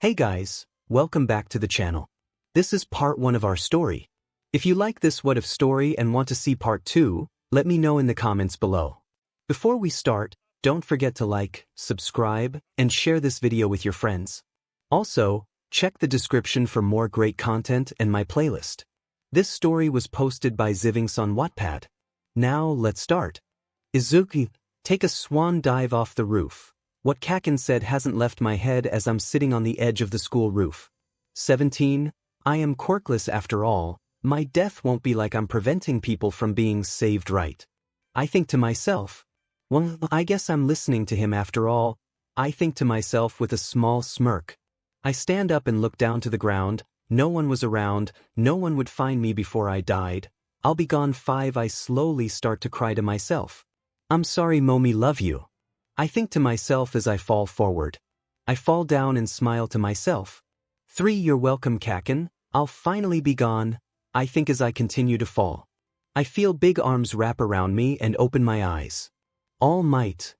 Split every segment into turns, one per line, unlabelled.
Hey guys, welcome back to the channel. This is part 1 of our story. If you like this what if story and want to see part 2, let me know in the comments below. Before we start, don't forget to like, subscribe, and share this video with your friends. Also, check the description for more great content and my playlist. This story was posted by zivings on Wattpad. Now let's start. Izuku, take a swan dive off the roof. What Kaken said hasn't left my head as I'm sitting on the edge of the school roof. 17. I am quirkless after all. My death won't be like I'm preventing people from being saved right. I think to myself. Well, I guess I'm listening to him after all. I think to myself with a small smirk. I stand up and look down to the ground. No one was around. No one would find me before I died. I'll be gone 5. I slowly start to cry to myself. I'm sorry, mommy, love you. I think to myself as I fall forward. I fall down and smile to myself. 3. You're welcome, Kaken. I'll finally be gone. I think as I continue to fall. I feel big arms wrap around me and open my eyes. All Might.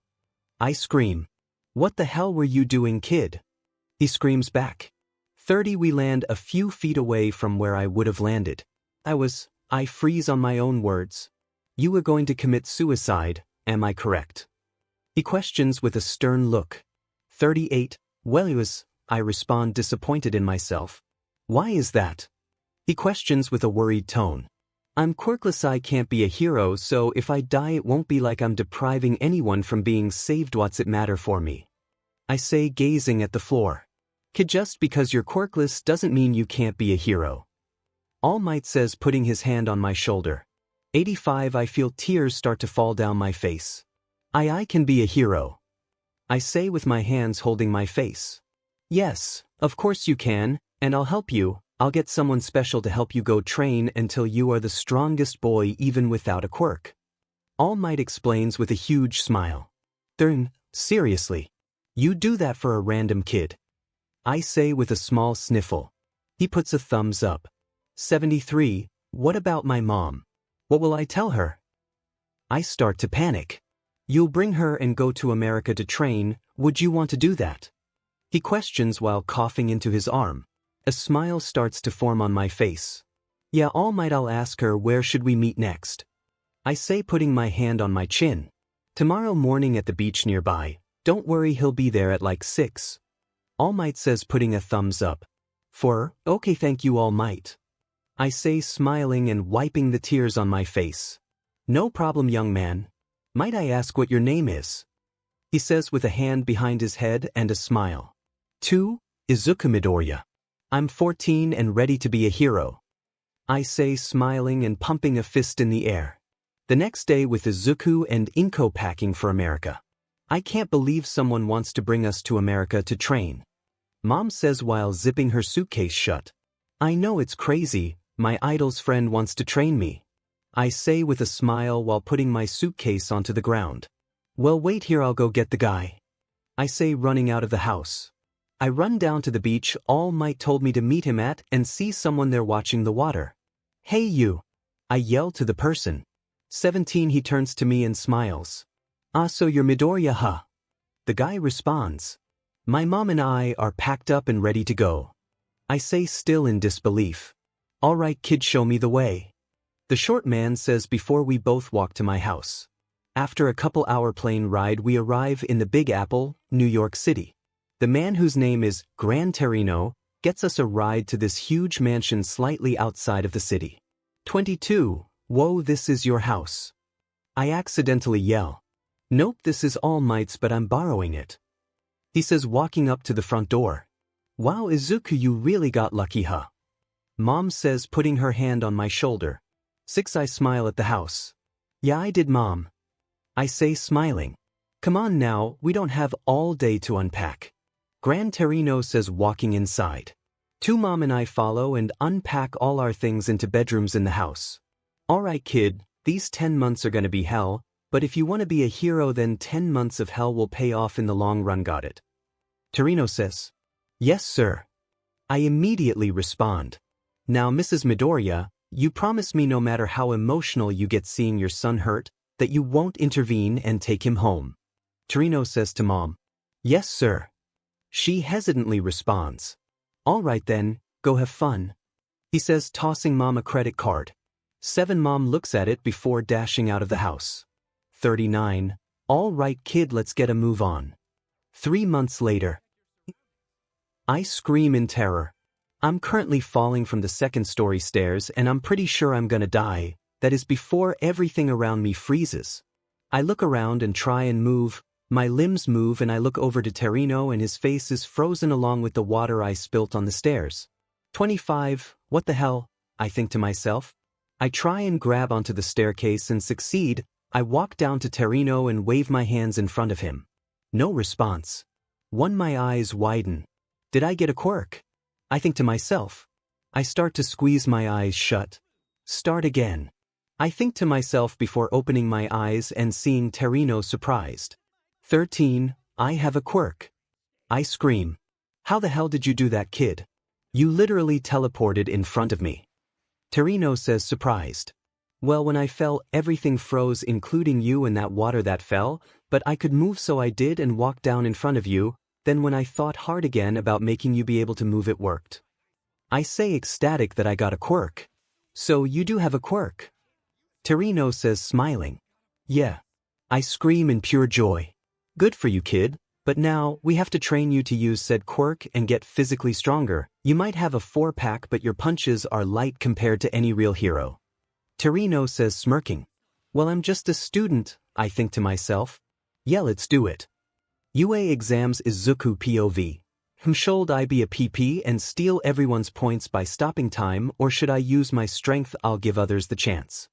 I scream. What the hell were you doing, kid? He screams back. 30. We land a few feet away from where I would have landed. I freeze on my own words. You were going to commit suicide, am I correct? He questions with a stern look. 38. Well, I respond, disappointed in myself. Why is that? He questions with a worried tone. I'm quirkless, I can't be a hero, so if I die it won't be like I'm depriving anyone from being saved. What's it matter for me? I say, gazing at the floor. Kid, just because you're quirkless doesn't mean you can't be a hero. All Might says, putting his hand on my shoulder. 85. I feel tears start to fall down my face. I can be a hero. I say with my hands holding my face. Yes, of course you can, and I'll help you. I'll get someone special to help you go train until you are the strongest boy even without a quirk. All Might explains with a huge smile. Seriously? You do that for a random kid? I say with a small sniffle. He puts a thumbs up. 73. What about my mom? What will I tell her? I start to panic. You'll bring her and go to America to train. Would you want to do that? He questions while coughing into his arm. A smile starts to form on my face. Yeah, All Might, I'll ask her, where should we meet next? I say, putting my hand on my chin. Tomorrow morning at the beach nearby. Don't worry, he'll be there at like 6. All Might says, putting a thumbs up. 4. Okay, thank you, All Might. I say, smiling and wiping the tears on my face. No problem, young man. Might I ask what your name is? He says with a hand behind his head and a smile. 2. Izuku Midoriya. I'm 14 and ready to be a hero. I say, smiling and pumping a fist in the air. The next day with Izuku and 𝐒𝐽𝐽 packing for America. I can't believe someone wants to bring us to America to train. Mom says while zipping her suitcase shut. I know it's crazy, my idol's friend wants to train me. I say with a smile while putting my suitcase onto the ground. Well, wait here, I'll go get the guy. I say, running out of the house. I run down to the beach All Might told me to meet him at and see someone there watching the water. Hey you! I yell to the person. 17. He turns to me and smiles. Ah, so you're Midoriya, huh? The guy responds. My mom and I are packed up and ready to go. I say, still in disbelief. All right, kid, show me the way. The short man says before we both walk to my house. After a couple-hour plane ride we arrive in the Big Apple, New York City. The man, whose name is Gran Torino, gets us a ride to this huge mansion slightly outside of the city. 22. Whoa, this is your house. I accidentally yell. Nope, this is All Might's, but I'm borrowing it. He says, walking up to the front door. Wow, Izuku, you really got lucky, huh? Mom says, putting her hand on my shoulder. 6. I smile at the house. Yeah, I did, Mom. I say, smiling. Come on now, we don't have all day to unpack. Gran Torino says, walking inside. 2. Mom and I follow and unpack all our things into bedrooms in the house. Alright, kid, these 10 months are gonna be hell, but if you want to be a hero then 10 months of hell will pay off in the long run, got it? Torino says. Yes, sir. I immediately respond. Now, Mrs. Midoriya, you promise me no matter how emotional you get seeing your son hurt, that you won't intervene and take him home. Torino says to Mom. Yes, sir. She hesitantly responds. All right then, go have fun. He says, tossing Mom a credit card. 7 Mom looks at it before dashing out of the house. 39. All right kid, let's get a move on. 3 months later. I scream in terror. I'm currently falling from the 2nd story stairs and I'm pretty sure I'm gonna die. That is before everything around me freezes. I look around and try and move. My limbs move and I look over to 𝗕𝗏 and his face is frozen along with the water I spilt on the stairs. 25. What the hell? I think to myself. I try and grab onto the staircase and succeed. I walk down to 𝗕𝗏 and wave my hands in front of him. No response. My eyes widen. Did I get a quirk? I think to myself. I start to squeeze my eyes shut. Start again. I think to myself before opening my eyes and seeing 𝗕𝗏 surprised. 13. I have a quirk. I scream. How the hell did you do that, kid? You literally teleported in front of me. 𝗕𝗏 says, surprised. Well, when I fell, everything froze, including you and that water that fell, but I could move, so I did and walked down in front of you. Then when I thought hard again about making you be able to move, it worked. I say, ecstatic that I got a quirk. So you do have a quirk? 𝗕𝗏 says, smiling. Yeah. I scream in pure joy. Good for you, kid. But now, we have to train you to use said quirk and get physically stronger. You might have a 4-pack, but your punches are light compared to any real hero. 𝗕𝗏 says, smirking. Well, I'm just a student, I think to myself. Yeah, let's do it. UA exams Izuku 𝗵𝗲 and steal everyone's points by stopping time, or should I use my strength? I'll give others the chance.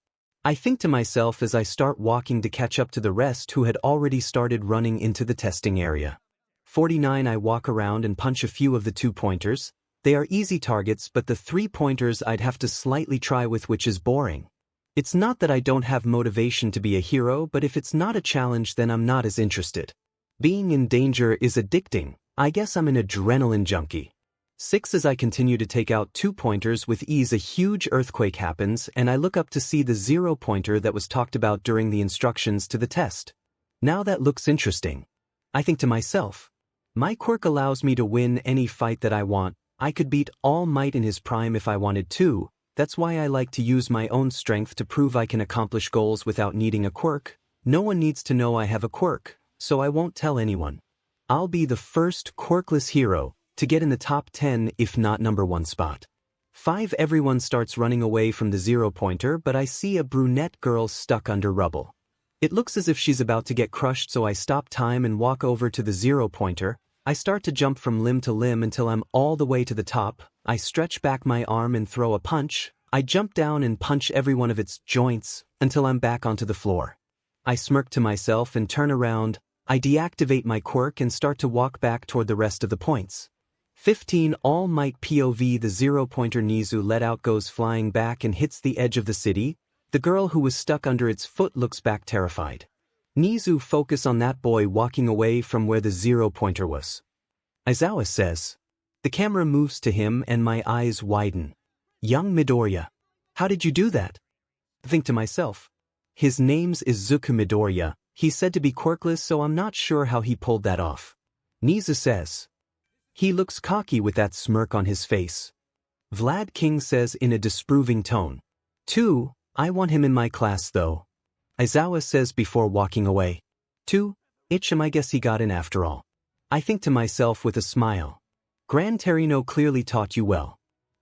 I think to myself as I start walking to catch up to the rest who had already started running into the testing area. 49. I walk around and punch a few of the 2-pointers. They are easy targets, but the 3-pointers I'd have to slightly try with, which is boring. It's not that I don't have motivation to be a hero, but if it's not a challenge, then I'm not as interested. Being in danger is addicting. I guess I'm an adrenaline junkie. 6. As I continue to take out 2-pointers with ease, a huge earthquake happens and I look up to see the 0-pointer that was talked about during the instructions to the test. Now that looks interesting. I think to myself. My quirk allows me to win any fight that I want. I could beat All Might in his prime if I wanted to. That's why I like to use my own strength to prove I can accomplish goals without needing a quirk. No one needs to know I have a quirk, so I won't tell anyone. I'll be the first quirkless hero to get in the top 10, if not #1 spot. 5. Everyone starts running away from the 0-pointer, but I see a brunette girl stuck under rubble. It looks as if she's about to get crushed, so I stop time and walk over to the 0-pointer. I start to jump from limb to limb until I'm all the way to the top. I stretch back my arm and throw a punch. I jump down and punch every one of its joints until I'm back onto the floor. I smirk to myself and turn around. I deactivate my quirk and start to walk back toward the rest of the points. 15. All Might POV, the 0-pointer Nizu let out goes flying back and hits the edge of the city. The girl who was stuck under its foot looks back terrified. Nizu focus on that boy walking away from where the 0-pointer was. Aizawa says. The camera moves to him and my eyes widen. Young Midoriya. How did you do that? I think to myself. His name's Izuku Midoriya. He's said to be quirkless, so I'm not sure how he pulled that off. Nizu says. He looks cocky with that smirk on his face. Vlad King says in a disapproving tone. 2. I want him in my class though. Aizawa says before walking away. 2. I guess he got in after all. I think to myself with a smile. Grand 𝗕𝗏 clearly taught you well.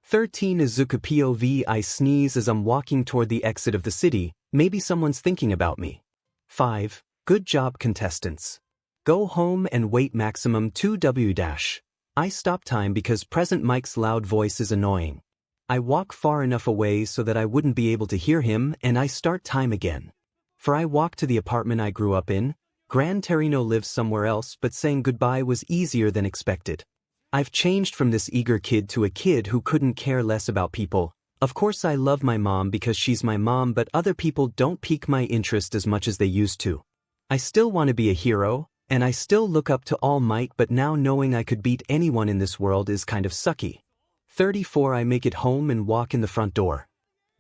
13. Izuku POV, I sneeze as I'm walking toward the exit of the city. Maybe someone's thinking about me. 5. Good job, contestants. Go home and wait maximum 2W-. I stop time because present Mike's loud voice is annoying. I walk far enough away so that I wouldn't be able to hear him, and I start time again. For I walk to the apartment I grew up in. Grand 𝗕𝗏 lives somewhere else, but saying goodbye was easier than expected. I've changed from this eager kid to a kid who couldn't care less about people. Of course I love my mom because she's my mom, but other people don't pique my interest as much as they used to. I still want to be a hero, and I still look up to All Might, but now knowing I could beat anyone in this world is kind of sucky. 34. I make it home and walk in the front door.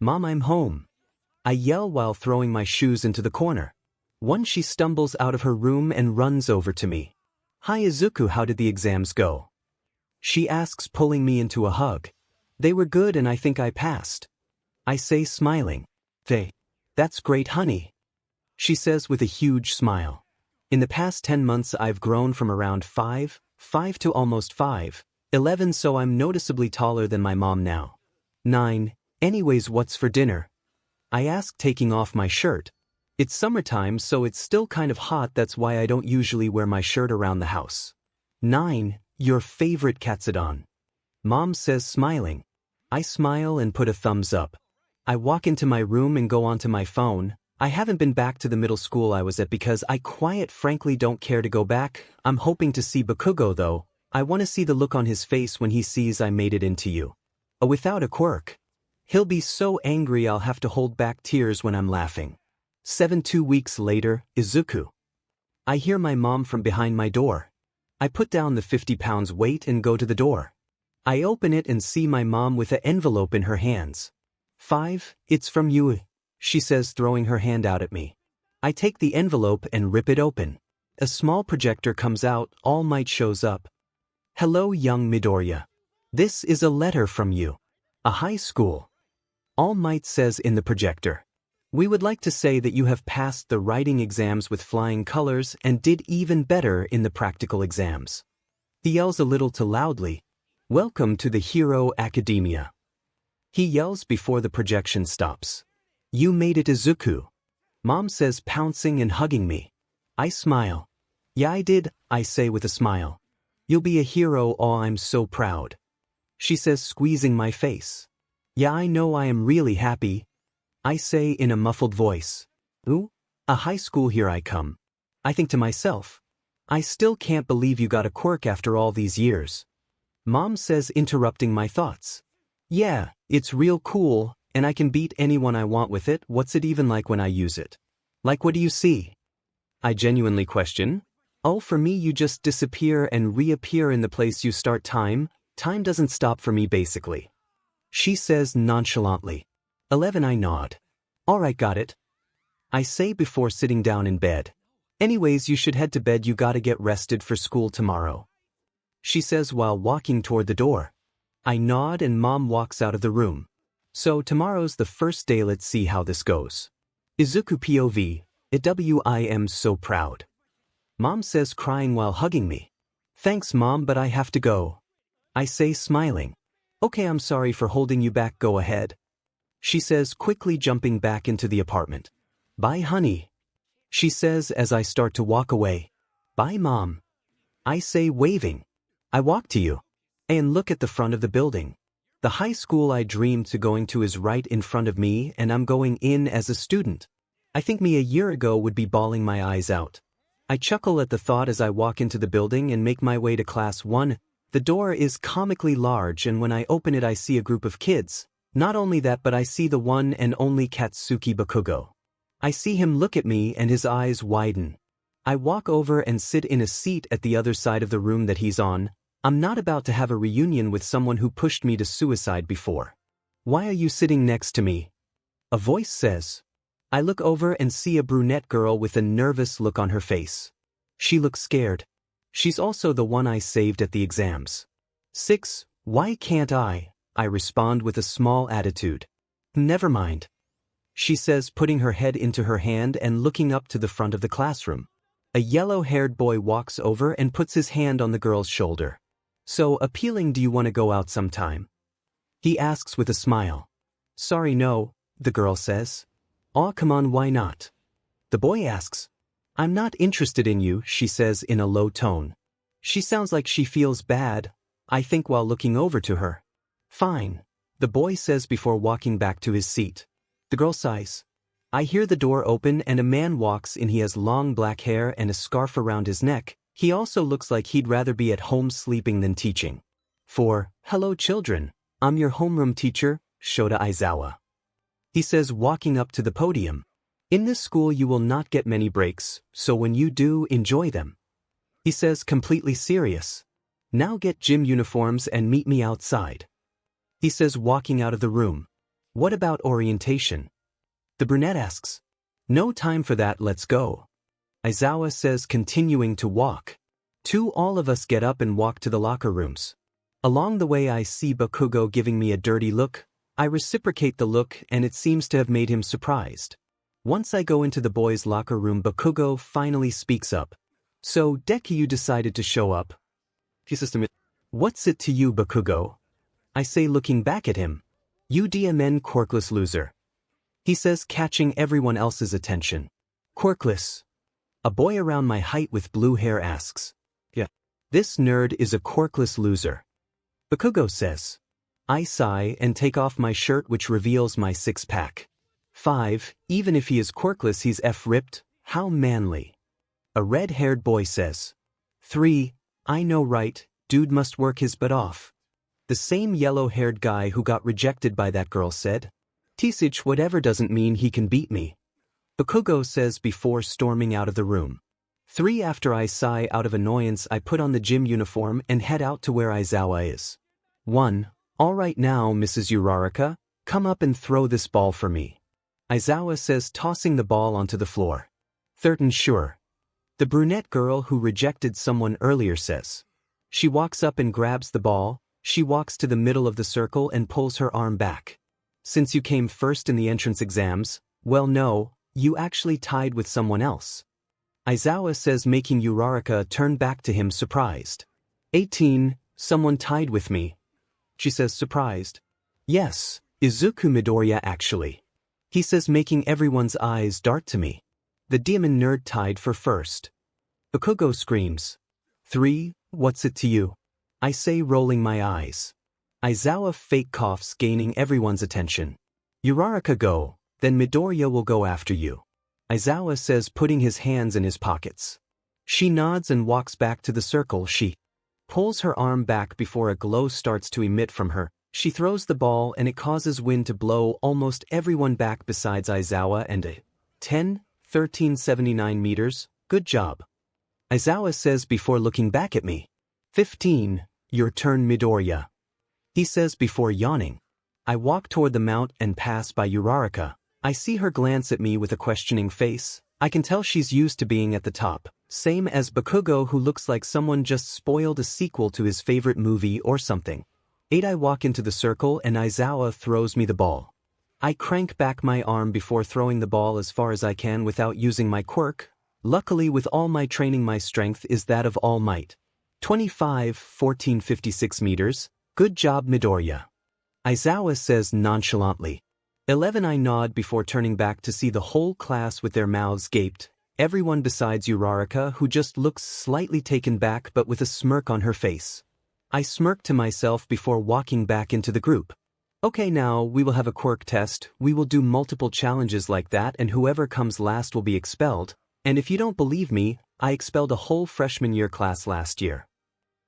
Mom, I'm home. I yell while throwing my shoes into the corner. She stumbles out of her room and runs over to me. Hi Izuku, how did the exams go? She asks, pulling me into a hug. They were good and I think I passed. I say, smiling. That's great, honey. She says with a huge smile. In the past 10 months I've grown from around 5 to almost 5'11", so I'm noticeably taller than my mom now. 9. Anyways, what's for dinner? I ask, taking off my shirt. It's summertime, so it's still kind of hot, that's why I don't usually wear my shirt around the house. 9. Your favorite 𝗧𝗏. Mom says, smiling. I smile and put a thumbs up. I walk into my room and go onto my phone. I haven't been back to the middle school I was at because I quite frankly don't care to go back. I'm hoping to see 𝗵𝗃𝗲 though. I want to see the look on his face when he sees I made it into you. Without a quirk. He'll be so angry I'll have to hold back tears when I'm laughing. 7. 2 weeks later, Izuku. I hear my mom from behind my door. I put down the 50 pounds weight and go to the door. I open it and see my mom with an envelope in her hands. 5. It's from you, she says, throwing her hand out at me. I take the envelope and rip it open. A small projector comes out, All Might shows up. Hello, young Midoriya. This is a letter from you. A high school. All Might says in the projector. We would like to say that you have passed the writing exams with flying colors and did even better in the practical exams. He yells a little too loudly. Welcome to the Hero Academia. He yells before the projection stops. You made it, Izuku. Mom says, pouncing and hugging me. I smile. Yeah, I did, I say with a smile. You'll be a hero, oh, I'm so proud. She says, squeezing my face. Yeah, I know, I am really happy. I say in a muffled voice. Ooh, a high school, here I come. I think to myself. I still can't believe you got a quirk after all these years. Mom says, interrupting my thoughts. Yeah, it's real cool, and I can beat anyone I want with it. What's it even like when I use it? Like, what do you see? I genuinely question. Oh, for me you just disappear and reappear in the place you start. Time doesn't stop for me basically. She says nonchalantly. 11. I nod. Alright, got it. I say before sitting down in bed. Anyways, you should head to bed, you gotta get rested for school tomorrow. She says while walking toward the door. I nod and Mom walks out of the room. So tomorrow's the first day, let's see how this goes. Izuku POV, I am so proud. Mom says, crying while hugging me. Thanks Mom, but I have to go. I say, smiling. Okay, I'm sorry for holding you back, go ahead. She says, quickly jumping back into the apartment. Bye honey. She says as I start to walk away. Bye Mom. I say, waving. I walk to you. And look at the front of the building. The high school I dreamed to going to is right in front of me, and I'm going in as a student. I think me a year ago would be bawling my eyes out. I chuckle at the thought as I walk into the building and make my way to class 1. The door is comically large, and when I open it I see a group of kids. Not only that, but I see the one and only 𝗧𝗵𝗵𝗃𝗃. I see him look at me and his eyes widen. I walk over and sit in a seat at the other side of the room that he's on. I'm not about to have a reunion with someone who pushed me to suicide before. Why are you sitting next to me? A voice says. I look over and see a brunette girl with a nervous look on her face. She looks scared. She's also the one I saved at the exams. 6. Why can't I respond with a small attitude. Never mind. She says, putting her head into her hand and looking up to the front of the classroom. A yellow-haired boy walks over and puts his hand on the girl's shoulder. So appealing, do you want to go out sometime? He asks with a smile. Sorry, no, the girl says. Aw, come on, why not? The boy asks. I'm not interested in you, she says in a low tone. She sounds like she feels bad, I think, while looking over to her. Fine, the boy says before walking back to his seat. The girl sighs. I hear the door open and a man walks in. He has long black hair and a scarf around his neck. He also looks like he'd rather be at home sleeping than teaching. 4. Hello children, I'm your homeroom teacher, 𝗧𝗏𝗧𝗏. He says, walking up to the podium. In this school you will not get many breaks, so when you do, enjoy them. He says, completely serious. Now get gym uniforms and meet me outside. He says, walking out of the room. What about orientation? The brunette asks. No time for that, let's go. Aizawa says, continuing to walk. 2. All of us get up and walk to the locker rooms. Along the way I see Bakugo giving me a dirty look. I reciprocate the look and it seems to have made him surprised. Once I go into the boys' locker room, Bakugo finally speaks up. So, Deku, you decided to show up? He says to me, what's it to you, Bakugo? I say, looking back at him. You 𝗵𝗵𝗲 quirkless loser. He says, catching everyone else's attention. Quirkless. A boy around my height with blue hair asks. Yeah. This nerd is a quirkless loser. Bakugo says. I sigh and take off my shirt, which reveals my six-pack. 5. Even if he is quirkless, he's ripped. How manly. A red-haired boy says. 3. I know, right? Dude must work his butt off. The same yellow-haired guy who got rejected by that girl said. 𝗕𝗏𝗧𝗏 whatever doesn't mean he can beat me. Bakugo says before storming out of the room. 3. After I sigh out of annoyance, I put on the gym uniform and head out to where Izuocha is. 1. All right now, Mrs. Uraraka, come up and throw this ball for me. Izuocha says, tossing the ball onto the floor. 13. Sure. The brunette girl who rejected someone earlier says. She walks up and grabs the ball. She walks to the middle of the circle and pulls her arm back. Since you came first in the entrance exams, well no, you actually tied with someone else. Izuocha says, making Uraraka turn back to him surprised. 18. Someone tied with me. She says, surprised. Yes, Izuku Midoriya actually. He says, making everyone's eyes dart to me. The demon nerd tied for first. Bakugo screams. 3. What's it to you? I say, rolling my eyes. Izuocha fake coughs, gaining everyone's attention. Uraraka go, then Midoriya will go after you. Izuocha says, putting his hands in his pockets. She nods and walks back to the circle. She pulls her arm back before a glow starts to emit from her. She throws the ball and it causes wind to blow almost everyone back besides Izuocha and a 1379 meters. Good job. Izuocha says before looking back at me. 15. Your turn, Midoriya. He says before yawning. I walk toward the mount and pass by Uraraka. I see her glance at me with a questioning face. I can tell she's used to being at the top. Same as Bakugo, who looks like someone just spoiled a sequel to his favorite movie or something. 8. I walk into the circle and Izuocha throws me the ball. I crank back my arm before throwing the ball as far as I can without using my quirk. Luckily, with all my training, my strength is that of All Might. 25. 1456 meters. Good job, Midoriya. Izuocha says nonchalantly. 11. I nod before turning back to see the whole class with their mouths gaped. Everyone besides Uraraka, who just looks slightly taken back but with a smirk on her face. I smirk to myself before walking back into the group. Okay, now we will have a quirk test. We will do multiple challenges like that and whoever comes last will be expelled. And if you don't believe me, I expelled a whole freshman year class last year.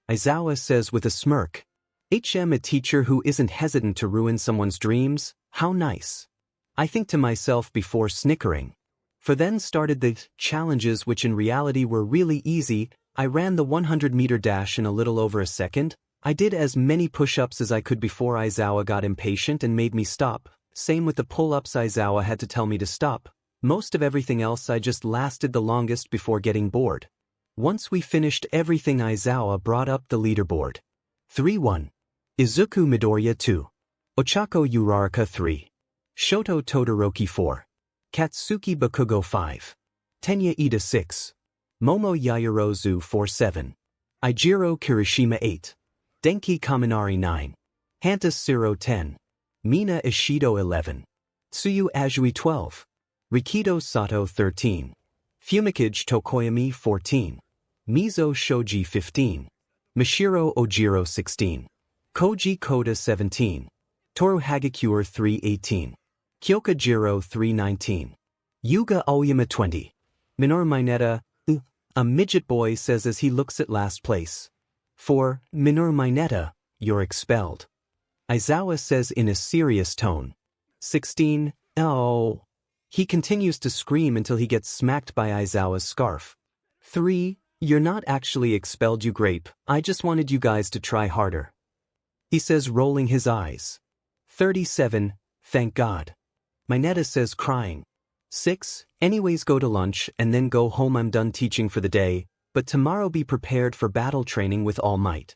Izuocha says with a smirk. A teacher who isn't hesitant to ruin someone's dreams, how nice. I think to myself before snickering. For then started the challenges, which in reality were really easy. I ran the 100-meter dash in a little over a second. I did as many push-ups as I could before Izuocha got impatient and made me stop. Same with the pull-ups, Izuocha had to tell me to stop. Most of everything else I just lasted the longest before getting bored. Once we finished everything, Izuocha brought up the leaderboard. 3-1. Izuku Midoriya 2. Ochako Uraraka 3. Shoto Todoroki 4. Katsuki Bakugo 5. Tenya Ida 6. Momo Yaoyorozu 4-7. Eijiro Kirishima 8. Denki Kaminari 9. Hanta Siro 10. Mina Ishido 11. Tsuyu Azui 12. Rikido Sato 13. Fumikage Tokoyami 14. Mizo Shoji 15. Mishiro Ojiro 16. Koji Koda 17. Toru Hagakure 3-18. Kyoka Jiro 3-19. Yuga Aoyama 20. Minoru Mineta, a midget boy says as he looks at last place. 4. Minoru Mineta, you're expelled. Izuocha says in a serious tone. 16. Oh. He continues to scream until he gets smacked by Izuocha's scarf. 3. You're not actually expelled, you grape. I just wanted you guys to try harder. He says, rolling his eyes. 37. Thank God. Mineta says, crying. 6. Anyways, go to lunch and then go home. I'm done teaching for the day. but tomorrow be prepared for battle training with All Might.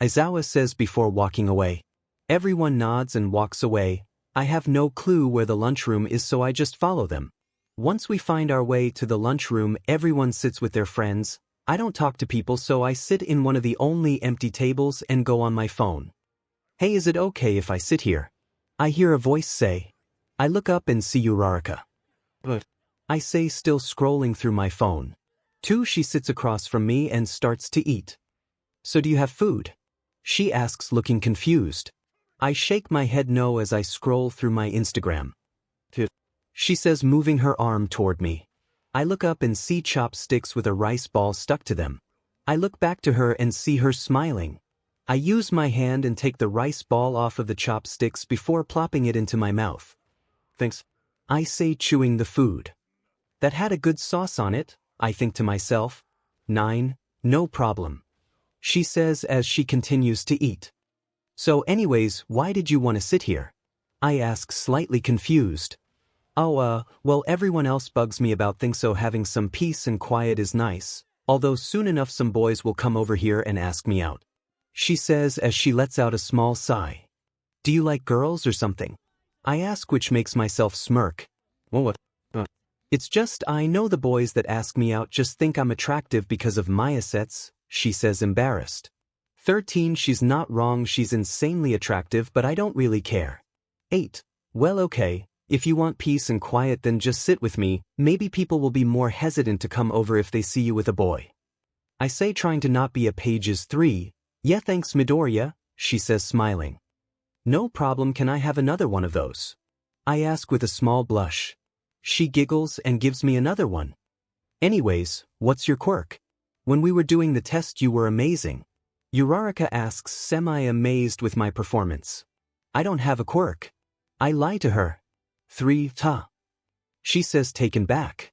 Aizawa says before walking away. Everyone nods and walks away. I have no clue where the lunchroom is, so I just follow them. Once we find our way to the lunchroom, everyone sits with their friends. I don't talk to people, so I sit in one of the only empty tables and go on my phone. Hey, is it okay if I sit here? I hear a voice say. I look up and see Uraraka. But I say, still scrolling through my phone. She sits across from me and starts to eat. So do you have food? She asks, looking confused. I shake my head no as I scroll through my Instagram. She says, moving her arm toward me. I look up and see chopsticks with a rice ball stuck to them. I look back to her and see her smiling. I use my hand and take the rice ball off of the chopsticks before plopping it into my mouth. Thanks, I say, chewing the food. That had a good sauce on it, I think to myself. 9, no problem. She says as she continues to eat. So anyways, why did you want to sit here? I ask, slightly confused. Oh, well, everyone else bugs me about things, so having some peace and quiet is nice, although soon enough some boys will come over here and ask me out. She says as she lets out a small sigh. Do you like girls or something? I ask, which makes myself smirk. Well, what? It's just I know the boys that ask me out just think I'm attractive because of my assets, she says, embarrassed. 13, she's not wrong, she's insanely attractive, but I don't really care. 8, well, okay, if you want peace and quiet then just sit with me, maybe people will be more hesitant to come over if they see you with a boy. I say, trying to not be a pages 3, yeah thanks Midoriya, she says, smiling. No problem, can I have another one of those? I ask with a small blush. She giggles and gives me another one. Anyways, what's your quirk? When we were doing the test you were amazing. Uraraka asks, semi-amazed with my performance. I don't have a quirk. I lie to her. 3, She says, taken back.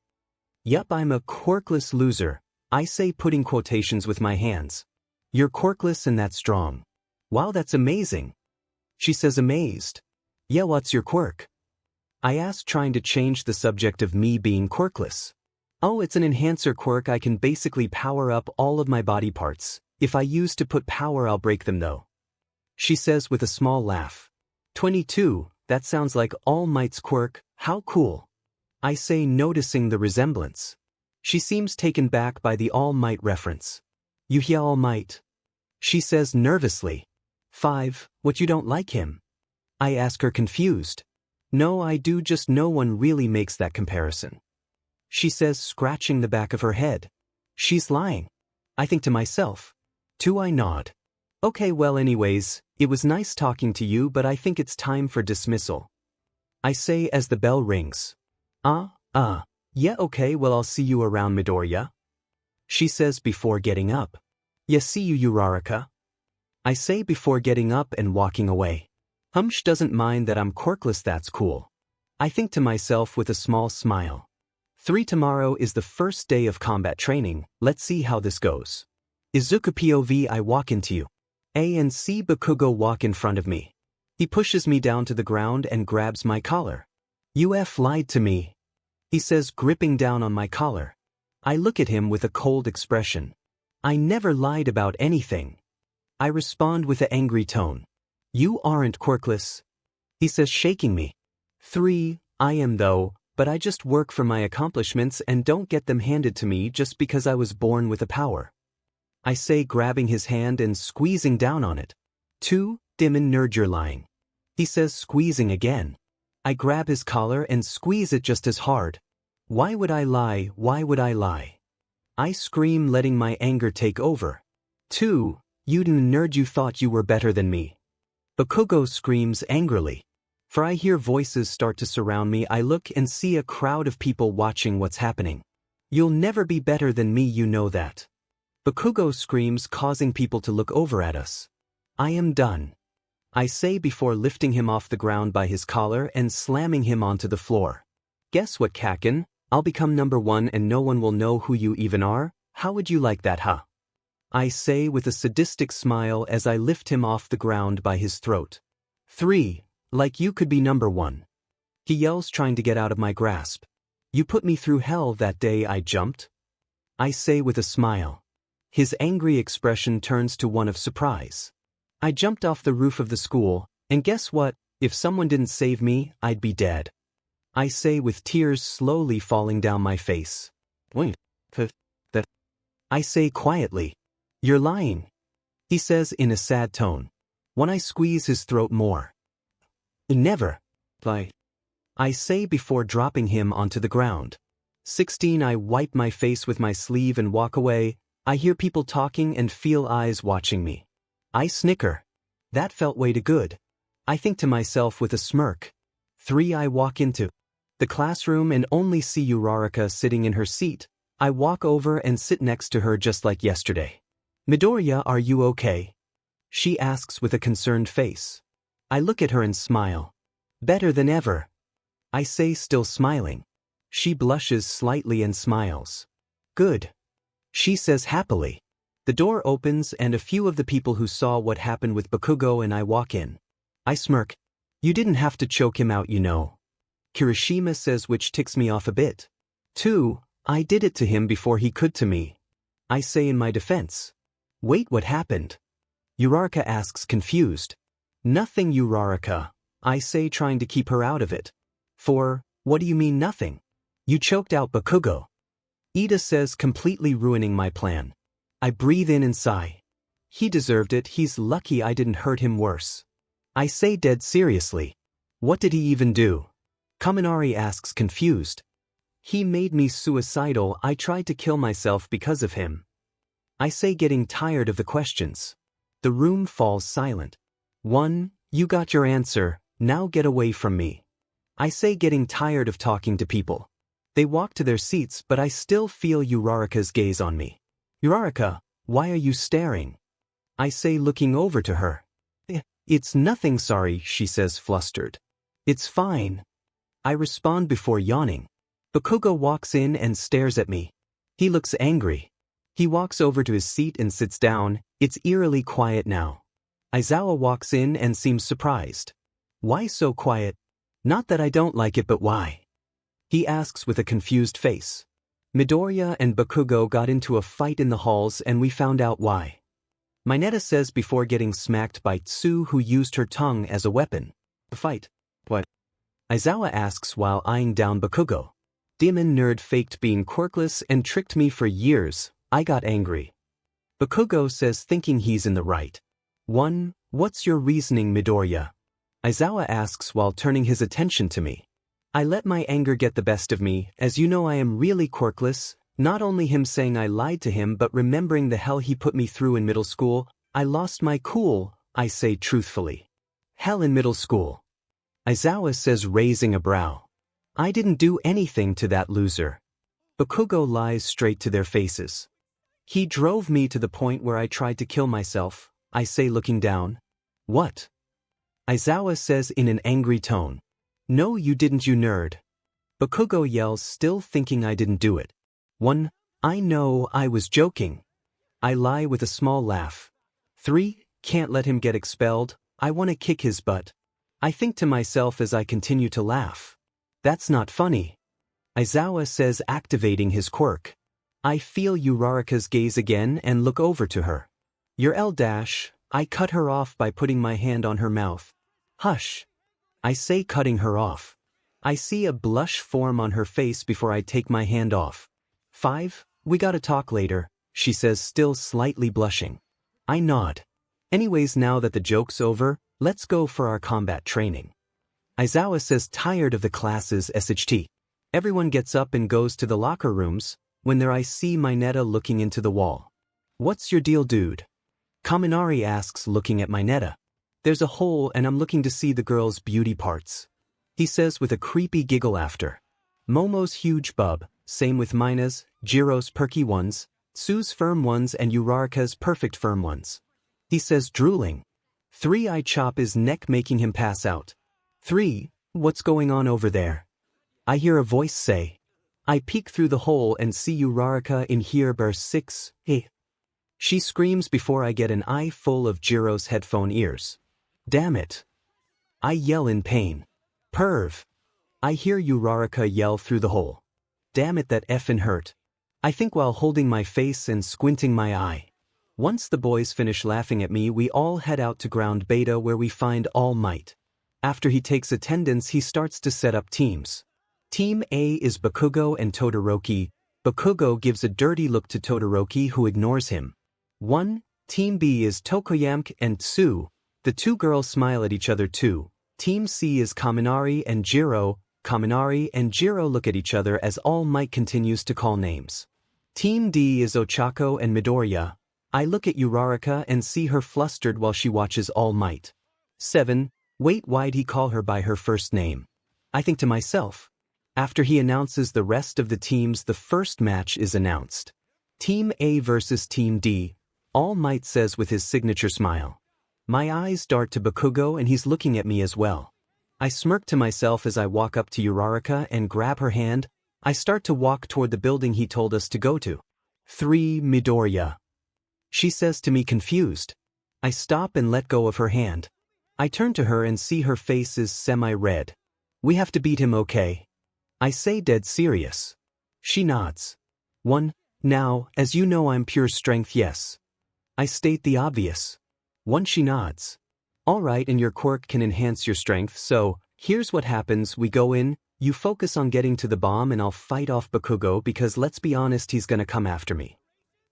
Yup, I'm a quirkless loser, I say, putting quotations with my hands. You're quirkless and that's strong. Wow, that's amazing. She says, amazed. Yeah, what's your quirk? I ask, trying to change the subject of me being quirkless. Oh, it's an enhancer quirk. I can basically power up all of my body parts. If I use to put power, I'll break them though. She says with a small laugh. 22, that sounds like All Might's quirk, how cool. I say, noticing the resemblance. She seems taken back by the All Might reference. You hear All Might? She says nervously. 5, what, you don't like him? I ask her, confused. No, I do, just no one really makes that comparison. She says, scratching the back of her head. She's lying. I think to myself. 2, I nod. Okay, well, anyways, it was nice talking to you, but I think it's time for dismissal. I say as the bell rings. Yeah, okay, well, I'll see you around, Midoriya. She says before getting up. Yeah, see you, Uraraka. I say before getting up and walking away. She doesn't mind that I'm quirkless, that's cool. I think to myself with a small smile. 3, tomorrow is the first day of combat training, let's see how this goes. Izuku POV, I walk into you. A and C Bakugo walk in front of me. He pushes me down to the ground and grabs my collar. UF lied to me. He says, gripping down on my collar. I look at him with a cold expression. I never lied about anything. I respond with an angry tone. You aren't quirkless. He says, shaking me. 3, I am though, but I just work for my accomplishments and don't get them handed to me just because I was born with a power. I say, grabbing his hand and squeezing down on it. 2, Dimon nerd, you're lying. He says, squeezing again. I grab his collar and squeeze it just as hard. Why would I lie? Why would I lie? I scream, letting my anger take over. 2, you nerd, you thought you were better than me. Bakugo screams angrily. For I hear voices start to surround me. I look and see a crowd of people watching what's happening. You'll never be better than me, you know that. Bakugo screams, causing people to look over at us. I am done. I say before lifting him off the ground by his collar and slamming him onto the floor. Guess what, Kaken? I'll become number 1 and no one will know who you even are? How would you like that, huh? I say with a sadistic smile as I lift him off the ground by his throat. 3, like you could be number 1. He yells, trying to get out of my grasp. You put me through hell that day I jumped. I say with a smile. His angry expression turns to one of surprise. I jumped off the roof of the school, and guess what? If someone didn't save me, I'd be dead. I say with tears slowly falling down my face. Wait, that. I say quietly. You're lying. He says in a sad tone. When I squeeze his throat more. Never. I say before dropping him onto the ground. 16. I wipe my face with my sleeve and walk away. I hear people talking and feel eyes watching me. I snicker. That felt way too good. I think to myself with a smirk. 3. I walk into the classroom and only see 𝗬𝗧𝗏 sitting in her seat. I walk over and sit next to her just like yesterday. Midoriya, are you okay? She asks with a concerned face. I look at her and smile. Better than ever. I say, still smiling. She blushes slightly and smiles. Good. She says happily. The door opens and a few of the people who saw what happened with Bakugo and I walk in. I smirk. You didn't have to choke him out, you know. Kirishima says, which ticks me off a bit. 2. I did it to him before he could to me. I say in my defense. Wait, what happened? 𝗬𝗧𝗏 asks, confused. Nothing, 𝗬𝗧𝗏. I say, trying to keep her out of it. 4. What do you mean nothing? You choked out Bakugo. Iida says, completely ruining my plan. I breathe in and sigh. He deserved it, he's lucky I didn't hurt him worse. I say dead seriously. What did he even do? Kaminari asks, confused. He made me suicidal, I tried to kill myself because of him. I say, getting tired of the questions. The room falls silent. 1. You got your answer, now get away from me. I say, getting tired of talking to people. They walk to their seats, but I still feel 𝗬𝗧𝗏's gaze on me. 𝗬𝗧𝗏, why are you staring? I say, looking over to her. It's nothing, sorry, she says, flustered. It's fine. I respond before yawning. Bakugo walks in and stares at me. He looks angry. He walks over to his seat and sits down. It's eerily quiet now. Aizawa walks in and seems surprised. Why so quiet? Not that I don't like it, but why? He asks with a confused face. Midoriya and Bakugo got into a fight in the halls and we found out why. Mineta says before getting smacked by Tsu, who used her tongue as a weapon. A fight? What? Aizawa asks while eyeing down Bakugo. Demon nerd faked being quirkless and tricked me for years. I got angry. Bakugo says, thinking he's in the right. 1. What's your reasoning, Midoriya? Aizawa asks while turning his attention to me. I let my anger get the best of me, as you know I am really quirkless. Not only him saying I lied to him, but remembering the hell he put me through in middle school. I lost my cool, I say truthfully. Hell in middle school. Aizawa says, raising a brow. I didn't do anything to that loser. Bakugo lies straight to their faces. He drove me to the point where I tried to kill myself, I say, looking down. What? Aizawa says in an angry tone. No, you didn't, you nerd. Bakugo yells, still thinking I didn't do it. 1. I know, I was joking. I lie with a small laugh. 3. Can't let him get expelled, I want to kick his butt. I think to myself as I continue to laugh. That's not funny. Aizawa says, activating his quirk. I feel 𝗬𝗧𝗏's gaze again and look over to her. Your L-. I cut her off by putting my hand on her mouth. Hush. I say, cutting her off. I see a blush form on her face before I take my hand off. 5. We gotta talk later, she says, still slightly blushing. I nod. Anyways, now that the joke's over, let's go for our combat training. Aizawa says, tired of the classes, 𝗧𝗏. Everyone gets up and goes to the locker rooms. When there I see Mineta looking into the wall. What's your deal, dude? Kaminari asks, looking at Mineta. There's a hole and I'm looking to see the girl's beauty parts. He says with a creepy giggle after. Momo's huge bub, same with Mina's, Jiro's perky ones, Tsu's firm ones and 𝗬𝗧𝗏's perfect firm ones. He says, drooling. 3. I chop his neck, making him pass out. 3. What's going on over there? I hear a voice say. I peek through the hole and see 𝗬𝗧𝗏 in here bar 6. Hey. She screams before I get an eye full of Jiro's headphone ears. Damn it. I yell in pain. Perv. I hear 𝗬𝗧𝗏 yell through the hole. Damn it, that effin' hurt. I think while holding my face and squinting my eye. Once the boys finish laughing at me, we all head out to ground beta where we find All Might. After he takes attendance, he starts to set up teams. Team A is Bakugo and Todoroki. Bakugo gives a dirty look to Todoroki, who ignores him. 1. Team B is Tokoyamk and Tsu. The two girls smile at each other too. Team C is Kaminari and Jiro. Kaminari and Jiro look at each other as All Might continues to call names. Team D is Ochako and Midoriya. I look at Uraraka and see her flustered while she watches All Might. 7. Wait, why'd he call her by her first name? I think to myself. After he announces the rest of the teams, the first match is announced. Team A versus Team D. All Might says with his signature smile. My eyes dart to Bakugo and he's looking at me as well. I smirk to myself as I walk up to Uraraka and grab her hand. I start to walk toward the building he told us to go to. 3. Midoriya. She says to me, confused. I stop and let go of her hand. I turn to her and see her face is semi-red. We have to beat him, okay? I say, dead serious. She nods. 1. Now, as you know, I'm pure strength, yes. I state the obvious. 1. She nods. All right, and your quirk can enhance your strength, so here's what happens. We go in, you focus on getting to the bomb, and I'll fight off Bakugo because let's be honest, he's gonna come after me.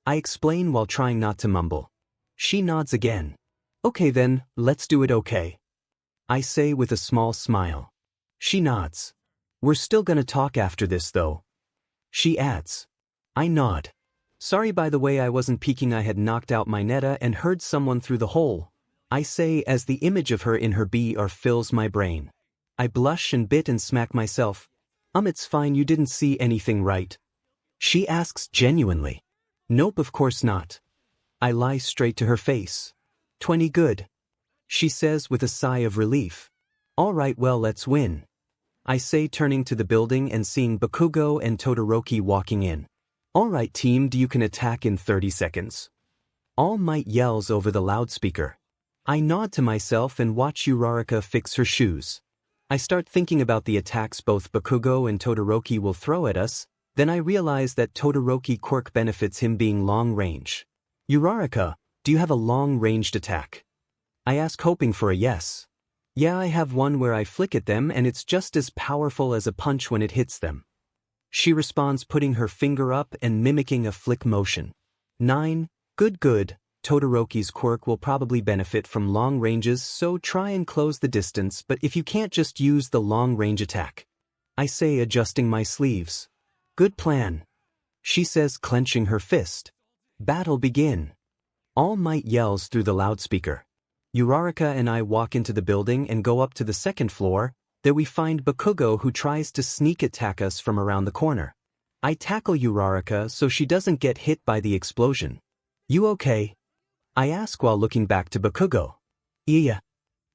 I explain while trying not to mumble. She nods again. Okay then, let's do it, okay? I say with a small smile. She nods. We're still gonna talk after this though. She adds. I nod. Sorry, by the way, I wasn't peeking. I had knocked out my Netta and heard someone through the hole. I say as the image of her in her BR fills my brain. I blush and bit and smack myself. It's fine, you didn't see anything, right? She asks genuinely. Nope, of course not. I lie straight to her face. 20 good. She says with a sigh of relief. All right, well, let's win. I say, turning to the building and seeing Bakugo and Todoroki walking in. All right, team, you can attack in 30 seconds. All Might yells over the loudspeaker. I nod to myself and watch Uraraka fix her shoes. I start thinking about the attacks both Bakugo and Todoroki will throw at us. Then I realize that Todoroki quirk benefits him being long range. Uraraka, do you have a long-ranged attack? I ask, hoping for a yes. Yeah, I have one where I flick at them and it's just as powerful as a punch when it hits them. She responds, putting her finger up and mimicking a flick motion. 9. Good. Todoroki's quirk will probably benefit from long ranges, so try and close the distance, but if you can't, just use the long-range attack. I say, adjusting my sleeves. Good plan. She says, clenching her fist. Battle begin. All Might yells through the loudspeaker. Uraraka and I walk into the building and go up to the second floor. There we find Bakugo, who tries to sneak attack us from around the corner. I tackle Uraraka so she doesn't get hit by the explosion. You okay? I ask while looking back to Bakugo. Yeah.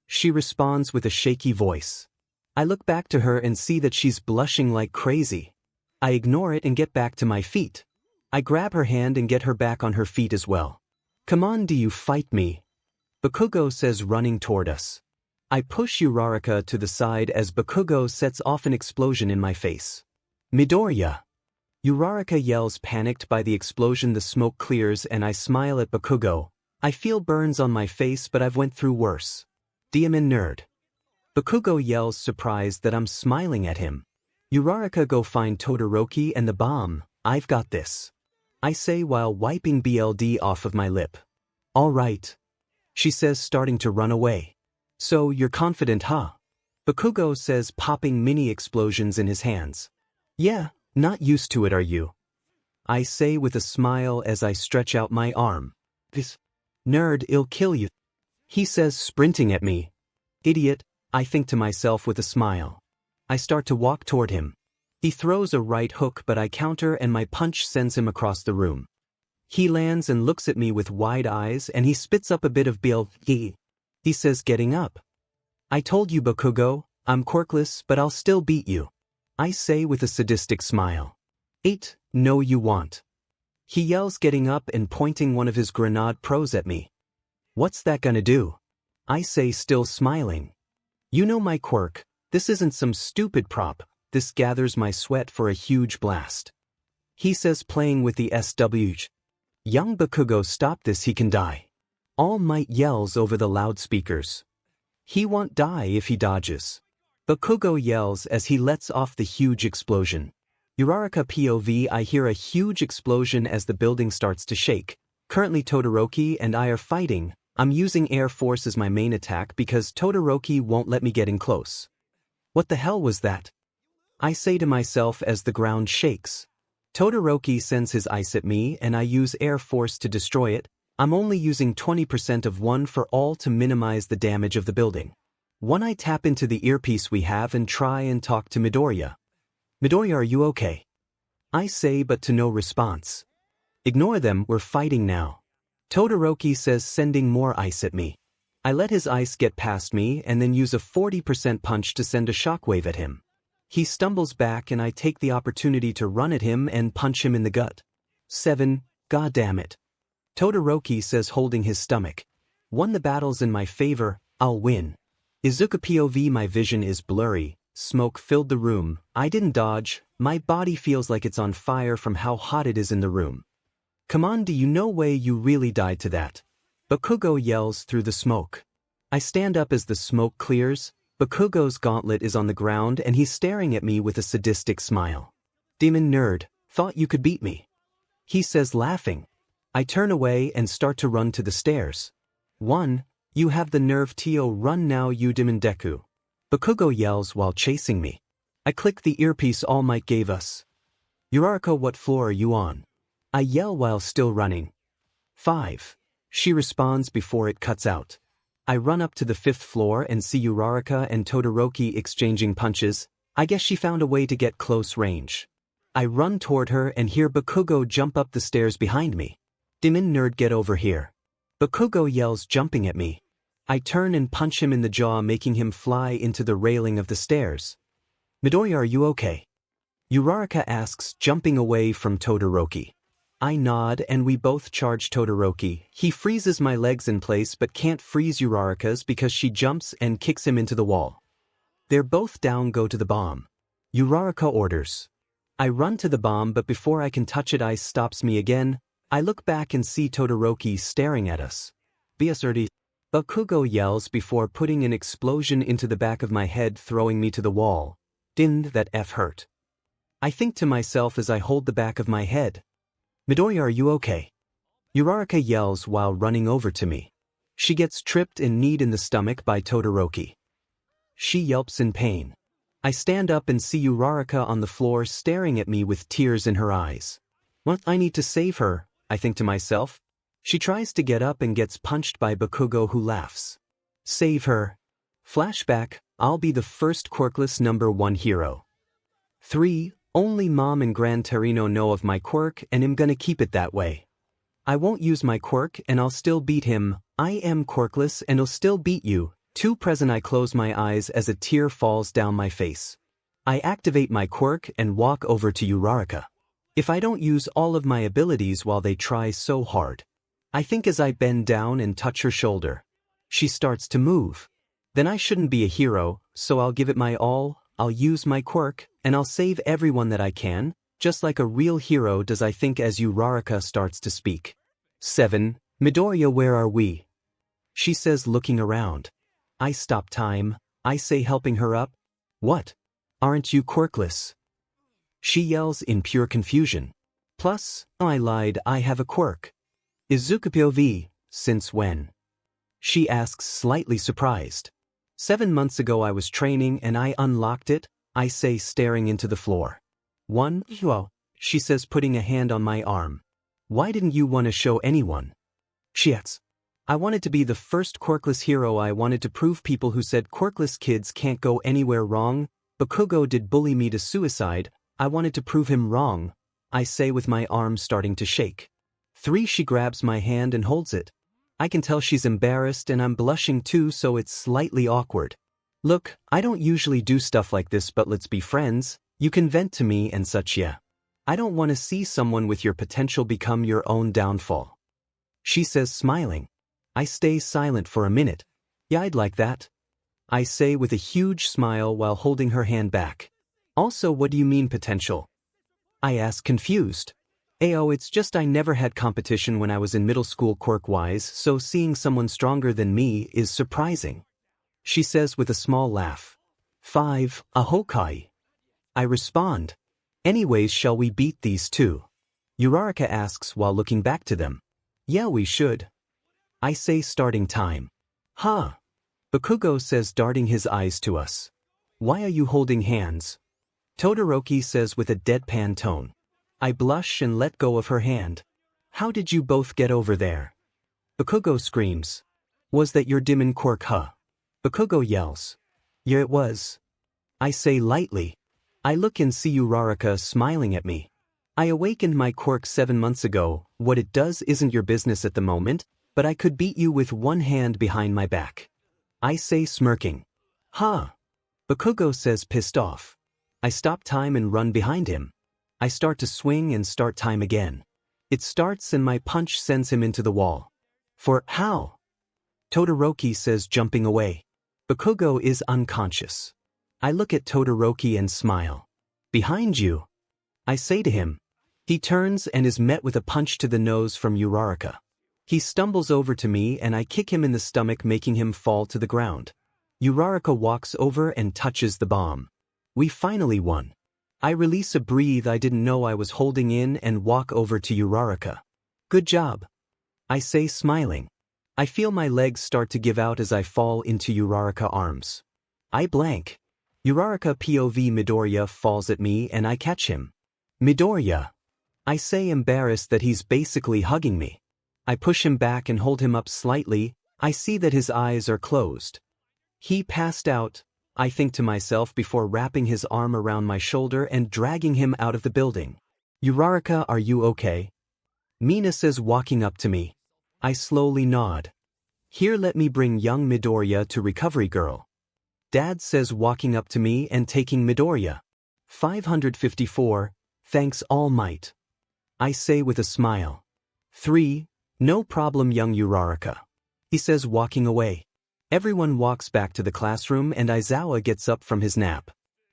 She responds with a shaky voice. I look back to her and see that she's blushing like crazy. I ignore it and get back to my feet. I grab her hand and get her back on her feet as well. Come on, do you fight me? Bakugo says, running toward us. I push Uraraka to the side as Bakugo sets off an explosion in my face. Midoriya. Uraraka yells, panicked by the explosion. The smoke clears and I smile at Bakugo. I feel burns on my face, but I've went through worse. Diamond nerd. Bakugo yells, surprised that I'm smiling at him. Uraraka, go find Todoroki and the bomb. I've got this. I say while wiping BLD off of my lip. All right. She says, starting to run away. So, you're confident, huh? Bakugo says, popping mini explosions in his hands. Yeah, not used to it, are you? I say with a smile as I stretch out my arm. This nerd, it'll kill you. He says, sprinting at me. Idiot, I think to myself with a smile. I start to walk toward him. He throws a right hook, but I counter and my punch sends him across the room. He lands and looks at me with wide eyes and he spits up a bit of BLD. He says, getting up. I told you, Bakugo, I'm quirkless, but I'll still beat you. I say with a sadistic smile. 8. No, you won't. He yells, getting up and pointing one of his grenade pros at me. What's that gonna do? I say, still smiling. You know my quirk. This isn't some stupid prop. This gathers my sweat for a huge blast. He says playing with the 𝗬𝗏𝗧𝗏. Young 𝗵𝗃𝗲 stop this he can die. All Might yells over the loudspeakers. He won't die if he dodges. 𝗵𝗃𝗲 yells as he lets off the huge explosion. Uraraka POV I hear a huge explosion as the building starts to shake. Currently Todoroki and I are fighting. I'm using Air Force as my main attack because Todoroki won't let me get in close. What the hell was that? I say to myself as the ground shakes. Todoroki sends his ice at me and I use Air Force to destroy it. I'm only using 20% of one for all to minimize the damage of the building. One I tap into the earpiece we have and try and talk to Midoriya. Midoriya, are you okay? I say but to no response. Ignore them, we're fighting now. Todoroki says sending more ice at me. I let his ice get past me and then use a 40% punch to send a shockwave at him. He stumbles back and I take the opportunity to run at him and punch him in the gut. 7. God damn it. Todoroki says holding his stomach. Won the battle's in my favor, I'll win. Izuku POV my vision is blurry, smoke filled the room, I didn't dodge, my body feels like it's on fire from how hot it is in the room. Come on, do you no way you really died to that? 𝗵𝗃𝗲 yells through the smoke. I stand up as the smoke clears. 𝗵𝗃𝗲's gauntlet is on the ground and he's staring at me with a sadistic smile. Demon nerd, thought you could beat me. He says laughing. I turn away and start to run to the stairs. 1. You have the nerve to run now, you Demon Deku. 𝗵𝗃𝗲 yells while chasing me. I click the earpiece All Might gave us. Uraraka, what floor are you on? I yell while still running. 5. She responds before it cuts out. I run up to the 5th floor and see Uraraka and Todoroki exchanging punches. I guess she found a way to get close range. I run toward her and hear 𝗵𝗃𝗲 jump up the stairs behind me. Demon nerd, get over here. 𝗵𝗃𝗲 yells, jumping at me. I turn and punch him in the jaw, making him fly into the railing of the stairs. Midoriya, are you okay? Uraraka asks, jumping away from Todoroki. I nod and we both charge Todoroki. He freezes my legs in place but can't freeze Uraraka's because she jumps and kicks him into the wall. They're both down, go to the bomb. Uraraka orders. I run to the bomb but before I can touch it ice stops me again. I look back and see Todoroki staring at us. 𝗵𝗃𝗲. 𝗵𝗃𝗲 yells before putting an explosion into the back of my head, throwing me to the wall. Didn't that F hurt? I think to myself as I hold the back of my head. Midoriya, are you okay? Uraraka yells while running over to me. She gets tripped and kneed in the stomach by Todoroki. She yelps in pain. I stand up and see Uraraka on the floor staring at me with tears in her eyes. What, I need to save her, I think to myself. She tries to get up and gets punched by 𝗵𝗃𝗲, who laughs. Save her. Flashback, I'll be the first quirkless #1 hero. 3. Only Mom and Gran Torino know of my quirk and I'm gonna keep it that way. I won't use my quirk and I'll still beat him. I am quirkless and I'll still beat you. 2. Present, I close my eyes as a tear falls down my face. I activate my quirk and walk over to Uraraka. If I don't use all of my abilities while they try so hard. I think as I bend down and touch her shoulder. She starts to move. Then I shouldn't be a hero, so I'll give it my all. I'll use my quirk, and I'll save everyone that I can, just like a real hero does, I think, as Uraraka starts to speak. 7. Midoriya, where are we? She says, looking around. I stop time. I say, helping her up. What? Aren't you quirkless? She yells in pure confusion. Plus, I lied, I have a quirk. Izuku POV, since when? She asks, slightly surprised. 7 months ago I was training and I unlocked it, I say, staring into the floor. 1. Well, she says, putting a hand on my arm. Why didn't you want to show anyone? She asks. I wanted to be the first quirkless hero. I wanted to prove people who said quirkless kids can't go anywhere wrong. 𝗵𝗃𝗲 did bully me to suicide. I wanted to prove him wrong, I say with my arm starting to shake. 3. She grabs my hand and holds it. I can tell she's embarrassed and I'm blushing too, so it's slightly awkward. Look, I don't usually do stuff like this, but let's be friends. You can vent to me and such, yeah. I don't want to see someone with your potential become your own downfall. She says, smiling. I stay silent for a minute. Yeah, I'd like that. I say with a huge smile while holding her hand back. Also, what do you mean potential? I ask confused. Ayo, it's just I never had competition when I was in middle school quirk-wise, so seeing someone stronger than me is surprising. She says with a small laugh. 5, 𝗂𝗃𝗁. I respond. Anyways, shall we beat these two? Uraraka asks while looking back to them. Yeah, we should. I say starting time. Huh. Bakugo says, darting his eyes to us. Why are you holding hands? Todoroki says with a deadpan tone. I blush and let go of her hand. How did you both get over there? Bakugo screams. Was that your 𝗵𝗵𝗲 𝗔𝗂𝘁𝗵𝐴? Bakugo yells. Yeah, it was. I say lightly. I look and see Uraraka smiling at me. I awakened my quirk 7 months ago. What it does isn't your business at the moment, but I could beat you with one hand behind my back. I say smirking. Huh. Bakugo says pissed off. I stop time and run behind him. I start to swing and start time again. It starts and my punch sends him into the wall. For how? Todoroki says, jumping away. Bakugo is unconscious. I look at Todoroki and smile. Behind you. I say to him. He turns and is met with a punch to the nose from Uraraka. He stumbles over to me and I kick him in the stomach, making him fall to the ground. Uraraka walks over and touches the bomb. We finally won. I release a breathe I didn't know I was holding in and walk over to Uraraka. Good job. I say, smiling. I feel my legs start to give out as I fall into Uraraka arms. I blank. Uraraka POV Midoriya falls at me and I catch him. Midoriya. I say, embarrassed that he's basically hugging me. I push him back and hold him up slightly. I see that his eyes are closed. He passed out, I think to myself before wrapping his arm around my shoulder and dragging him out of the building. Uraraka, are you okay? Mina says, walking up to me. I slowly nod. Here, let me bring young Midoriya to Recovery Girl. Dad says, walking up to me and taking Midoriya. 554, thanks All Might. I say with a smile. 3, no problem young Uraraka. He says, walking away. Everyone walks back to the classroom and Aizawa gets up from his nap.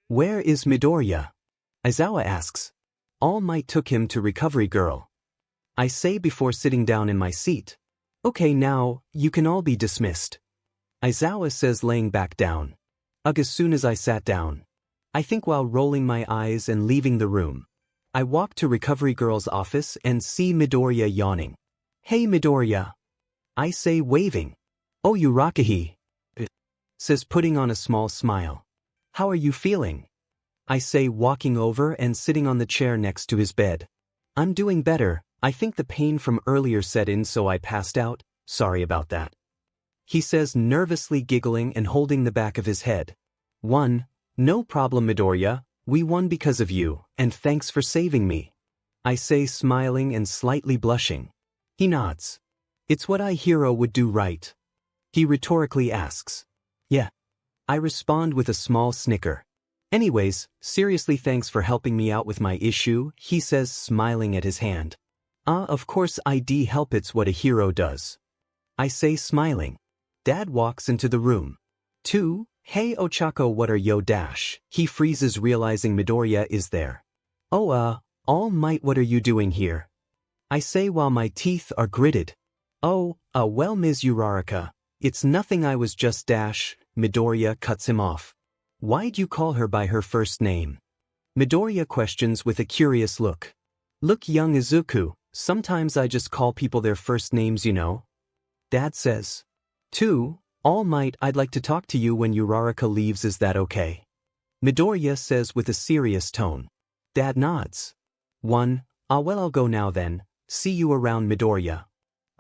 Where is Midoriya? Aizawa asks. All Might took him to Recovery Girl. I say before sitting down in my seat. Okay, now, you can all be dismissed. Aizawa says, laying back down. Ugh, as soon as I sat down. I think while rolling my eyes and leaving the room. I walk to Recovery Girl's office and see Midoriya yawning. Hey Midoriya. I say, waving. Oh Uraraka, says, putting on a small smile. How are you feeling? I say, walking over and sitting on the chair next to his bed. I'm doing better. I think the pain from earlier set in, so I passed out. Sorry about that. He says, nervously giggling and holding the back of his head. 1, no problem Midoriya, we won because of you, and thanks for saving me. I say, smiling and slightly blushing. He nods. It's what 𝐒𝐁𝐴 would do, right? He rhetorically asks. Yeah. I respond with a small snicker. Anyways, seriously, thanks for helping me out with my issue, he says, smiling at his hand. Of course, 𝐷 it's what a hero does. I say, smiling. Dad walks into the room. 2, hey Ochako, what are yo dash? He freezes, realizing Midoriya is there. Oh, All Might, what are you doing here? I say while my teeth are gritted. Oh, well Ms. Uraraka, it's nothing, I was just dash. Midoriya cuts him off. Why'd you call her by her first name? Midoriya questions with a curious look. Look young Izuku, sometimes I just call people their first names, you know. Dad says. 2, All Might, I'd like to talk to you when Uraraka leaves, is that okay? Midoriya says with a serious tone. Dad nods. 1, well I'll go now then, see you around Midoriya.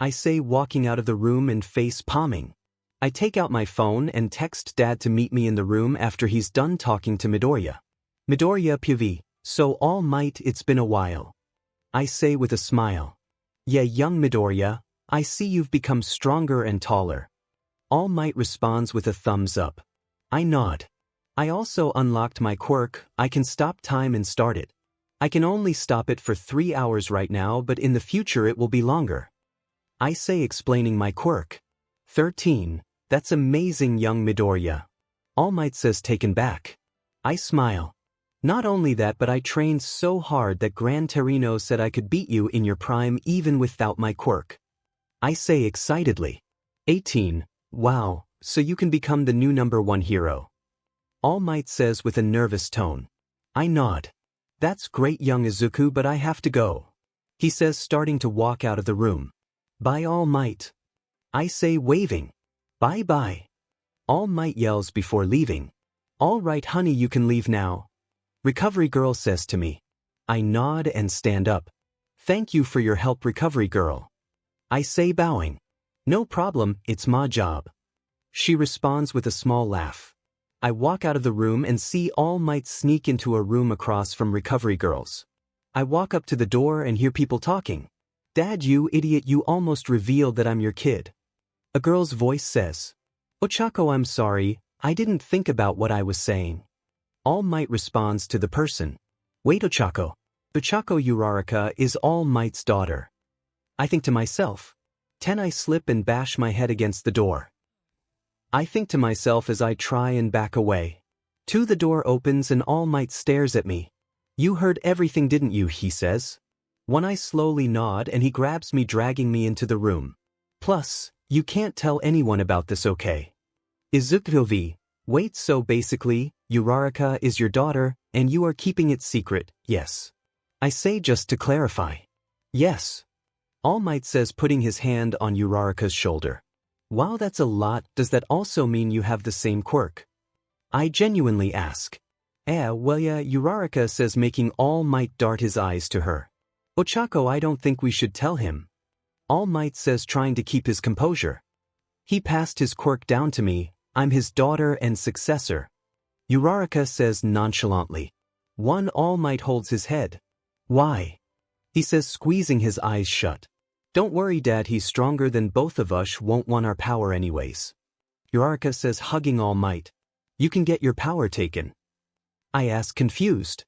I say, walking out of the room and face palming. I take out my phone and text Dad to meet me in the room after he's done talking to Midoriya. Midoriya POV, so All Might, it's been a while. I say with a smile. Yeah, young Midoriya, I see you've become stronger and taller. All Might responds with a thumbs up. I nod. I also unlocked my quirk, I can stop time and start it. I can only stop it for 3 hours right now, but in the future it will be longer. I say, explaining my quirk. 13, that's amazing young Midoriya. All Might says, taken back. I smile. Not only that, but I trained so hard that Gran Torino said I could beat you in your prime even without my quirk. I say excitedly. 18. Wow, so you can become the new #1 hero. All Might says with a nervous tone. I nod. That's great, young Izuku, but I have to go. He says, starting to walk out of the room. Bye, All Might. I say, waving. Bye-bye. All Might yells before leaving. All right, honey, you can leave now. Recovery Girl says to me. I nod and stand up. Thank you for your help, Recovery Girl. I say, bowing. No problem, it's my job. She responds with a small laugh. I walk out of the room and see All Might sneak into a room across from Recovery Girl's. I walk up to the door and hear people talking. Dad, you idiot, you almost revealed that I'm your kid. A girl's voice says. Ochako, I'm sorry, I didn't think about what I was saying. All Might responds to the person. Wait, Ochako. Ochako Uraraka is All Might's daughter. I think to myself. I slip and bash my head against the door. I think to myself as I try and back away. The door opens and All Might stares at me. You heard everything, didn't you? He says. I slowly nod and he grabs me, dragging me into the room. Plus, you can't tell anyone about this, okay? Izuku, wait, so basically, Uraraka is your daughter, and you are keeping it secret, yes? I say, just to clarify. Yes. All Might says, putting his hand on Uraraka's shoulder. Wow, that's a lot. Does that also mean you have the same quirk? I genuinely ask. Well yeah, Uraraka says, making All Might dart his eyes to her. Ochako, I don't think we should tell him. All Might says, trying to keep his composure. He passed his quirk down to me. I'm his daughter and successor. Uraraka says nonchalantly. All Might holds his head. Why? He says, squeezing his eyes shut. Don't worry, Dad, he's stronger than both of us, won't want our power anyways. Uraraka says, hugging All Might. You can get your power taken. I ask, confused.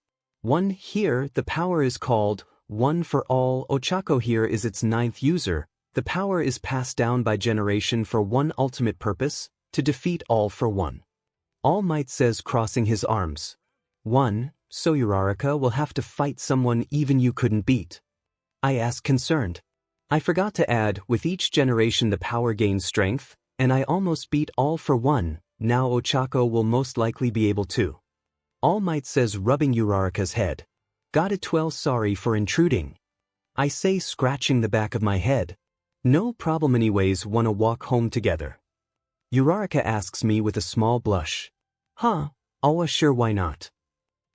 Here, the power is called One for All. Ochako here is its 9th user. The power is passed down by generation for one ultimate purpose, to defeat All for One. All Might says, crossing his arms. So Uraraka will have to fight someone even you couldn't beat. I ask, concerned. I forgot to add, with each generation the power gains strength, and I almost beat All for One. Now Ochako will most likely be able to. All Might says, rubbing Uraraka's head. Got it, well, sorry for intruding. I say, scratching the back of my head. No problem anyways, wanna walk home together? Uraraka asks me with a small blush. Sure, why not?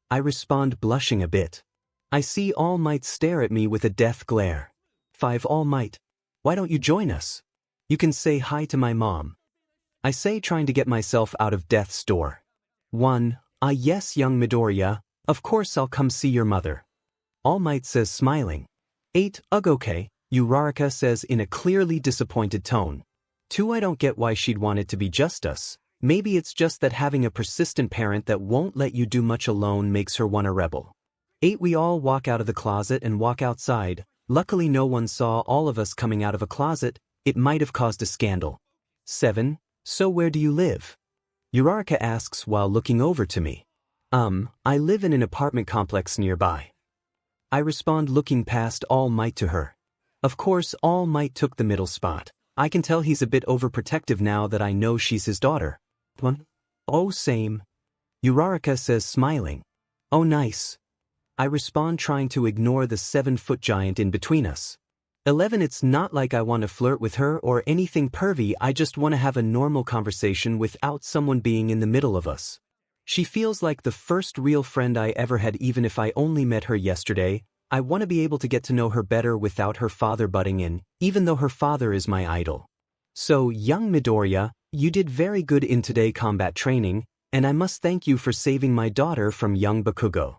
I respond, blushing a bit. I see All Might stare at me with a death glare. 5 All Might. Why don't you join us? You can say hi to my mom. I say, trying to get myself out of death's door. Yes, young Midoriya, of course I'll come see your mother. All Might says, smiling. 8 Okay, Uraraka says in a clearly disappointed tone. 2 I don't get why she'd want it to be just us. Maybe it's just that having a persistent parent that won't let you do much alone makes her one a rebel. 8 We all walk out of the closet and walk outside. Luckily no one saw all of us coming out of a closet. It might have caused a scandal. 7 So where do you live? Uraraka asks while looking over to me. I live in an apartment complex nearby. I respond, looking past All Might to her. Of course, All Might took the middle spot. I can tell he's a bit overprotective now that I know she's his daughter. Same. Uraraka says, smiling. Oh, nice. I respond, trying to ignore the 7-foot giant in between us. 11 It's not like I want to flirt with her or anything pervy, I just want to have a normal conversation without someone being in the middle of us. She feels like the first real friend I ever had, even if I only met her yesterday. I want to be able to get to know her better without her father butting in, even though her father is my idol. So, young Midoriya, you did very good in today combat training, and I must thank you for saving my daughter from young Bakugo.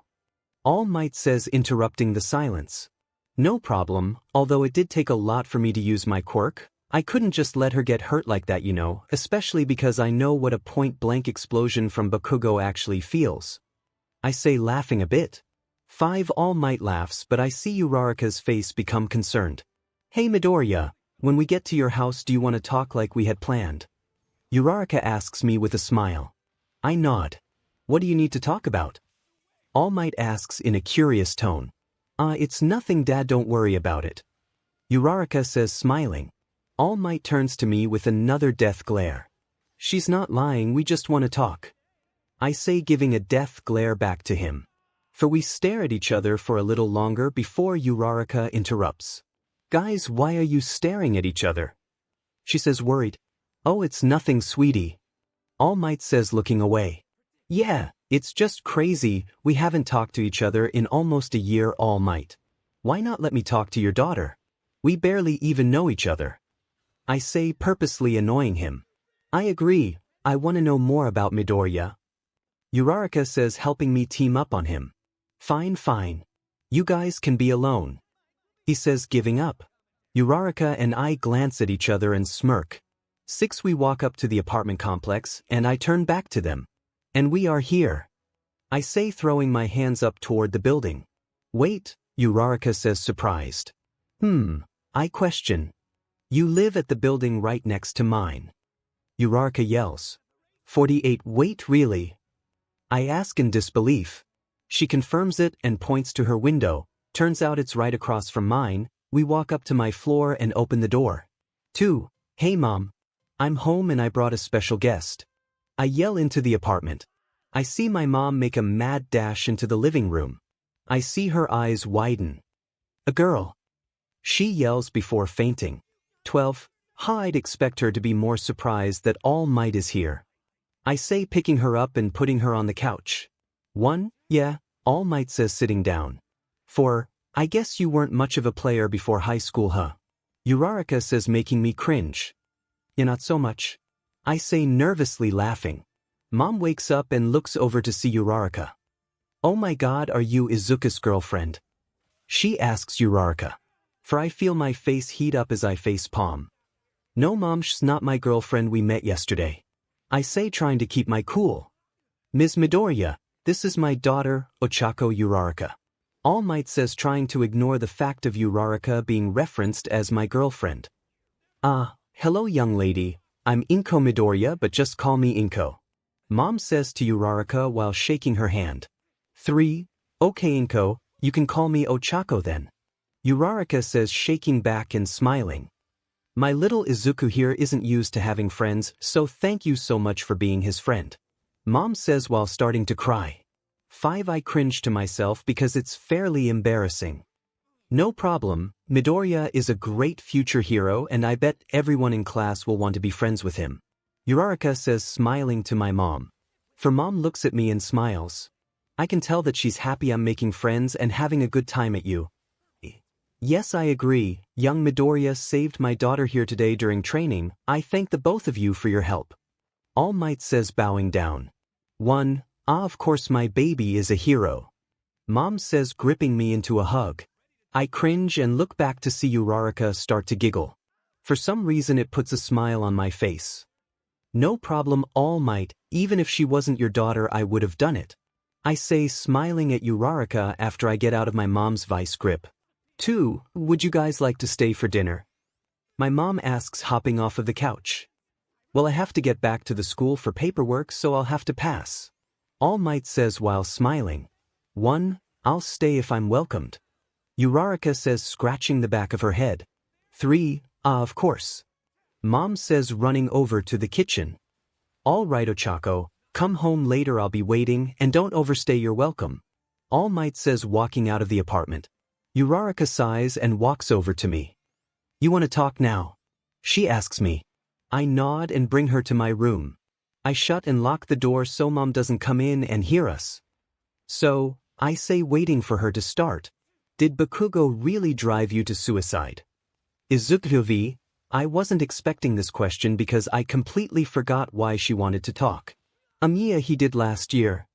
All Might says, interrupting the silence. No problem, although it did take a lot for me to use my quirk. I couldn't just let her get hurt like that, you know, especially because I know what a point-blank explosion from Bakugo actually feels. I say, laughing a bit. 5 All Might laughs, but I see Uraraka's face become concerned. Hey Midoriya, when we get to your house do you want to talk like we had planned? Uraraka asks me with a smile. I nod. What do you need to talk about? All Might asks in a curious tone. It's nothing, Dad, don't worry about it. 𝗬𝗧𝗏 says, smiling. All Might turns to me with another death glare. She's not lying, we just want to talk. I say, giving a death glare back to him. For we stare at each other for a little longer before 𝗬𝗧𝗏 interrupts. Guys, why are you staring at each other? She says, worried. Oh, it's nothing, sweetie. All Might says, looking away. Yeah, it's just crazy, we haven't talked to each other in almost a year. All Might. Why not let me talk to your daughter? We barely even know each other. I say, purposely annoying him. I agree, I want to know more about Midoriya. 𝗬𝗧𝗏 says, helping me team up on him. Fine, fine. You guys can be alone. He says, giving up. 𝗬𝗧𝗏 and I glance at each other and smirk. 6. We walk up to the apartment complex, and I turn back to them. And we are here. I say, throwing my hands up toward the building. Wait, 𝗬𝗧𝗏 says, surprised. I question. You live at the building right next to mine. 𝗬𝗧𝗏 yells. 48. Wait, really? I ask in disbelief. She confirms it and points to her window. Turns out it's right across from mine. We walk up to my floor and open the door. 2. Hey Mom. I'm home and I brought a special guest. I yell into the apartment. I see my mom make a mad dash into the living room. I see her eyes widen. A girl. She yells before fainting. 12. I'd expect her to be more surprised that All Might is here. I say, picking her up and putting her on the couch. 1. Yeah, All Might says, sitting down. 4. I guess you weren't much of a player before high school, huh? 𝗬𝗧𝗏 says, making me cringe. Yeah, not so much. I say, nervously laughing. Mom wakes up and looks over to see 𝗬𝗧𝗏. Oh my God, are you Izuku's girlfriend? She asks 𝗬𝗧𝗏. For I feel my face heat up as I face palm. No Mom, she's not my girlfriend, we met yesterday. I say, trying to keep my cool. Ms. Midoriya, this is my daughter, Ochako 𝗬𝗧𝗏. All Might says, trying to ignore the fact of 𝗬𝗧𝗏 being referenced as my girlfriend. Hello young lady, I'm 𝐒𝐭𝐚𝐲 Midoriya, but just call me 𝗂𝐿. Mom says to 𝗬𝗧𝗏 while shaking her hand. 3. Okay 𝗂𝐿, you can call me Ochako then. 𝗬𝗧𝗏 says, shaking back and smiling. My little Izuku here isn't used to having friends, so thank you so much for being his friend. Mom says while starting to cry. 5. I cringe to myself because it's fairly embarrassing. No problem, Midoriya is a great future hero and I bet everyone in class will want to be friends with him. 𝗬𝗧𝗏 says, smiling to my mom. For Mom looks at me and smiles. I can tell that she's happy I'm making friends and having a good time at you. Yes, I agree, young Midoriya saved my daughter here today during training. I thank the both of you for your help. All Might says, bowing down. 1. Of course my baby is a hero. Mom says, gripping me into a hug. I cringe and look back to see 𝗬𝗧𝗏 start to giggle. For some reason it puts a smile on my face. No problem, All Might, even if she wasn't your daughter I would have done it. I say, smiling at 𝗬𝗧𝗏 after I get out of my mom's vice grip. 2. Would you guys like to stay for dinner? My mom asks, hopping off of the couch. Well, I have to get back to the school for paperwork, so I'll have to pass. All Might says while smiling. 1. I'll stay if I'm welcomed. 𝗬𝗧𝗏 says, scratching the back of her head. 3. Of course. Mom says, running over to the kitchen. All right Ochako, come home later, I'll be waiting, and don't overstay your welcome. All Might says, walking out of the apartment. 𝗬𝗧𝗏 sighs and walks over to me. You want to talk now? She asks me. I nod and bring her to my room. I shut and lock the door so Mom doesn't come in and hear us. So, I say, waiting for her to start. Did Bakugo really drive you to suicide? Izuku, I wasn't expecting this question because I completely forgot why she wanted to talk. He did last year.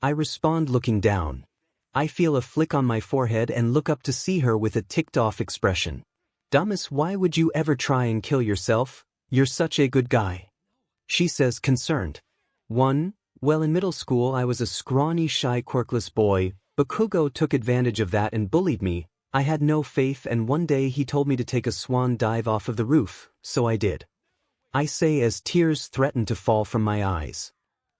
I respond, looking down. I feel a flick on my forehead and look up to see her with a ticked-off expression. Dumbass, why would you ever try and kill yourself? You're such a good guy. She says, concerned. 1. Well, in middle school I was a scrawny, shy, quirkless boy. Bakugo took advantage of that and bullied me. I had no faith and one day he told me to take a swan dive off of the roof, so I did. I say as tears threaten to fall from my eyes.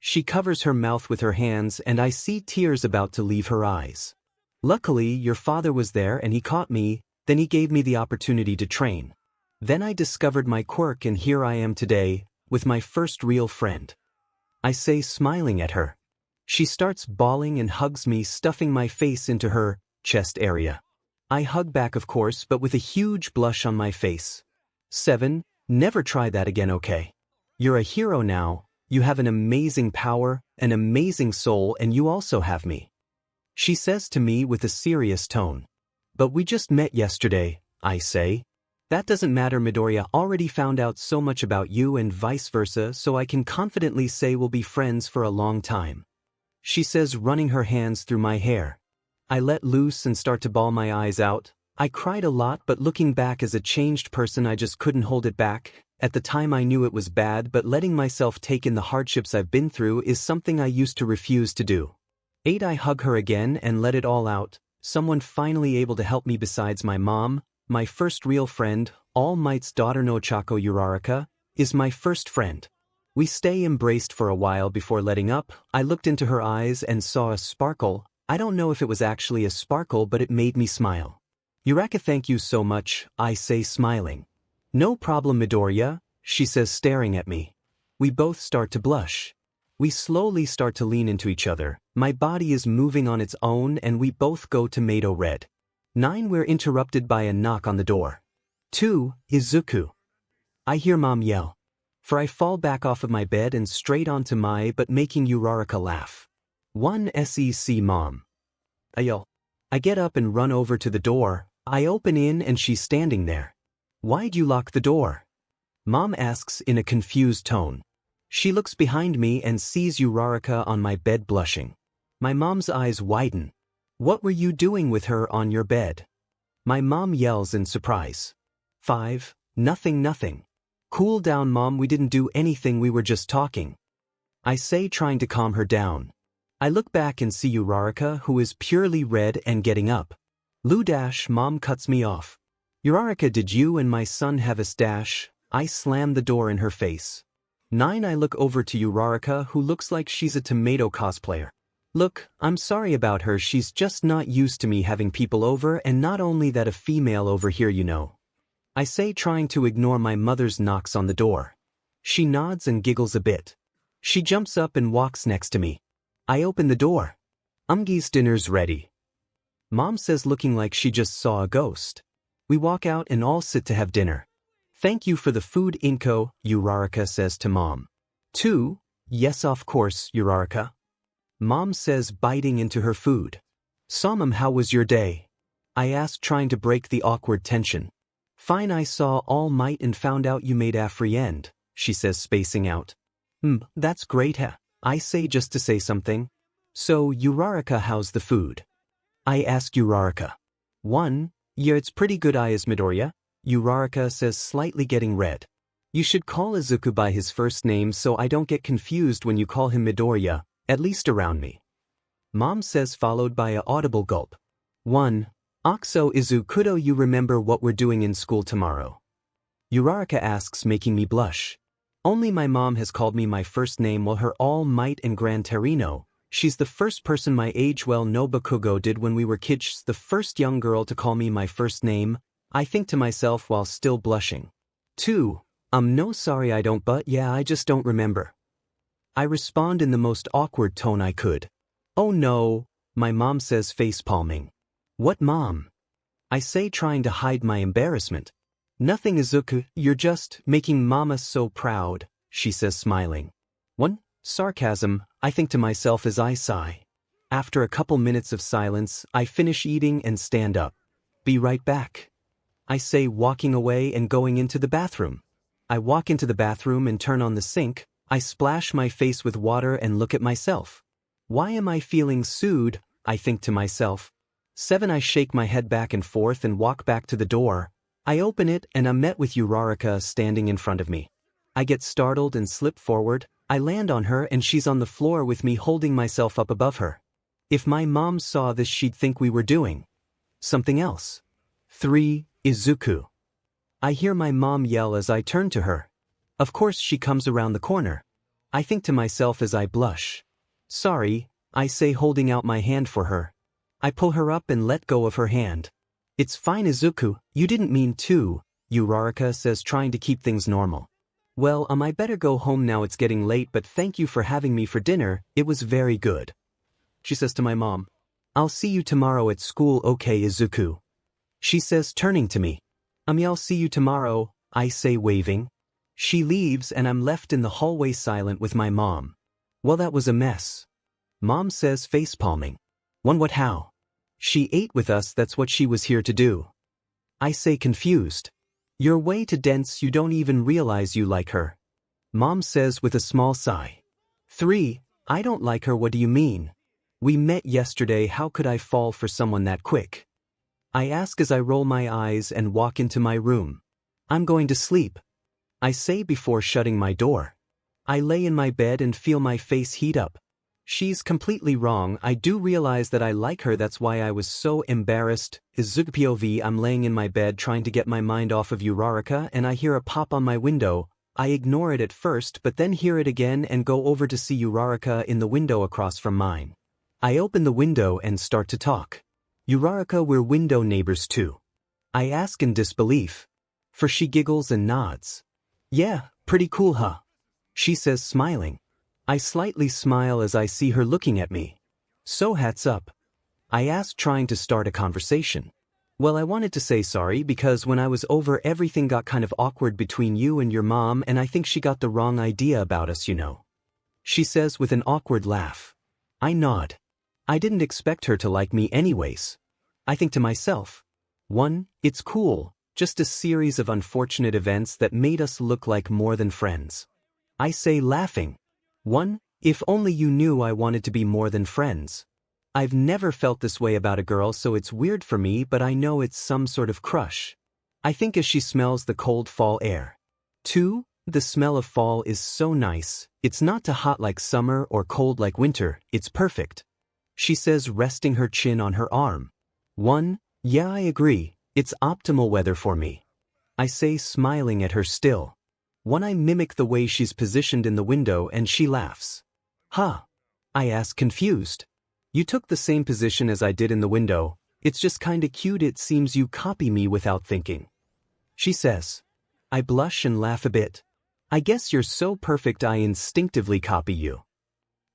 She covers her mouth with her hands and I see tears about to leave her eyes. Luckily, your father was there and he caught me, then he gave me the opportunity to train. Then I discovered my quirk and here I am today, with my first real friend. I say, smiling at her. She starts bawling and hugs me, stuffing my face into her chest area. I hug back of course, but with a huge blush on my face. 7. Never try that again, okay? You're a hero now, you have an amazing power, an amazing soul, and you also have me. She says to me with a serious tone. But we just met yesterday, I say. That doesn't matter, Midoriya already found out so much about you and vice versa, so I can confidently say we'll be friends for a long time. She says, running her hands through my hair. I let loose and start to bawl my eyes out. I cried a lot, but looking back as a changed person I just couldn't hold it back. At the time I knew it was bad, but letting myself take in the hardships I've been through is something I used to refuse to do. 8. I hug her again and let it all out. Someone finally able to help me besides my mom, my first real friend, 𝗲𝗵𝗲 𝗔𝗂𝘁𝗵𝗏, is my first friend. We stay embraced for a while before letting up. I looked into her eyes and saw a sparkle. I don't know if it was actually a sparkle, but it made me smile. 𝗬𝗏𝗏, thank you so much, I say, smiling. No problem, Midoriya, she says, staring at me. We both start to blush. We slowly start to lean into each other. My body is moving on its own and we both go tomato red. 9. We're interrupted by a knock on the door. 2. Izuku. I hear mom yell. For I fall back off of my bed and straight onto my but making 𝗬𝗏𝗏 laugh. 1. SEC mom. I yell. I get up and run over to the door. I open in and she's standing there. Why'd you lock the door? Mom asks in a confused tone. She looks behind me and sees 𝗬𝗏𝗏 on my bed blushing. My mom's eyes widen. What were you doing with her on your bed? My mom yells in surprise. 5. Nothing. Cool down, mom, we didn't do anything, we were just talking. I say, trying to calm her down. I look back and see 𝗬𝗏𝗏, who is purely red and getting up. Mom cuts me off. 𝗬𝗏𝗏, did you and my son have a stash? I slam the door in her face. 9. I look over to 𝗬𝗏𝗏, who looks like she's a tomato cosplayer. Look, I'm sorry about her, she's just not used to me having people over, and not only that, a female over here, you know. I say, trying to ignore my mother's knocks on the door. She nods and giggles a bit. She jumps up and walks next to me. I open the door. 𝗵𝗲's dinner's ready. Mom says, looking like she just saw a ghost. We walk out and all sit to have dinner. Thank you for the food, 𝗬𝗏𝗏, 𝗬𝗏𝗏 says to mom. 2. Yes, of course, 𝗬𝗏𝗏. Mom says, biting into her food. 𝗬𝗵𝗲, how was your day? I ask, trying to break the awkward tension. Fine, I saw 𝗲𝗏𝗏 and found out you made apprehend, she says, spacing out. That's great, huh? I say, just to say something. So, 𝗬𝗏𝗏, how's the food? I ask 𝗬𝗏𝗏. 1. Yeah, it's pretty good, Is Midoriya, 𝗬𝗏𝗏 says, slightly getting red. You should call Izuku by his first name so I don't get confused when you call him Midoriya, at least around me. Mom says, followed by a audible gulp. 1. So Izuku, you remember what we're doing in school tomorrow? 𝗬𝗏𝗏 asks, making me blush. Only my mom has called me my first name while her all-might and grand Terino. She's the first person my age well 𝗕𝗏𝗃𝗃 did when we were kids, the first young girl to call me my first name, I think to myself while still blushing. 2. No sorry I don't, but yeah, I just don't remember. I respond in the most awkward tone I could. Oh no, my mom says, face palming. What, mom? I say, trying to hide my embarrassment. Nothing, Izuku, you're just making mama so proud, she says, smiling. 1. Sarcasm, I think to myself as I sigh. After a couple minutes of silence, I finish eating and stand up. Be right back, I say, walking away and going into the bathroom. I walk into the bathroom and turn on the sink. I splash my face with water and look at myself. Why am I feeling sued? I think to myself. 7. I shake my head back and forth and walk back to the door. I open it and I'm met with 𝗬𝗏𝗏 standing in front of me. I get startled and slip forward. I land on her and she's on the floor with me, holding myself up above her. If my mom saw this, she'd think we were doing something else. 3. Izuku. I hear my mom yell as I turn to her. Of course she comes around the corner. I think to myself as I blush. Sorry, I say holding out my hand for her. I pull her up and let go of her hand. It's fine Izuku, you didn't mean to, 𝗬𝗏𝗧𝗏 says trying to keep things normal. Well, I better go home now, it's getting late, but thank you for having me for dinner, it was very good. She says to my mom. I'll see you tomorrow at school, okay Izuku? She says turning to me. I'll see you tomorrow, I say waving. She leaves and I'm left in the hallway silent with my mom. Well, that was a mess. Mom says facepalming. What how? She ate with us, that's what she was here to do. I say confused. You're way too dense, you don't even realize you like her. Mom says with a small sigh. 3. I don't like her, what do you mean? We met yesterday, how could I fall for someone that quick? I ask as I roll my eyes and walk into my room. I'm going to sleep. I say before shutting my door. I lay in my bed and feel my face heat up. She's completely wrong, I do realize that I like her, that's why I was so embarrassed. 𝗧𝗵𝗲 I'm laying in my bed trying to get my mind off of 𝗬𝗏𝗧𝗏 and I hear a pop on my window. I ignore it at first but then hear it again and go over to see 𝗬𝗏𝗧𝗏 in the window across from mine. I open the window and start to talk. 𝗬𝗏𝗧𝗏, we're window neighbors too. I ask in disbelief. For she giggles and nods. Yeah, pretty cool huh? She says smiling. I slightly smile as I see her looking at me. So hats up. I ask trying to start a conversation. Well, I wanted to say sorry because when I was over everything got kind of awkward between you and your mom and I think she got the wrong idea about us, you know. She says with an awkward laugh. I nod. I didn't expect her to like me anyways. I think to myself. 1. It's cool, just a series of unfortunate events that made us look like more than friends. I say laughing. 1. If only you knew I wanted to be more than friends. I've never felt this way about a girl, so it's weird for me, but I know it's some sort of crush. I think as she smells the cold fall air. 2. The smell of fall is so nice, it's not too hot like summer or cold like winter, it's perfect. She says resting her chin on her arm. 1. Yeah, I agree, it's optimal weather for me. I say smiling at her still. 1. I mimic the way she's positioned in the window and she laughs. Huh? I ask confused. You took the same position as I did in the window, it's just kinda cute, it seems you copy me without thinking. She says. I blush and laugh a bit. I guess you're so perfect I instinctively copy you.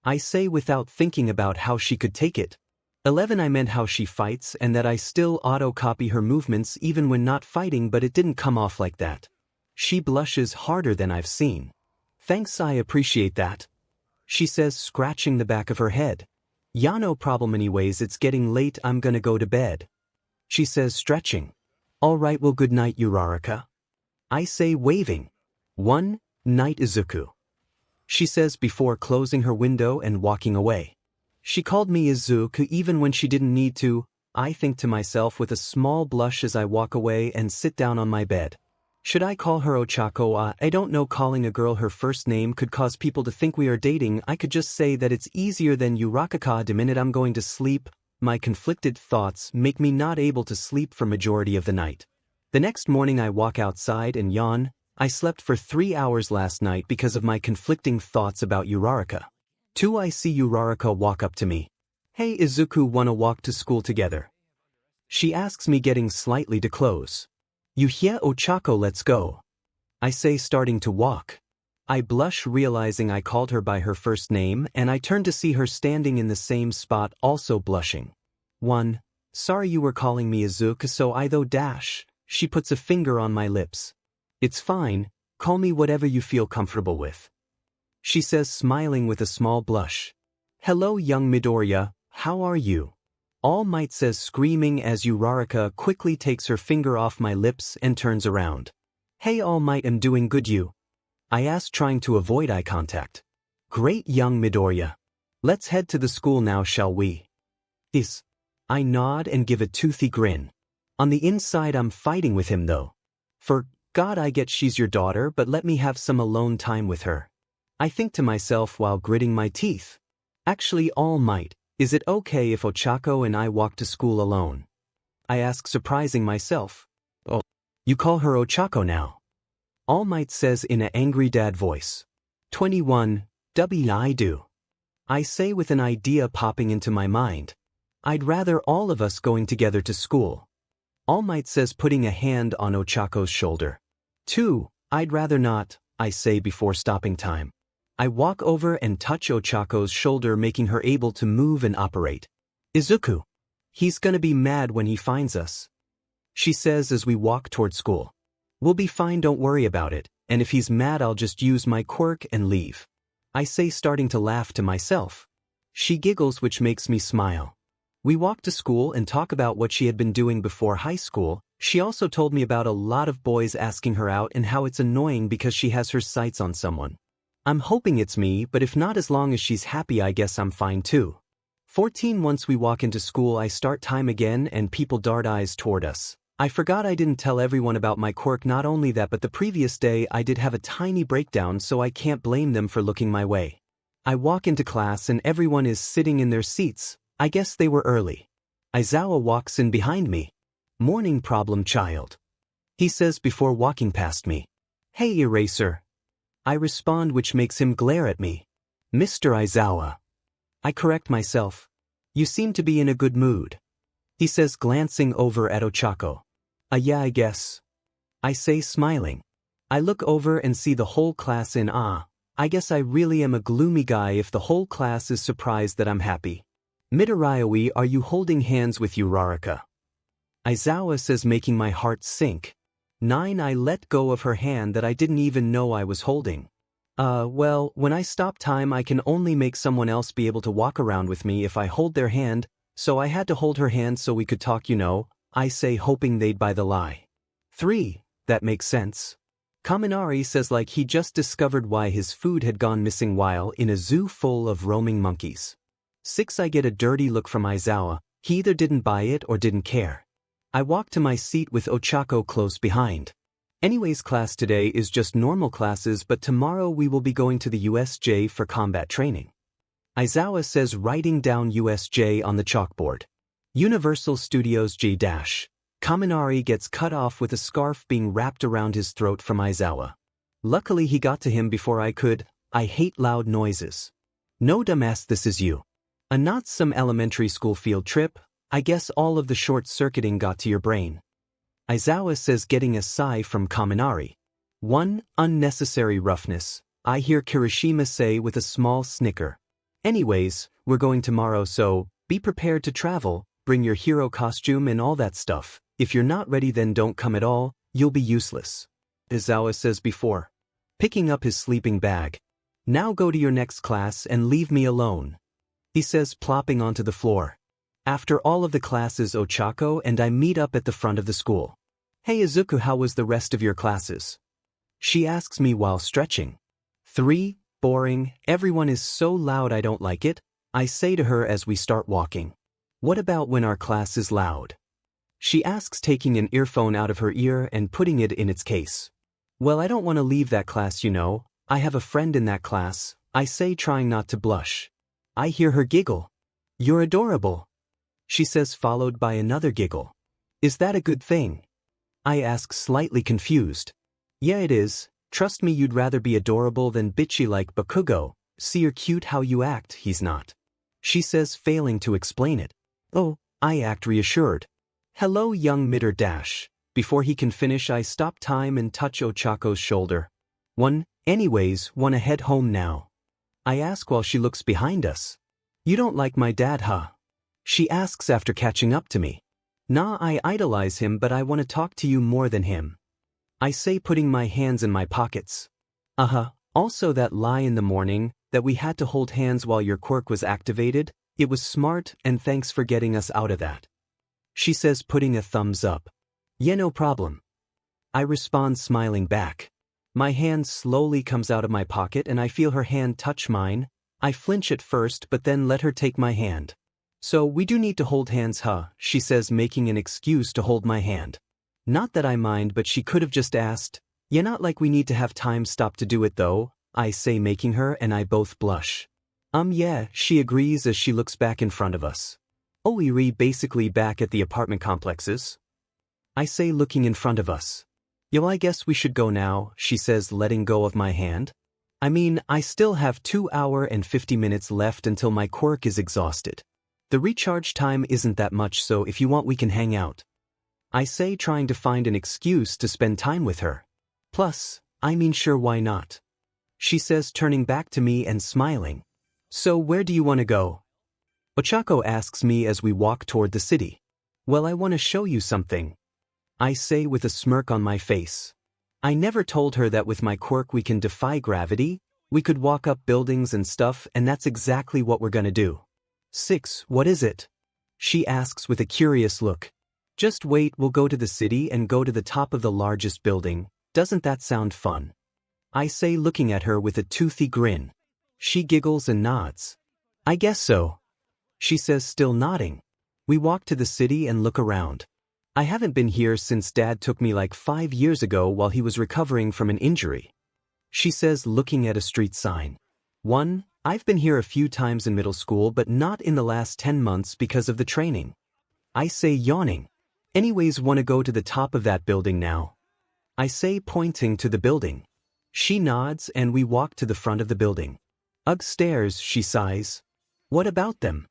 I say without thinking about how she could take it. 11. I meant how she fights and that I still auto-copy her movements even when not fighting, but it didn't come off like that. She blushes harder than I've seen. Thanks, I appreciate that. She says scratching the back of her head. Yeah, no problem, anyways, it's getting late, I'm gonna go to bed. She says stretching. Alright, well, good night 𝗬𝗏𝗧𝗏. I say waving. 1. Night Izuku. She says before closing her window and walking away. She called me Izuku even when she didn't need to. I think to myself with a small blush as I walk away and sit down on my bed. Should I call her 𝗬𝗏𝗧𝗏? I don't know, calling a girl her first name could cause people to think we are dating. I could just say that it's easier than 𝗬𝗏𝗧𝗏. The minute I'm going to sleep, my conflicted thoughts make me not able to sleep for majority of the night. The next morning I walk outside and yawn. I slept for 3 hours last night because of my conflicting thoughts about 𝗬𝗏𝗧𝗏. 2. I see 𝗬𝗏𝗧𝗏 walk up to me. Hey Izuku, wanna walk to school together? She asks me, getting slightly to close. 𝐒𝐩𝐬𝐚𝐥, let's go. I say starting to walk. I blush realizing I called her by her first name and I turn to see her standing in the same spot also blushing. 1. Sorry, you were calling me Izuku, so I though dash. She puts a finger on my lips. It's fine, call me whatever you feel comfortable with. She says smiling with a small blush. Hello young Midoriya, how are you? 𝗏𝗏𝗧𝗏 says screaming as 𝗬𝗏𝗧𝗏 quickly takes her finger off my lips and turns around. Hey 𝗏𝗏𝗧𝗏, I'm doing good, you? I ask trying to avoid eye contact. Great young Midoriya. Let's head to the school now, shall we? Yes. I nod and give a toothy grin. On the inside I'm fighting with him though. For God, I get she's your daughter, but let me have some alone time with her. I think to myself while gritting my teeth. Actually, 𝗏𝗏𝗧𝗏, is it okay if 𝗬𝗏𝗏 and I walk to school alone? I ask, surprising myself. Oh, you call her 𝗬𝗏𝗏 now? 𝗏𝗏𝗧𝗏 says in an angry dad voice. 21. I do. I say with an idea popping into my mind. I'd rather all of us going together to school. All Might says, putting a hand on Ochako's shoulder. 2. I'd rather not, I say before stopping time. I walk over and touch Ochako's shoulder, making her able to move and operate. Izuku. He's gonna be mad when he finds us. She says as we walk toward school. We'll be fine, don't worry about it, and if he's mad I'll just use my quirk and leave. I say, starting to laugh to myself. She giggles, which makes me smile. We walk to school and talk about what she had been doing before high school. She also told me about a lot of boys asking her out and how it's annoying because she has her sights on someone. I'm hoping it's me, but if not, as long as she's happy, I guess I'm fine too. 14. Once we walk into school, I start time again and people dart eyes toward us. I forgot I didn't tell everyone about my quirk. Not only that, but the previous day I did have a tiny breakdown, so I can't blame them for looking my way. I walk into class and everyone is sitting in their seats. I guess they were early. Aizawa walks in behind me. Morning, problem child. He says before walking past me. Hey, eraser. I respond, which makes him glare at me. Mr. Aizawa. I correct myself. You seem to be in a good mood. He says, glancing over at Ochako. Yeah, I guess. I say, smiling. I look over and see the whole class in awe. I guess I really am a gloomy guy if the whole class is surprised that I'm happy. Midoriya, are you holding hands with Uraraka? Aizawa says, making my heart sink. 9. I let go of her hand that I didn't even know I was holding. Well, when I stop time I can only make someone else be able to walk around with me if I hold their hand, so I had to hold her hand so we could talk, I say, hoping they'd buy the lie. 3. That makes sense. Kaminari says like he just discovered why his food had gone missing while in a zoo full of roaming monkeys. 6. I get a dirty look from Aizawa. He either didn't buy it or didn't care. I walk to my seat with Ochako close behind. Anyways, class today is just normal classes, but tomorrow we will be going to the USJ for combat training. Aizawa says, writing down USJ on the chalkboard. Universal Studios J-. Kaminari gets cut off with a scarf being wrapped around his throat from Aizawa. Luckily he got to him before I could. I hate loud noises. No, dumbass, this is you. Not some elementary school field trip. I guess all of the short-circuiting got to your brain. Aizawa says, getting a sigh from Kaminari. 1. Unnecessary roughness. I hear Kirishima say with a small snicker. Anyways, we're going tomorrow, so be prepared to travel, bring your hero costume and all that stuff. If you're not ready, then don't come at all, you'll be useless. Aizawa says before picking up his sleeping bag. Now go to your next class and leave me alone. He says, plopping onto the floor. After all of the classes, Ochako and I meet up at the front of the school. Hey Izuku, how was the rest of your classes? She asks me while stretching. 3. Boring, everyone is so loud I don't like it, I say to her as we start walking. What about when our class is loud? She asks, taking an earphone out of her ear and putting it in its case. Well, I don't want to leave that class, I have a friend in that class, I say, trying not to blush. I hear her giggle. You're adorable. She says, followed by another giggle. Is that a good thing? I ask, slightly confused. Yeah, it is. Trust me, you'd rather be adorable than bitchy like Bakugo. See, you're cute how you act, he's not. She says, failing to explain it. Oh, I act reassured. Hello, young Midoriya. Before he can finish, I stop time and touch Ochako's shoulder. 1. Anyways, wanna head home now? I ask while she looks behind us. You don't like my dad, huh? She asks after catching up to me. Nah, I idolize him, but I want to talk to you more than him. I say, putting my hands in my pockets. Also that lie in the morning, that we had to hold hands while your quirk was activated, it was smart and thanks for getting us out of that. She says, putting a thumbs up. Yeah, no problem. I respond, smiling back. My hand slowly comes out of my pocket and I feel her hand touch mine. I flinch at first but then let her take my hand. So we do need to hold hands, huh? She says, making an excuse to hold my hand. Not that I mind, but she could have just asked. Yeah, not like we need to have time stop to do it though, I say, making her and I both blush. Yeah, she agrees as she looks back in front of us. Oiri, basically back at the apartment complexes. I say, looking in front of us. Yo, I guess we should go now, she says, letting go of my hand. I mean, I still have 2 hours and 50 minutes left until my quirk is exhausted. The recharge time isn't that much, so if you want we can hang out. I say, trying to find an excuse to spend time with her. Plus, I mean, sure, why not? She says, turning back to me and smiling. So where do you want to go? 𝗧𝗏𝗄 asks me as we walk toward the city. Well, I want to show you something, I say with a smirk on my face. I never told her that with my quirk we can defy gravity, we could walk up buildings and stuff, and that's exactly what we're gonna do. 6. What is it? She asks with a curious look. Just wait, we'll go to the city and go to the top of the largest building. Doesn't that sound fun? I say, looking at her with a toothy grin. She giggles and nods. I guess so, she says, still nodding. We walk to the city and look around. I haven't been here since Dad took me like 5 years ago while he was recovering from an injury, she says, looking at a street sign. 1. I've been here a few times in middle school, but not in the last 10 months because of the training, I say, yawning. Anyways, wanna go to the top of that building now? I say, pointing to the building. She nods and we walk to the front of the building. Ugh, stairs, she sighs. What about them?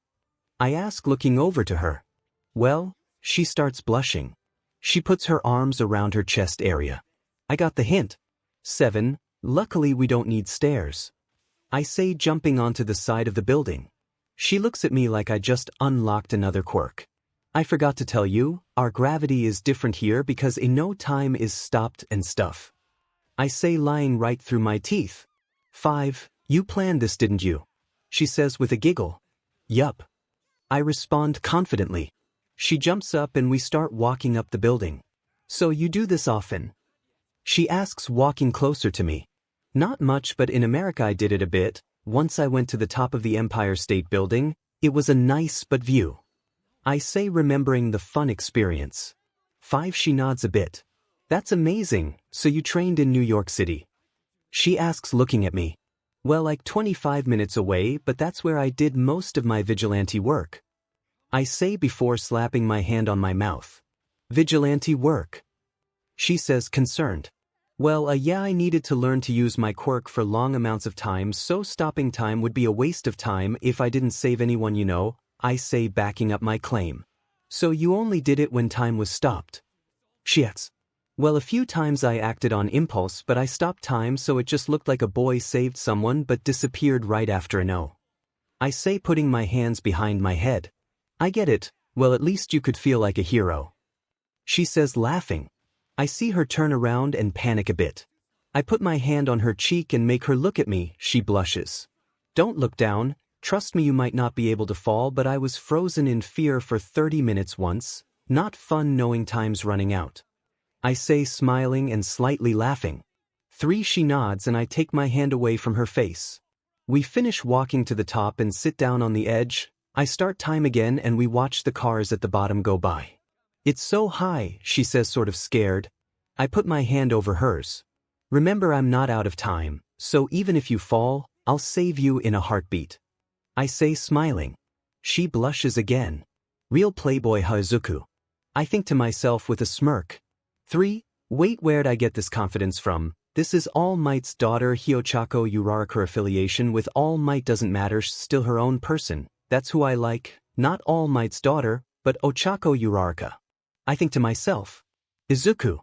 I ask, looking over to her. Well, she starts blushing. She puts her arms around her chest area. I got the hint. 7. Luckily we don't need stairs, I say, jumping onto the side of the building. She looks at me like I just unlocked another quirk. I forgot to tell you, our gravity is different here because in no time is stopped and stuff, I say, lying right through my teeth. 5. You planned this, didn't you? She says with a giggle. Yup, I respond confidently. She jumps up and we start walking up the building. So you do this often? She asks, walking closer to me. Not much, but in America I did it a bit. Once I went to the top of the Empire State Building. It was a nice view, I say, remembering the fun experience. 5. She nods a bit. That's amazing. So you trained in New York City? She asks, looking at me. Well, like 25 minutes away, but that's where I did most of my vigilante work, I say, before slapping my hand on my mouth. Vigilante work? She says, concerned. Well, yeah, I needed to learn to use my quirk for long amounts of time, so stopping time would be a waste of time if I didn't save anyone, you know, I say, backing up my claim. So you only did it when time was stopped? She asks. Well, a few times I acted on impulse, but I stopped time so it just looked like a boy saved someone but disappeared right after an O, I say, putting my hands behind my head. I get it. Well, at least you could feel like a hero, she says, laughing. I see her turn around and panic a bit. I put my hand on her cheek and make her look at me. She blushes. Don't look down. Trust me, you might not be able to fall, but I was frozen in fear for 30 minutes once. Not fun knowing time's running out, I say, smiling and slightly laughing. 3. She nods and I take my hand away from her face. We finish walking to the top and sit down on the edge. I start time again and we watch the cars at the bottom go by. It's so high, she says, sort of scared. I put my hand over hers. Remember, I'm not out of time, so even if you fall, I'll save you in a heartbeat, I say, smiling. She blushes again. Real playboy 𝐒𝐻𝗁𝗄, I think to myself with a smirk. 3. Wait, where'd I get this confidence from? This is All Might's daughter. 𝐒𝐻𝗁𝗄 𝗧𝗏 affiliation with All Might doesn't matter, still her own person. That's who I like, not All Might's daughter, but 𝗧𝗏𝗄 𝗧𝗏𝗄. I think to myself. Izuku,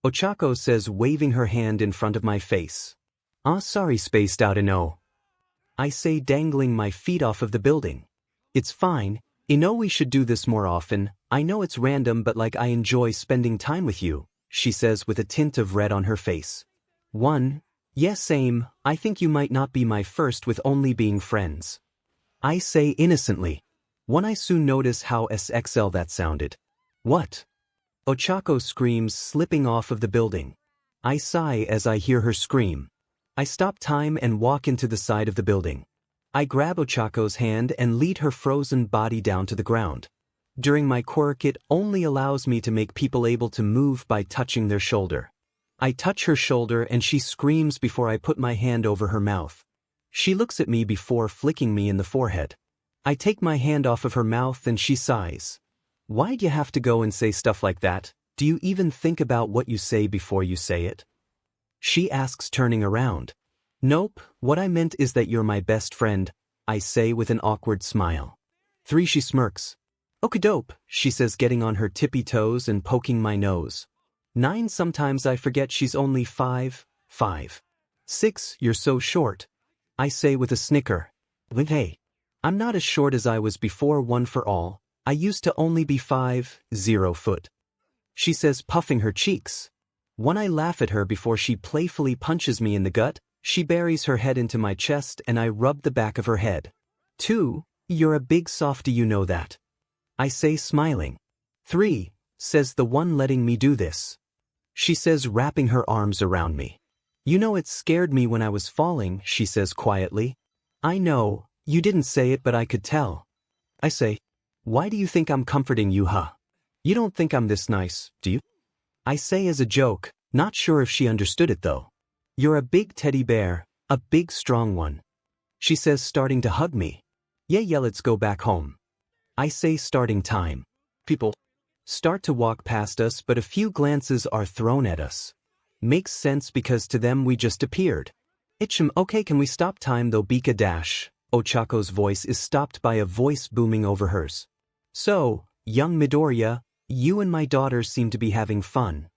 𝗧𝗏𝗄 says, waving her hand in front of my face. Sorry, spaced out an O, I say, dangling my feet off of the building. It's fine. We should do this more often. I know it's random, but like I enjoy spending time with you, she says with a tint of red on her face. 1. Yes, same. I think you might not be my first with only being friends, I say innocently. 1. I soon notice how SXL that sounded. What? 𝗧𝗏𝗄 screams, slipping off of the building. I sigh as I hear her scream. I stop time and walk into the side of the building. I grab 𝗧𝗏𝗄's hand and lead her frozen body down to the ground. During my quirk, it only allows me to make people able to move by touching their shoulder. I touch her shoulder and she screams before I put my hand over her mouth. She looks at me before flicking me in the forehead. I take my hand off of her mouth and she sighs. Why'd you have to go and say stuff like that? Do you even think about what you say before you say it? She asks, turning around. Nope, what I meant is that you're my best friend, I say with an awkward smile. 3. She smirks. Okay dope, she says getting on her tippy toes and poking my nose. 9. Sometimes I forget she's only 5. 6. You're so short, I say with a snicker. Hey, I'm not as short as I was before. One for all, I used to only be 5'0" foot. She says, puffing her cheeks. 1. I laugh at her before she playfully punches me in the gut. She buries her head into my chest and I rub the back of her head. 2. You're a big softy, you know that, I say smiling. 3. Says the one letting me do this. She says, wrapping her arms around me. You know it scared me when I was falling, she says quietly. I know, you didn't say it but I could tell. I say, why do you think I'm comforting you, huh? You don't think I'm this nice, do you? I say as a joke, not sure if she understood it though. You're a big teddy bear, a big strong one. She says, starting to hug me. Yeah, let's go back home. I say, starting time. People start to walk past us, but a few glances are thrown at us. Makes sense because to them we just appeared. Okay, can we stop time though? 𝗵𝘃𝗁𝗍𝗀𝗧's voice is stopped by a voice booming over hers. So, young Midoriya, you and my daughter seem to be having fun,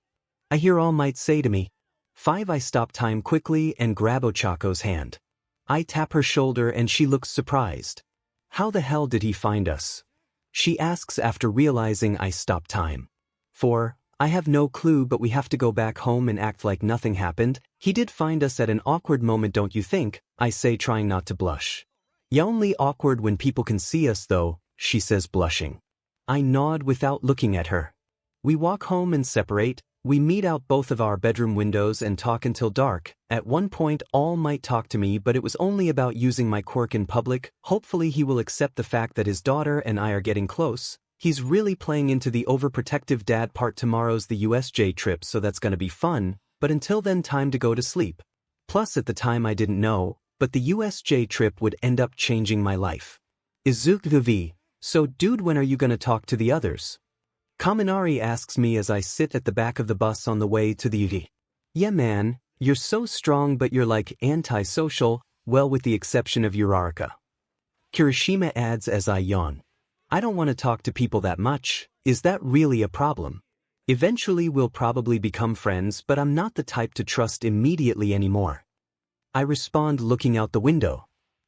I hear All Might say to me. 5. I stop time quickly and grab 𝗬𝗁𝗍𝗀's hand. I tap her shoulder and she looks surprised. How the hell did he find us? She asks after realizing I stopped time. 4. I have no clue, but we have to go back home and act like nothing happened. He did find us at an awkward moment, don't you think? I say, trying not to blush. Yeah, only awkward when people can see us though, she says, blushing. I nod without looking at her. We walk home and separate. We meet out both of our bedroom windows and talk until dark. At one point All Might talk to me, but it was only about using my quirk in public. Hopefully he will accept the fact that his daughter and I are getting close. He's really playing into the overprotective dad part. Tomorrow's the USJ trip, so that's gonna be fun, but until then time to go to sleep. Plus at the time I didn't know, but the USJ trip would end up changing my life. Izuku, so dude, when are you gonna talk to the others? Kaminari asks me as I sit at the back of the bus on the way to the 𝐕. Yeah man, you're so strong but you're like antisocial, well with the exception of Uraraka. Kirishima adds as I yawn. I don't want to talk to people that much. Is that really a problem? Eventually we'll probably become friends, but I'm not the type to trust immediately anymore. I respond looking out the window.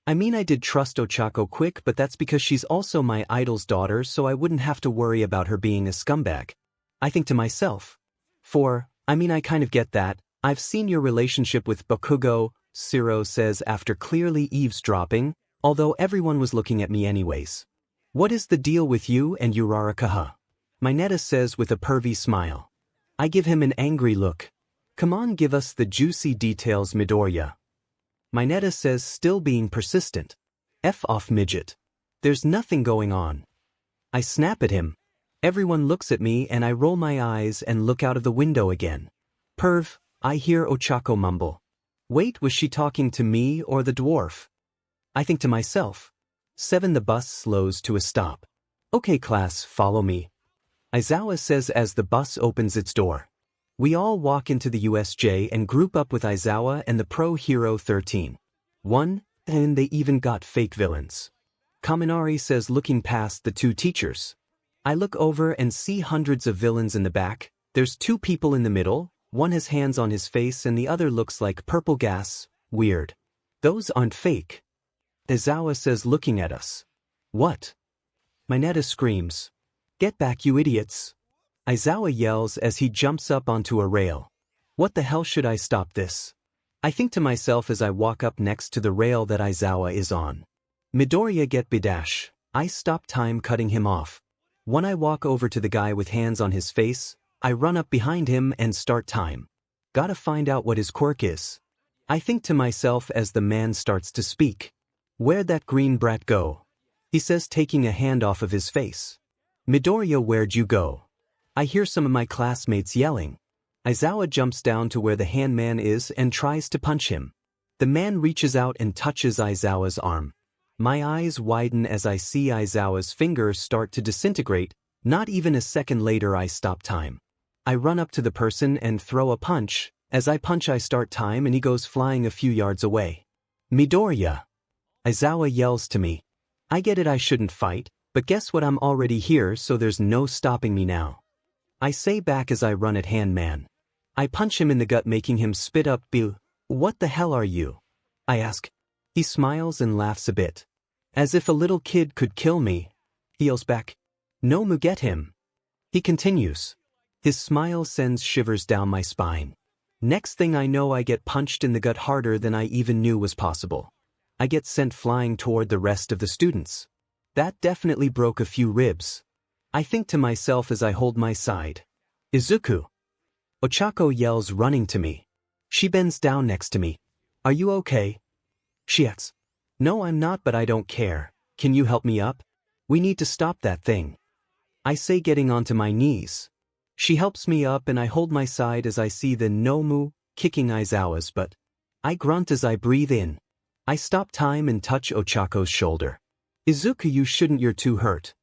I mean, I did trust Ochako quick, but that's because she's also my idol's daughter, so I wouldn't have to worry about her being a scumbag. I think to myself. 4. I mean, I kind of get that. I've seen your relationship with Bakugo, Siro says after clearly eavesdropping, although everyone was looking at me anyways. What is the deal with you and Uraraka, huh? Mineta says with a pervy smile. I give him an angry look. Come on, give us the juicy details, Midoriya. Mineta says, still being persistent. F off, midget. There's nothing going on. I snap at him. Everyone looks at me and I roll my eyes and look out of the window again. Perv, I hear Ochako mumble. Wait, was she talking to me or the dwarf? I think to myself. 7. The bus slows to a stop. Okay class, follow me. Aizawa says as the bus opens its door. We all walk into the USJ and group up with Aizawa and the pro hero 13. 1. And they even got fake villains. Kaminari says looking past the 2 teachers. I look over and see hundreds of villains in the back. There's 2 people in the middle, one has hands on his face and the other looks like purple gas. Weird. Those aren't fake. Aizawa says looking at us. What? Mineta screams. Get back, you idiots. Aizawa yells as he jumps up onto a rail. What the hell, should I stop this? I think to myself as I walk up next to the rail that Aizawa is on. Midoriya get 𝗵𝗃𝗍. I stop time cutting him off. When I walk over to the guy with hands on his face, I run up behind him and start time. Gotta find out what his quirk is. I think to myself as the man starts to speak. Where'd that green brat go? He says, taking a hand off of his face. Midoriya, where'd you go? I hear some of my classmates yelling. Aizawa jumps down to where the handman is and tries to punch him. The man reaches out and touches Aizawa's arm. My eyes widen as I see Aizawa's fingers start to disintegrate. Not even a second later I stop time. I run up to the person and throw a punch, As I punch I start time and he goes flying a few yards away. Midoriya. Aizawa yells to me. I get it, I shouldn't fight, but guess what, I'm already here so there's no stopping me now. I say back as I run at Handman. I punch him in the gut making him spit up. What the hell are you? I ask. He smiles and laughs a bit. As if a little kid could kill me. He yells back. No mu, get him. He continues. His smile sends shivers down my spine. Next thing I know I get punched in the gut harder than I even knew was possible. I get sent flying toward the rest of the students. That definitely broke a few ribs. I think to myself as I hold my side. Izuku. Ochako yells running to me. She bends down next to me. Are you okay? She asks. No, I'm not, but I don't care. Can you help me up? We need to stop that thing. I say getting onto my knees. She helps me up and I hold my side as I see the Nomu kicking Aizawa's butt. I grunt as I breathe in. I stop time and touch Ochako's shoulder. Izuku, you shouldn't, you're too hurt.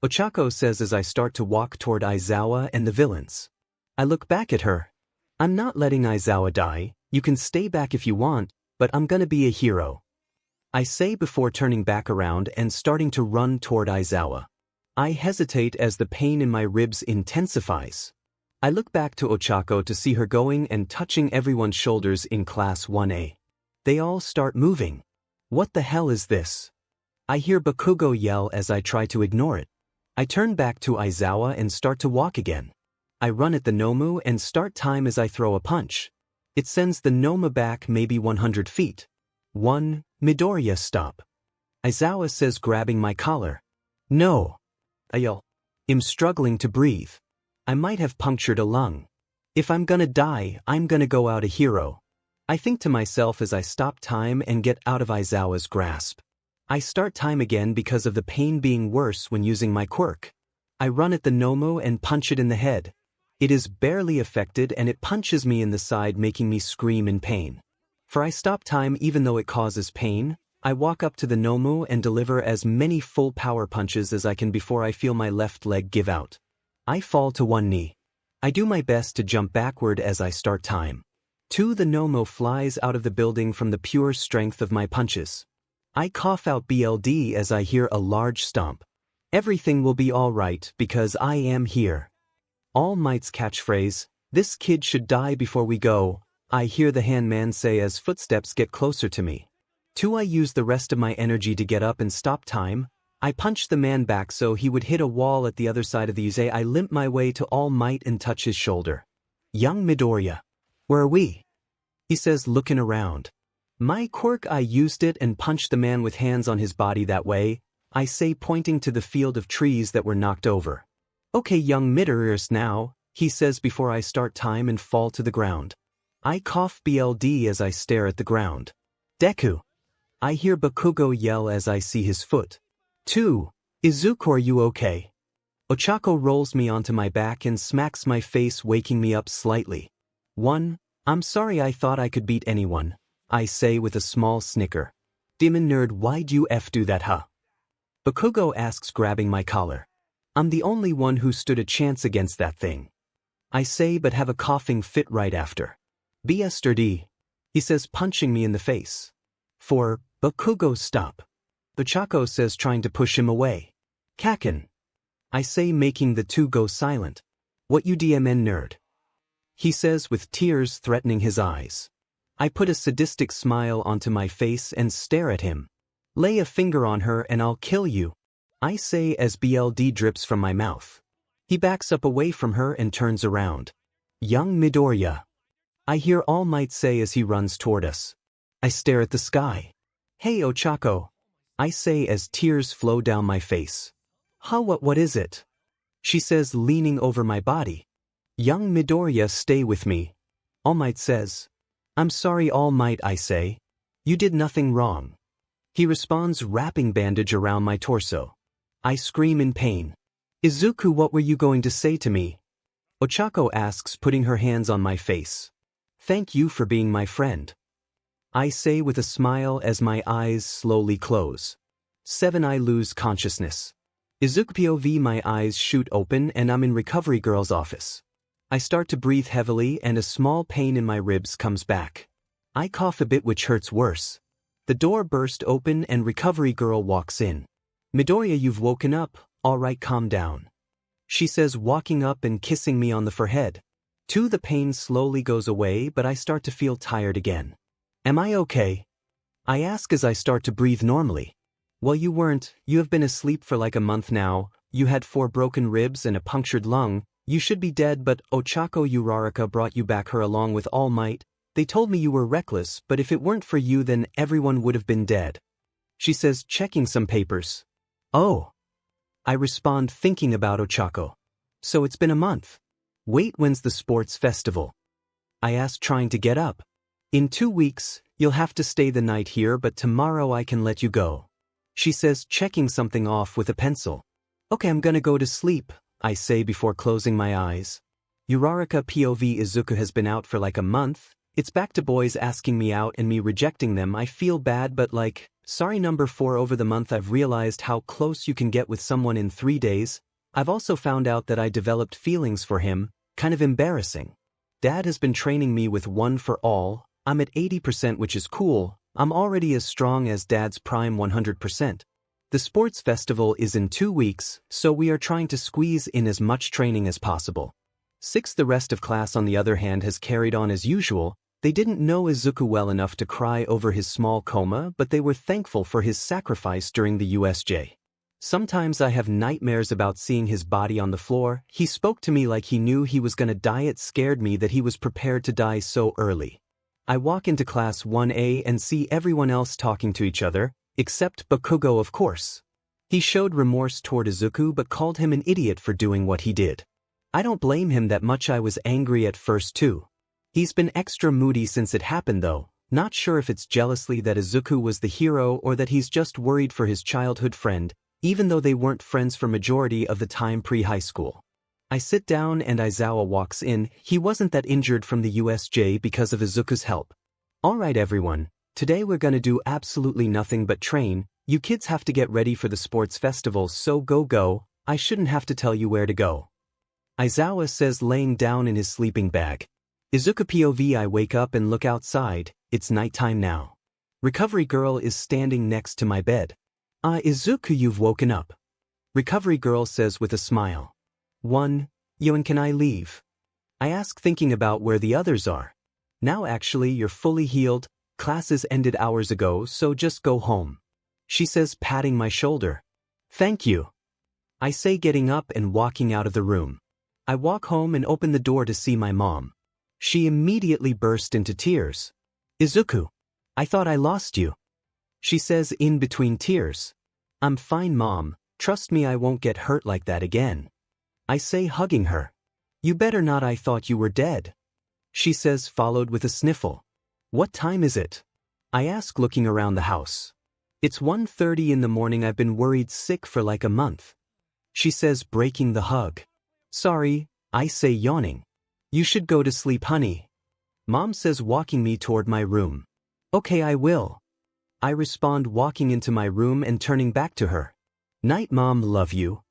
Ochako says as I start to walk toward Aizawa and the villains. I look back at her. I'm not letting Aizawa die, you can stay back if you want, but I'm gonna be a hero. I say before turning back around and starting to run toward Aizawa. I hesitate as the pain in my ribs intensifies. I look back to Ochako to see her going and touching everyone's shoulders in Class 1A. They all start moving. What the hell is this? I hear Bakugo yell as I try to ignore it. I turn back to Aizawa and start to walk again. I run at the Nomu and start time as I throw a punch. It sends the Noma back maybe 100 feet. 1. Midoriya, stop. Aizawa says, grabbing my collar. No. I yell. I'm struggling to breathe. I might have punctured a lung. If I'm gonna die, I'm gonna go out a hero. I think to myself as I stop time and get out of Aizawa's grasp. I start time again because of the pain being worse when using my quirk. I run at the Nomu and punch it in the head. It is barely affected and it punches me in the side making me scream in pain. For I stop time even though it causes pain. I walk up to the Nomu and deliver as many full power punches as I can before I feel my left leg give out. I fall to one knee. I do my best to jump backward as I start time. 2. The Nomu flies out of the building from the pure strength of my punches. I cough out BLD as I hear a large stomp. Everything will be alright because I am here. All Might's catchphrase, this kid should die before we go, I hear the Handman say as footsteps get closer to me. 2. I use the rest of my energy to get up and stop time. I punch the man back so he would hit a wall at the other side of the Use. I limp my way to All Might and touch his shoulder. Young Midoriya. Where are we? He says looking around. My quirk, I used it and punched the man with hands on his body that way, I say pointing to the field of trees that were knocked over. Okay, young Midoriya now, he says before I start time and fall to the ground. I cough BLD as I stare at the ground. Deku. I hear Bakugo yell as I see his foot. 2. Izuku, are you okay? Ochako rolls me onto my back and smacks my face, waking me up slightly. 1. I'm sorry, I thought I could beat anyone, I say with a small snicker. Demon nerd, why'd you do that, huh? Bakugo asks, grabbing my collar. I'm the only one who stood a chance against that thing. I say, but have a coughing fit right after. 𝗵𝘃𝗧𝗏, he says, punching me in the face. 4. Bakugo, stop. Ochako says, trying to push him away. Kaken. I say, making the 2 go silent. What you DMN nerd? He says with tears threatening his eyes. I put a sadistic smile onto my face and stare at him. Lay a finger on her and I'll kill you, I say as BLD drips from my mouth. He backs up away from her and turns around. Young Midoriya. I hear All Might say as he runs toward us. I stare at the sky. Hey Ochako, I say as tears flow down my face. Huh, what is it? She says, leaning over my body. Young Midoriya, stay with me. All Might says. I'm sorry, All Might, I say. You did nothing wrong. He responds, wrapping bandage around my torso. I scream in pain. Izuku, what were you going to say to me? Ochako asks, putting her hands on my face. Thank you for being my friend. I say with a smile as my eyes slowly close. 7. I lose consciousness. Izuku POV, my eyes shoot open and I'm in Recovery Girl's office. I start to breathe heavily and a small pain in my ribs comes back. I cough a bit, which hurts worse. The door burst open and recovery girl walks in. "Midoriya, you've woken up, alright, calm down," she says, walking up and kissing me on the forehead. The pain slowly goes away, but I start to feel tired again. "Am I okay?" I ask as I start to breathe normally. "Well, you weren't. You have been asleep for like a month now. You had 4 broken ribs and a punctured lung. You should be dead, but Ochako Uraraka brought you back here along with All Might. They told me you were reckless, but if it weren't for you then everyone would have been dead," she says, checking some papers. "Oh," I respond, thinking about Ochako. "So it's been a month. Wait, when's the sports festival?" I ask, trying to get up. "In 2 weeks, you'll have to stay the night here, but tomorrow I can let you go," she says, checking something off with a pencil. "Okay, I'm gonna go to sleep," I say before closing my eyes. Uraraka POV Izuku has been out for like a month. It's back to boys asking me out and me rejecting them. I feel bad, but like, sorry. Number 4, over the month I've realized how close you can get with someone in 3 days. I've also found out that I developed feelings for him, kind of embarrassing. Dad has been training me with One for All. I'm at 80%, which is cool. I'm already as strong as Dad's prime 100%. The sports festival is in 2 weeks, so we are trying to squeeze in as much training as possible. 6. The rest of class, on the other hand, has carried on as usual. They didn't know Izuku well enough to cry over his small coma, but they were thankful for his sacrifice during the USJ. Sometimes I have nightmares about seeing his body on the floor. He spoke to me like he knew he was gonna die. It scared me that he was prepared to die so early. I walk into class 1A and see everyone else talking to each other, except Bakugo, of course. He showed remorse toward Izuku but called him an idiot for doing what he did. I don't blame him that much. I was angry at first too. He's been extra moody since it happened though, not sure if it's jealousy that Izuku was the hero or that he's just worried for his childhood friend, even though they weren't friends for majority of the time pre-high school. I sit down and Aizawa walks in. He wasn't that injured from the USJ because of Izuku's help. "Alright everyone, today we're gonna do absolutely nothing but train. You kids have to get ready for the sports festival, so go. I shouldn't have to tell you where to go," Aizawa says, laying down in his sleeping bag. Izuku POV I wake up and look outside. It's nighttime now. Recovery girl is standing next to my bed. Izuku, you've woken up," Recovery girl says with a smile. "Yoan, can I leave?" I ask, thinking about where the others are. "Now actually, you're fully healed. Classes ended hours ago, so just go home," she says, patting my shoulder. "Thank you," I say, getting up and walking out of the room. I walk home and open the door to see my mom. She immediately burst into tears. "Izuku, I thought I lost you," she says in between tears. "I'm fine, Mom. Trust me, I won't get hurt like that again," I say, hugging her. "You better not. I thought you were dead," she says, followed with a sniffle. "What time is it?" I ask, looking around the house. "It's 1:30 in the morning. I've been worried sick for like a month," she says, breaking the hug. "Sorry," I say, yawning. "You should go to sleep, honey," Mom says, walking me toward my room. "Okay, I will," I respond, walking into my room and turning back to her. "Night, Mom, love you,"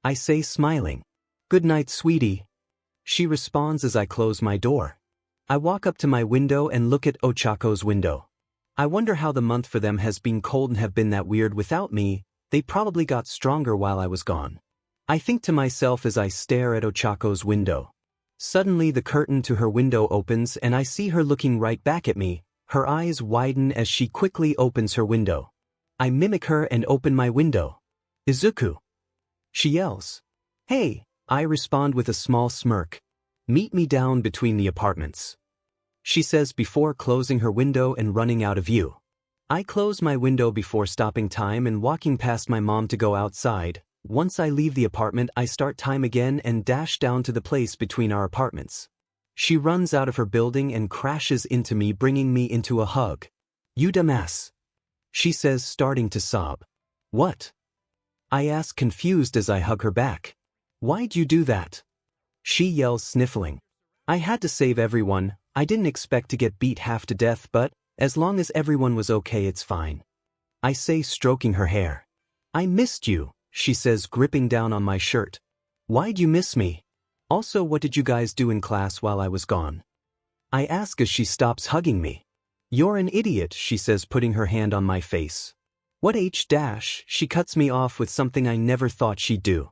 I say, smiling. "Good night, sweetie," she responds as I close my door. I walk up to my window and look at Ochako's window. I wonder how the month for them has been. Cold and have been that weird without me. They probably got stronger while I was gone, I think to myself as I stare at Ochako's window. Suddenly the curtain to her window opens and I see her looking right back at me. Her eyes widen as she quickly opens her window. I mimic her and open my window. "Izuku," she yells. "Hey," I respond with a small smirk. "Meet me down between the apartments," she says before closing her window and running out of view. I close my window before stopping time and walking past my mom to go outside. Once I leave the apartment, I start time again and dash down to the place between our apartments. She runs out of her building and crashes into me, bringing me into a hug. "You dumbass," she says, starting to sob. "What?" I ask, confused as I hug her back. "Why'd you do that?" she yells, sniffling. "I had to save everyone. I didn't expect to get beat half to death, but as long as everyone was okay, it's fine," I say, stroking her hair. "I missed you," she says, gripping down on my shirt. "Why'd you miss me?" Also, what did you guys do in class while I was gone? I ask as she stops hugging me. You're an idiot, she says, putting her hand on my face. What _? She cuts me off with something I never thought she'd do.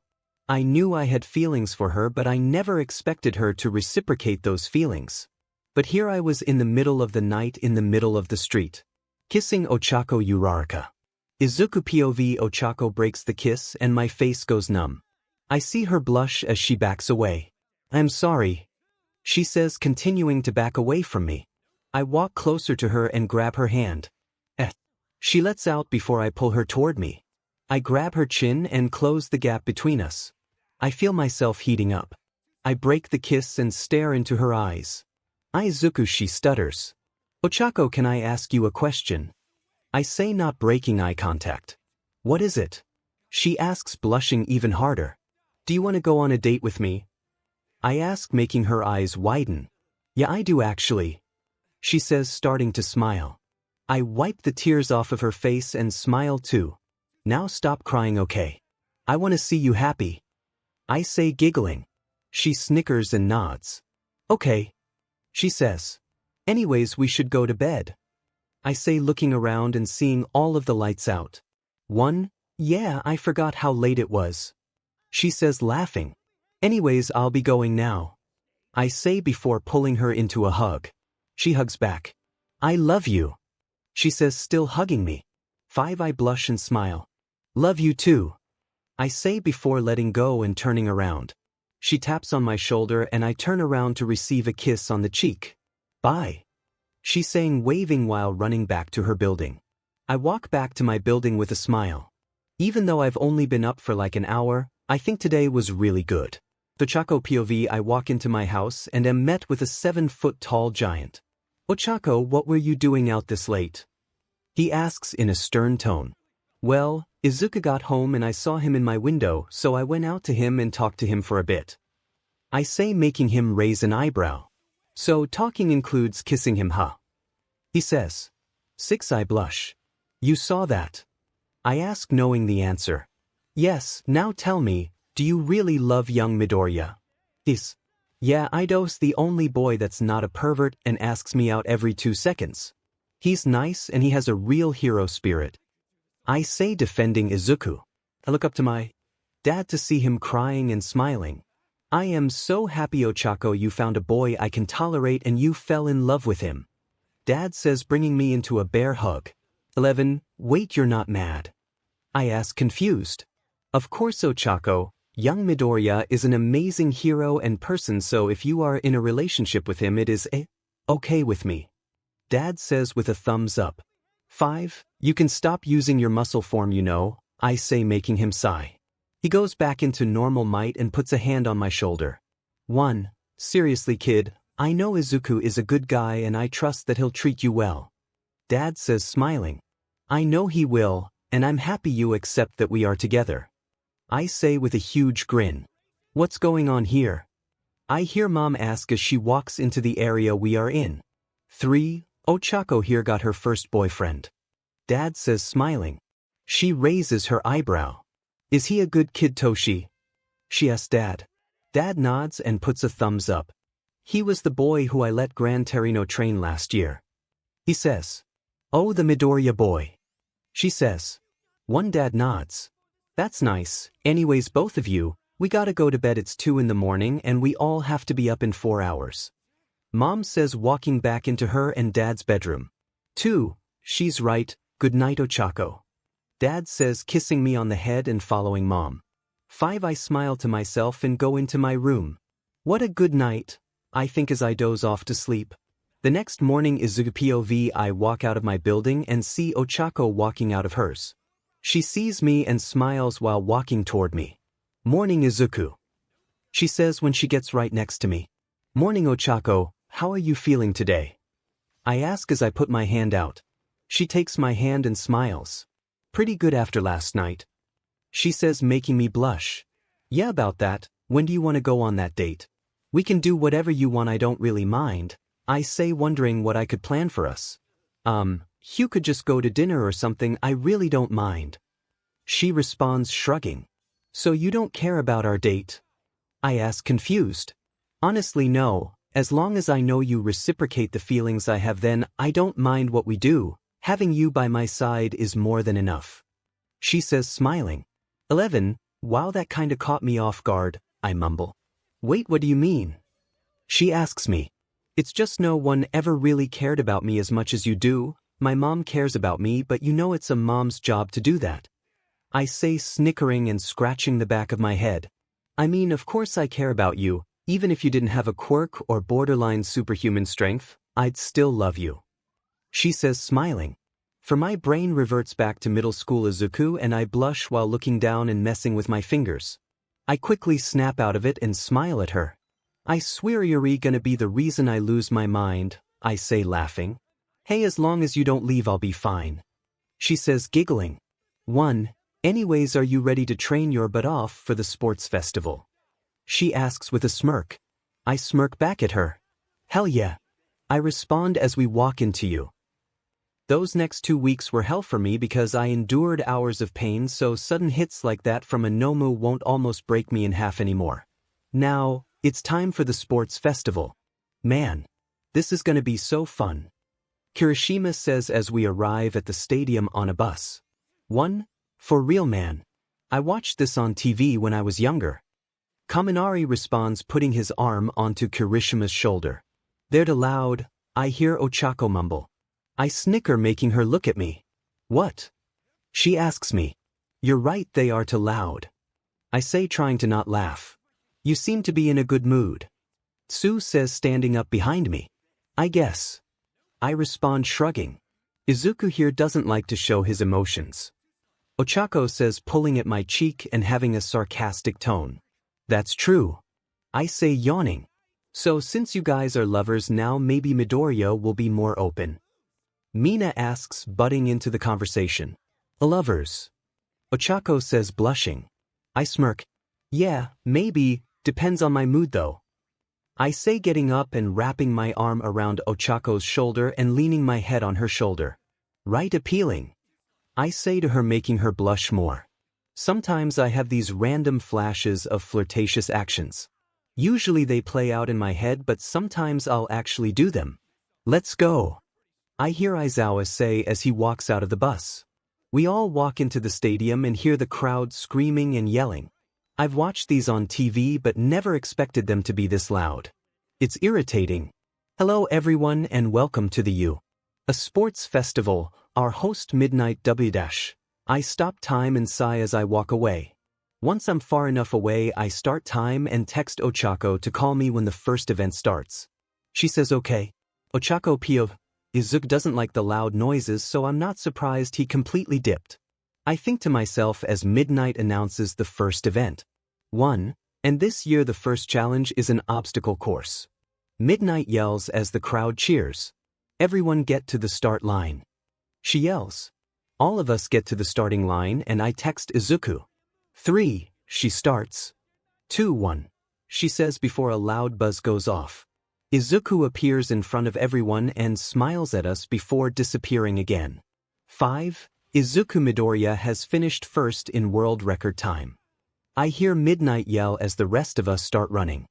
I knew I had feelings for her, but I never expected her to reciprocate those feelings. But here I was in the middle of the night, in the middle of the street, kissing 𝗲𝗂𝐁𝗵𝗲 𝗔𝗂𝗏. Izuku POV 𝗲𝗂𝗁 breaks the kiss and my face goes numb. I see her blush as she backs away. I'm sorry, she says, continuing to back away from me. I walk closer to her and grab her hand. She lets out before I pull her toward me. I grab her chin and close the gap between us. I feel myself heating up. I break the kiss and stare into her eyes. Izuku, she stutters. 𝗲𝗂𝗁, can I ask you a question? I say, not breaking eye contact. What is it? She asks, blushing even harder. Do you want to go on a date with me? I ask, making her eyes widen. Yeah, I do actually, she says, starting to smile. I wipe the tears off of her face and smile too. Now stop crying, okay? I want to see you happy, I say, giggling. She snickers and nods. Okay, she says. Anyways, we should go to bed, I say, looking around and seeing all of the lights out. Yeah, I forgot how late it was, she says, laughing. Anyways, I'll be going now, I say before pulling her into a hug. She hugs back. I love you, she says, still hugging me. I blush and smile. Love you too, I say before letting go and turning around. She taps on my shoulder and I turn around to receive a kiss on the cheek. Bye, she's saying, waving while running back to her building. I walk back to my building with a smile. Even though I've only been up for like an hour, I think today was really good. 𝗲𝗂𝗁 POV, I walk into my house and am met with a 7-foot-tall giant. 𝗲𝗂𝗁, what were you doing out this late? He asks in a stern tone. Well, Izuku got home and I saw him in my window, so I went out to him and talked to him for a bit, I say, making him raise an eyebrow. So talking includes kissing him, huh? He says. 6 I blush. You saw that? I ask, knowing the answer. Yes, now tell me, do you really love young Midoriya? Yeah, 𝗲𝗏's the only boy that's not a pervert and asks me out every 2 seconds. He's nice and he has a real hero spirit, I say, defending Izuku. I look up to my dad to see him crying and smiling. I am so happy, 𝗲𝗂𝗁, you found a boy I can tolerate and you fell in love with him, Dad says, bringing me into a bear hug. 11 Wait, you're not mad? I ask, confused. Of course, 𝗲𝗂𝗁, young Midoriya is an amazing hero and person, so if you are in a relationship with him it is okay with me, Dad says with a thumbs up. 5 You can stop using your muscle form, you know, I say, making him sigh. He goes back into normal might and puts a hand on my shoulder. 1 Seriously, kid, I know Izuku is a good guy and I trust that he'll treat you well, Dad says, smiling. I know he will, and I'm happy you accept that we are together, I say with a huge grin. What's going on here? I hear Mom ask as she walks into the area we are in. 3 𝗲𝗂𝗁 here got her first boyfriend, Dad says, smiling. She raises her eyebrow. Is he a good kid, Toshi? She asks Dad. Dad nods and puts a thumbs up. He was the boy who I let Gran Torino train last year, he says. Oh, the Midoriya boy, she says. Dad nods. That's nice. Anyways, both of you, we gotta go to bed. It's 2 in the morning and we all have to be up in 4 hours, Mom says, walking back into her and Dad's bedroom. 2 She's right. Good night, 𝗲𝗂𝗁, Dad says, kissing me on the head and following Mom. 5 I smile to myself and go into my room. What a good night, I think, as I doze off to sleep. The next morning, Izuku POV, I walk out of my building and see 𝗲𝗂𝗁 walking out of hers. She sees me and smiles while walking toward me. Morning, Izuku, she says when she gets right next to me. Morning, 𝗲𝗂𝗁, how are you feeling today? I ask as I put my hand out. She takes my hand and smiles. Pretty good after last night, she says, making me blush. Yeah, about that. When do you want to go on that date? We can do whatever you want, I don't really mind, I say, wondering what I could plan for us. You could just go to dinner or something, I really don't mind, she responds, shrugging. So you don't care about our date? I ask confused. Honestly no, as long as I know you reciprocate the feelings I have then I don't mind what we do, having you by my side is more than enough. She says smiling. 11, wow that kinda caught me off guard, I mumble. Wait what do you mean? She asks me. It's just no one ever really cared about me as much as you do. My mom cares about me but you know it's a mom's job to do that. I say snickering and scratching the back of my head. I mean of course I care about you, even if you didn't have a quirk or borderline superhuman strength, I'd still love you. She says smiling. For my brain reverts back to middle school Izuku and I blush while looking down and messing with my fingers. I quickly snap out of it and smile at her. I swear you're gonna be the reason I lose my mind, I say laughing. Hey as long as you don't leave I'll be fine. She says giggling. 1. Anyways are you ready to train your butt off for the sports festival? She asks with a smirk. I smirk back at her. Hell yeah. I respond as we walk into you. Those next 2 weeks were hell for me because I endured hours of pain so sudden hits like that from a Nomu won't almost break me in half anymore. Now, it's time for the sports festival. Man, this is gonna be so fun. Kirishima says as we arrive at the stadium on a bus. 1. For real man. I watched this on TV when I was younger. Kaminari responds putting his arm onto Kirishima's shoulder. They're too loud, I hear Ochako mumble. I snicker making her look at me. What? She asks me. You're right they are too loud. I say trying to not laugh. You seem to be in a good mood. Tsu says standing up behind me. I guess. I respond shrugging. Izuku here doesn't like to show his emotions. Ochako says pulling at my cheek and having a sarcastic tone. That's true. I say yawning. So since you guys are lovers now maybe Midoriya will be more open. Mina asks butting into the conversation. Lovers. Ochako says blushing. I smirk. Yeah, maybe, depends on my mood though. I say getting up and wrapping my arm around Ochako's shoulder and leaning my head on her shoulder. Right appealing. I say to her making her blush more. Sometimes I have these random flashes of flirtatious actions. Usually they play out in my head but sometimes I'll actually do them. Let's go. I hear Aizawa say as he walks out of the bus. We all walk into the stadium and hear the crowd screaming and yelling. I've watched these on TV but never expected them to be this loud. It's irritating. Hello everyone and welcome to the a sports festival, our host Midnight 𝗕𝗏. I stop time and sigh as I walk away. Once I'm far enough away I start time and text Ochako to call me when the first event starts. She says okay. Ochako 𝗵𝗃. Izuku doesn't like the loud noises so I'm not surprised he completely dipped. I think to myself as Midnight announces the first event. 1. And this year the first challenge is an obstacle course. Midnight yells as the crowd cheers. Everyone get to the start line. She yells. All of us get to the starting line and I text Izuku. 3. She starts. 2. 1. She says before a loud buzz goes off. Izuku appears in front of everyone and smiles at us before disappearing again. 5. Izuku Midoriya has finished first in world record time. I hear Midnight yell as the rest of us start running.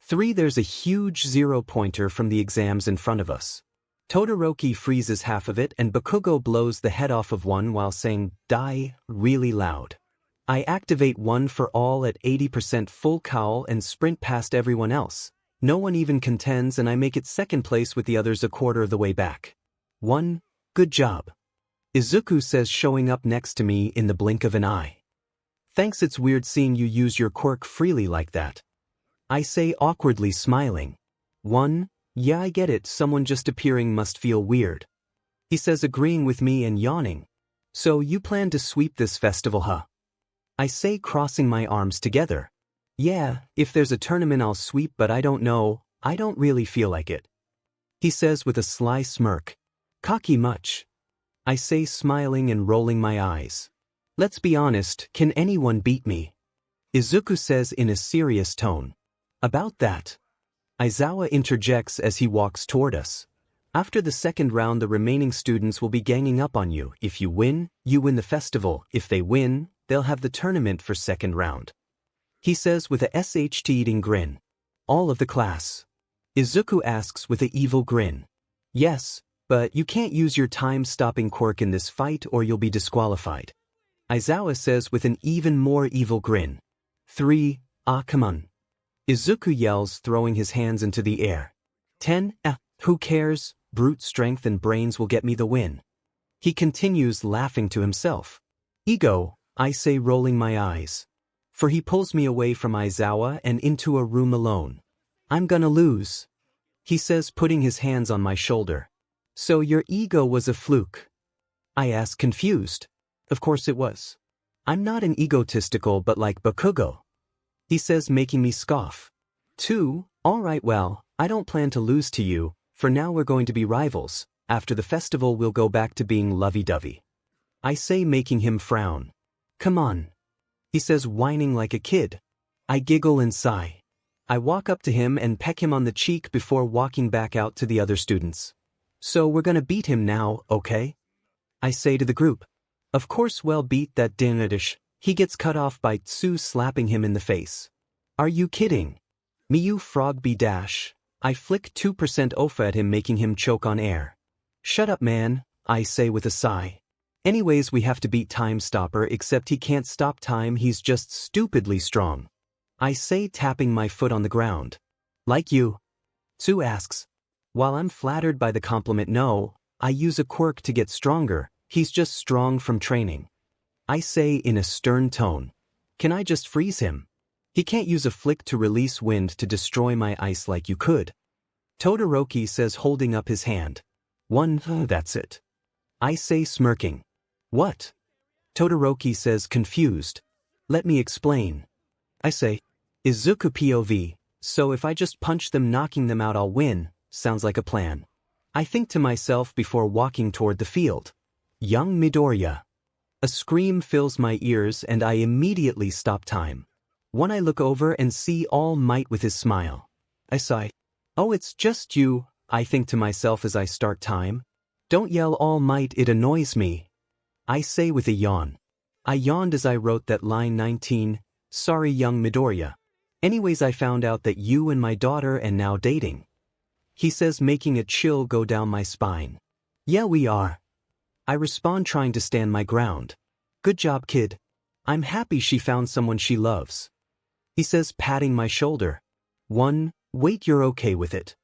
3. There's a huge 0-pointer from the exams in front of us. Todoroki freezes half of it and Bakugo blows the head off of one while saying, "Die," really loud. I activate one for all at 80% full cowl and sprint past everyone else. No one even contends and I make it second place with the others a quarter of the way back. 1. Good job. Izuku says showing up next to me in the blink of an eye. Thanks, it's weird seeing you use your quirk freely like that. I say awkwardly smiling. 1. Yeah I get it, someone just appearing must feel weird. He says agreeing with me and yawning. So you plan to sweep this festival huh? I say crossing my arms together. Yeah, if there's a tournament I'll sweep but I don't know, I don't really feel like it. He says with a sly smirk. Cocky much. I say smiling and rolling my eyes. Let's be honest, can anyone beat me? Izuku says in a serious tone. About that. Aizawa interjects as he walks toward us. After the second round the remaining students will be ganging up on you. If you win the festival. If they win, they'll have the tournament for second round. he says with a 𝗧𝗂𝗧𝗍 grin. All of the class. Izuku asks with a evil grin. Yes, but you can't use your time-stopping quirk in this fight or you'll be disqualified. Aizawa says with an even more evil grin. 3, come on. Izuku yells, throwing his hands into the air. 10, who cares, brute strength and brains will get me the win. He continues laughing to himself. Ego, I say, rolling my eyes. For he pulls me away from Aizawa and into a room alone. I'm gonna lose. He says, putting his hands on my shoulder. So your ego was a fluke? I ask, confused. Of course it was. I'm not an egotistical but like 𝗵𝘃𝗲. He says, making me scoff. 2, alright, well, I don't plan to lose to you, for now we're going to be rivals. After the festival we'll go back to being lovey-dovey. I say, making him frown. Come on. He says, whining like a kid. I giggle and sigh. I walk up to him and peck him on the cheek before walking back out to the other students. So we're gonna beat him now, okay? I say to the group. Of course, well, beat that 𝗕𝗏𝗧. He gets cut off by Tsu slapping him in the face. Are you kidding? Miyu frog b dash. I flick 2% OFA at him, making him choke on air. Shut up, man, I say with a sigh. Anyways, we have to beat Time Stopper, except he can't stop time, he's just stupidly strong. I say, tapping my foot on the ground. Like you? Tsu asks. While I'm flattered by the compliment, no, I use a quirk to get stronger, he's just strong from training. I say in a stern tone. Can I just freeze him? He can't use a flick to release wind to destroy my ice like you could. Todoroki says, holding up his hand. 1, that's it. I say, smirking. What? Todoroki says, confused. Let me explain. I say, Izuku POV, so if I just punch them, knocking them out, I'll win. Sounds like a plan. I think to myself before walking toward the field. Young Midoriya. A scream fills my ears and I immediately stop time. When I look over and see All Might with his smile. I sigh. Oh, it's just you, I think to myself as I start time. Don't yell All Might, it annoys me. I say with a yawn. I yawned as I wrote that line 19, sorry young Midoriya. Anyways, I found out that you and my daughter and now dating. He says, making a chill go down my spine. Yeah, we are. I respond, trying to stand my ground. Good job, kid. I'm happy she found someone she loves. He says, patting my shoulder. 1, wait, you're okay with it?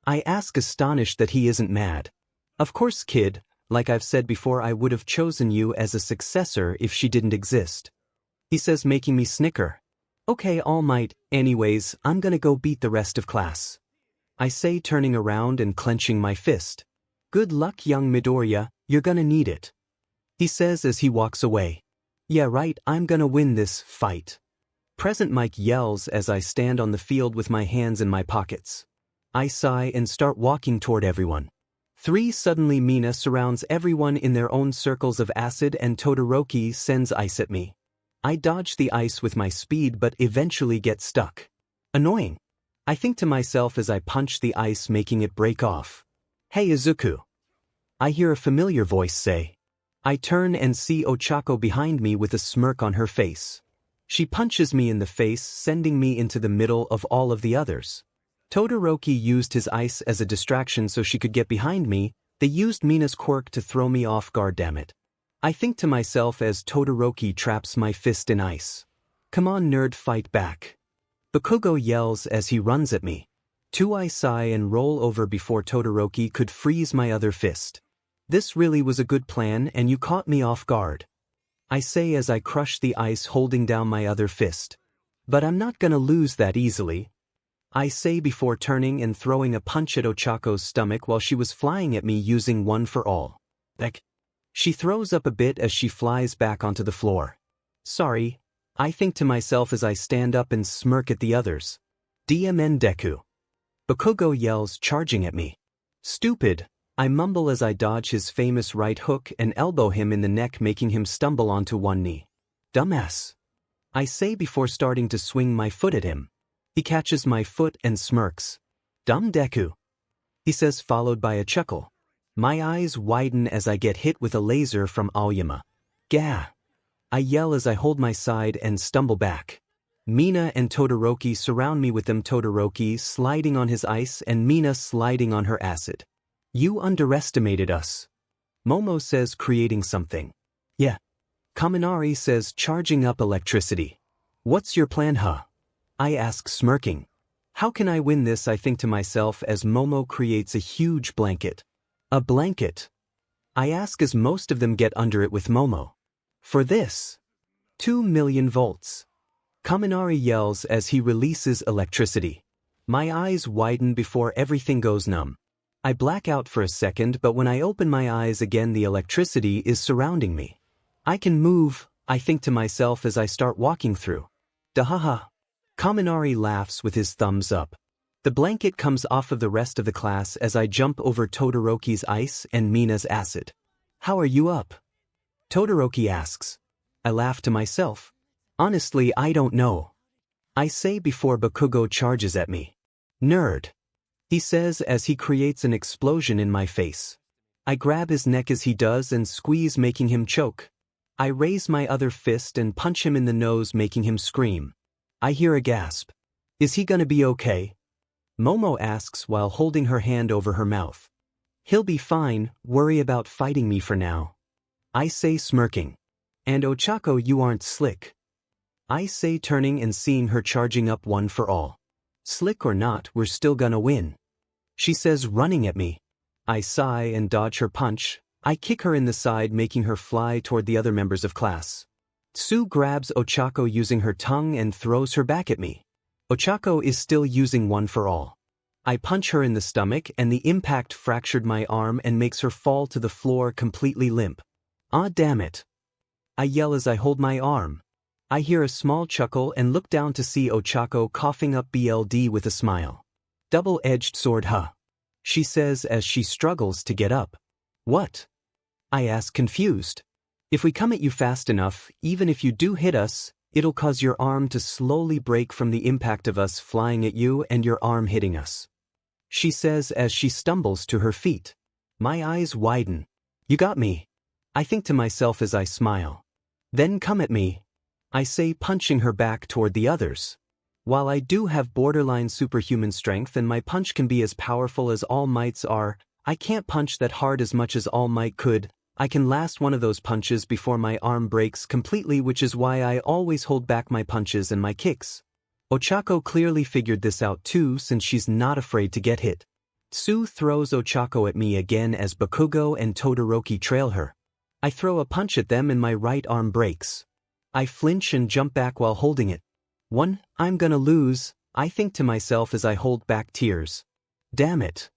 I ask, astonished that he isn't mad. Of course, kid, like I've said before, I would have chosen you as a successor if she didn't exist. He says, making me snicker. Okay, All Might, anyways, I'm gonna go beat the rest of class. I say, turning around and clenching my fist. Good luck, young Midoriya, you're gonna need it. He says as he walks away. Yeah, right, I'm gonna win this fight. Present Mike yells as I stand on the field with my hands in my pockets. I sigh and start walking toward everyone. 3, suddenly Mina surrounds everyone in their own circles of acid and Todoroki sends ice at me. I dodge the ice with my speed but eventually get stuck. Annoying. I think to myself as I punch the ice, making it break off. Hey Izuku. I hear a familiar voice say. I turn and see Ochako behind me with a smirk on her face. She punches me in the face, sending me into the middle of all of the others. Todoroki used his ice as a distraction so she could get behind me. They used Mina's quirk to throw me off guard, damn it. I think to myself as Todoroki traps my fist in ice. Come on, nerd, fight back. 𝗵𝘃𝗲 yells as he runs at me. 2, I sigh and roll over before Todoroki could freeze my other fist. This really was a good plan and you caught me off guard. I say as I crush the ice, holding down my other fist. But I'm not gonna lose that easily. I say before turning and throwing a punch at Ochako's stomach while she was flying at me, using one for all. Heck. She throws up a bit as she flies back onto the floor. Sorry, I think to myself as I stand up and smirk at the others. 𝗕𝗏𝗏 Deku. 𝗵𝘃𝗲 yells, charging at me. Stupid, I mumble as I dodge his famous right hook and elbow him in the neck, making him stumble onto one knee. Dumbass. I say before starting to swing my foot at him. He catches my foot and smirks. Dumb Deku. He says, followed by a chuckle. My eyes widen as I get hit with a laser from 𝐒𝐭𝐴𝐫. Gah. I yell as I hold my side and stumble back. Mina and Todoroki surround me with them, Todoroki sliding on his ice and Mina sliding on her acid. You underestimated us. Momo says, creating something. Yeah. Kaminari says, charging up electricity. What's your plan, huh? I ask, smirking. How can I win this, I think to myself as Momo creates a huge blanket. A blanket? I ask as most of them get under it with Momo. For this. 2 million volts. Kaminari yells as he releases electricity. My eyes widen before everything goes numb. I black out for a second, but when I open my eyes again the electricity is surrounding me. I can move, I think to myself as I start walking through. 𝗕𝗏𝗧𝗏. Kaminari laughs with his thumbs up. The blanket comes off of the rest of the class as I jump over Todoroki's ice and Mina's acid. How are you up? Todoroki asks. I laugh to myself. Honestly, I don't know. I say before Bakugo charges at me. Nerd. He says as he creates an explosion in my face. I grab his neck as he does and squeeze, making him choke. I raise my other fist and punch him in the nose, making him scream. I hear a gasp. Is he gonna be okay? Momo asks while holding her hand over her mouth. He'll be fine, worry about fighting me for now. I say, smirking. And Ochako, you aren't slick. I say, turning and seeing her charging up one for all. Slick or not, we're still gonna win. She says, running at me. I sigh and dodge her punch. I kick her in the side, making her fly toward the other members of class. Tsu grabs Ochako using her tongue and throws her back at me. Ochako is still using one for all. I punch her in the stomach and the impact fractured my arm and makes her fall to the floor completely limp. Ah, damn it. I yell as I hold my arm. I hear a small chuckle and look down to see Ochako coughing up BLD with a smile. Double-edged sword, huh? She says as she struggles to get up. What? I ask, confused. If we come at you fast enough, even if you do hit us, it'll cause your arm to slowly break from the impact of us flying at you and your arm hitting us. She says as she stumbles to her feet. My eyes widen. You got me. I think to myself as I smile. Then come at me. I say, punching her back toward the others. While I do have borderline superhuman strength and my punch can be as powerful as All Might's are, I can't punch that hard as much as All Might could. I can last one of those punches before my arm breaks completely, which is why I always hold back my punches and my kicks. Ochako clearly figured this out too, since she's not afraid to get hit. Tsu throws Ochako at me again as Bakugo and Todoroki trail her. I throw a punch at them and my right arm breaks. I flinch and jump back while holding it. I'm gonna lose, I think to myself as I hold back tears. Damn it.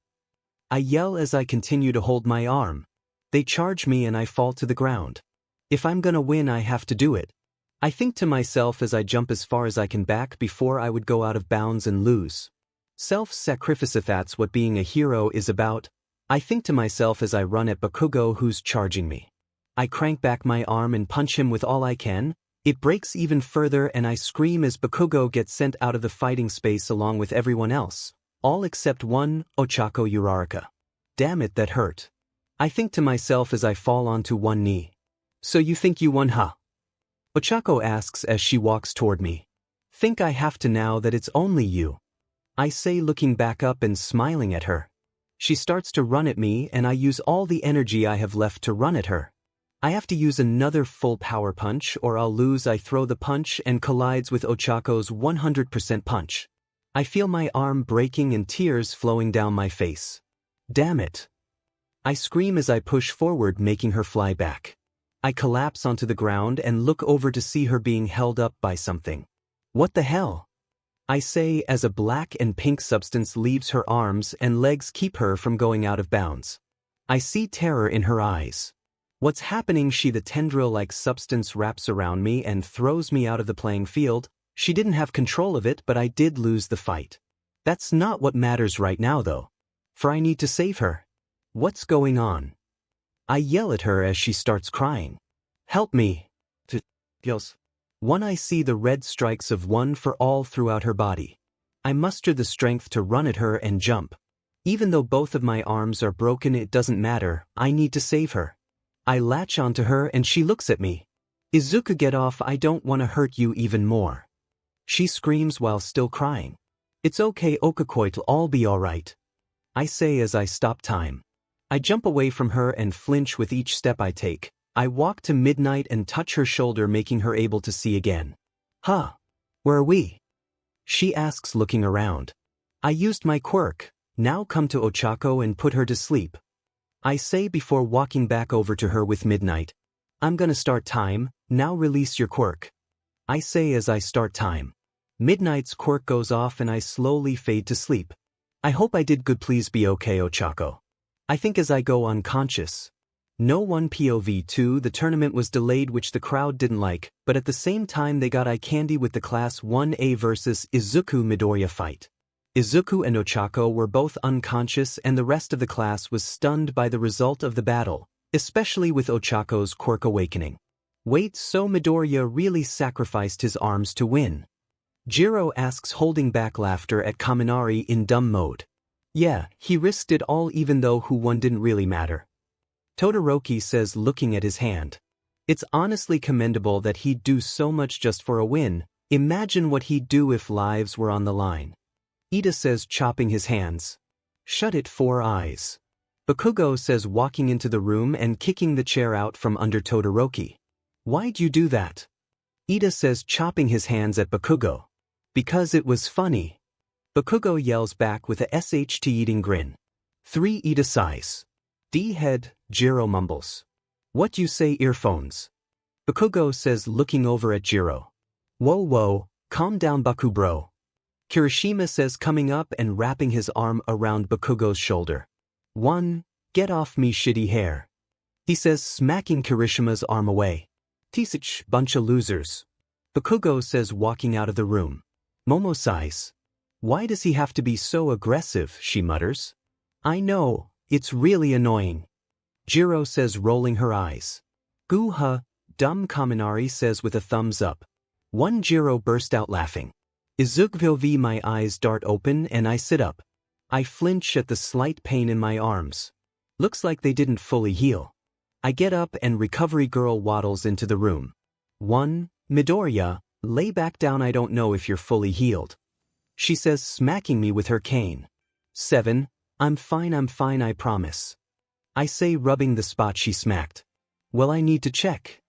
I yell as I continue to hold my arm. They charge me and I fall to the ground. If I'm gonna win, I have to do it. I think to myself as I jump as far as I can back before I would go out of bounds and lose. Self-sacrifice, if that's what being a hero is about. I think to myself as I run at Bakugo, who's charging me. I crank back my arm and punch him with all I can. It breaks even further and I scream as Bakugo gets sent out of the fighting space along with everyone else. All except one, Ochako Uraraka. Damn it, that hurt. I think to myself as I fall onto one knee. So you think you won, huh? Ochako asks as she walks toward me. Think I have to now that it's only you? I say, looking back up and smiling at her. She starts to run at me and I use all the energy I have left to run at her. I have to use another full power punch or I'll lose. I throw the punch and collides with Ochako's 100% punch. I feel my arm breaking and tears flowing down my face. Damn it. I scream as I push forward, making her fly back. I collapse onto the ground and look over to see her being held up by something. What the hell? I say as a black and pink substance leaves her arms and legs, keep her from going out of bounds. I see terror in her eyes. What's happening? The tendril-like substance wraps around me and throws me out of the playing field. She didn't have control of it, but I did lose the fight. That's not what matters right now though. For I need to save her. What's going on? I yell at her as she starts crying. Help me. 𝗕𝗏𝗧𝗏. I see the red strikes of one for all throughout her body. I muster the strength to run at her and jump. Even though both of my arms are broken, it doesn't matter. I need to save her. I latch onto her and she looks at me. Izuku, get off, I don't want to hurt you even more. She screams while still crying. It's okay, 𝐒𝐻𝐁𝗵𝗏, it'll all be alright. I say as I stop time. I jump away from her and flinch with each step I take. I walk to midnight and touch her shoulder, making her able to see again. Huh? Where are we? She asks, looking around. I used my quirk. Now come to Ochako and put her to sleep. I say before walking back over to her with midnight. I'm gonna start time, now release your quirk. I say as I start time. Midnight's quirk goes off and I slowly fade to sleep. I hope I did good, please be okay, Ochako. I think as I go unconscious. No one POV 2, the tournament was delayed, which the crowd didn't like, but at the same time they got eye candy with the Class 1A versus Izuku Midoriya fight. Izuku and Ochako were both unconscious and the rest of the class was stunned by the result of the battle, especially with Ochako's quirk awakening. Wait, so Midoriya really sacrificed his arms to win? Jiro asks, holding back laughter at Kaminari in dumb mode. Yeah, he risked it all even though who won didn't really matter. Todoroki says, looking at his hand. It's honestly commendable that he'd do so much just for a win. Imagine what he'd do if lives were on the line. Ida says, chopping his hands. Shut it, 4 eyes. Bakugo says, walking into the room and kicking the chair out from under Todoroki. Why'd you do that? Ida says, chopping his hands at Bakugo. Because it was funny. Bakugo yells back with a SHT eating grin. 3 Ida sighs. D head, Jiro mumbles. What you say, earphones? Bakugo says, looking over at Jiro. Whoa, calm down, Baku bro. Kirishima says, coming up and wrapping his arm around Bakugo's shoulder. 1, get off me, shitty hair. He says, smacking Kirishima's arm away. 𝗕𝗏𝗁, bunch of losers. Bakugo says, walking out of the room. Momo sighs. Why does he have to be so aggressive, she mutters. I know, it's really annoying. Jiro says, rolling her eyes. Gu-ha, dumb, Kaminari says with a thumbs up. 1 Jiro burst out laughing. Izuku POV, my eyes dart open and I sit up. I flinch at the slight pain in my arms. Looks like they didn't fully heal. I get up and recovery girl waddles into the room. 1 Midoriya, lay back down, I don't know if you're fully healed. She says, smacking me with her cane. 7 I'm fine, I promise. I say, rubbing the spot she smacked. Well, I need to check.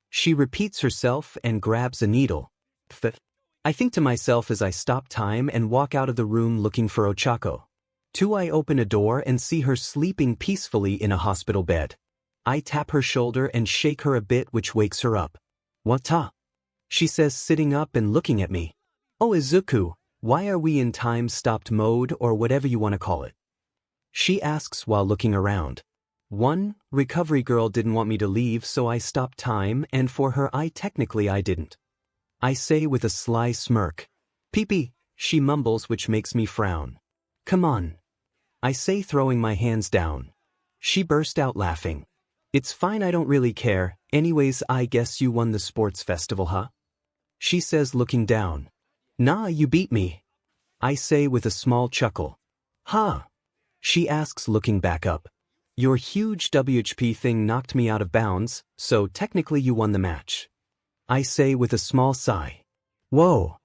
She repeats herself and grabs a needle. I think to myself as I stop time and walk out of the room looking for Ochako. 2 I open a door and see her sleeping peacefully in a hospital bed. I tap her shoulder and shake her a bit, which wakes her up. What? She says, sitting up and looking at me. Oh, Izuku, why are we in time-stopped mode or whatever you want to call it? She asks while looking around. 1 Recovery girl didn't want me to leave, so I stopped time, and for her I didn't. I say with a sly smirk. Pee-pee, she mumbles, which makes me frown. Come on. I say, throwing my hands down. She burst out laughing. It's fine, I don't really care, anyways I guess you won the sports festival, huh? She says, looking down. Nah, you beat me. I say with a small chuckle. Huh? She asks, looking back up. Your huge WHP thing knocked me out of bounds, so technically you won the match. I say with a small sigh. Whoa.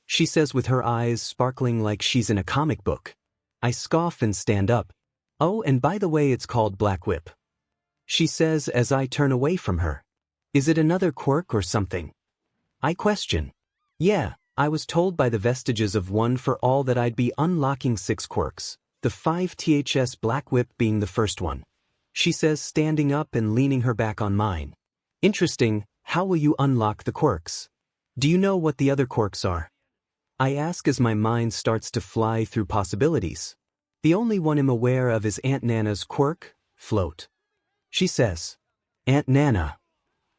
She says with her eyes sparkling like she's in a comic book. I scoff and stand up. Oh, and by the way, it's called Black Whip. She says as I turn away from her. Is it another quirk or something? I question. Yeah, I was told by the vestiges of One for All that I'd be unlocking 6 quirks, the 5 THS Black Whip being the first one. She says, standing up and leaning her back on mine. Interesting, how will you unlock the quirks? Do you know what the other quirks are? I ask as my mind starts to fly through possibilities. The only one I'm aware of is Aunt Nana's quirk, Float. She says, Aunt Nana.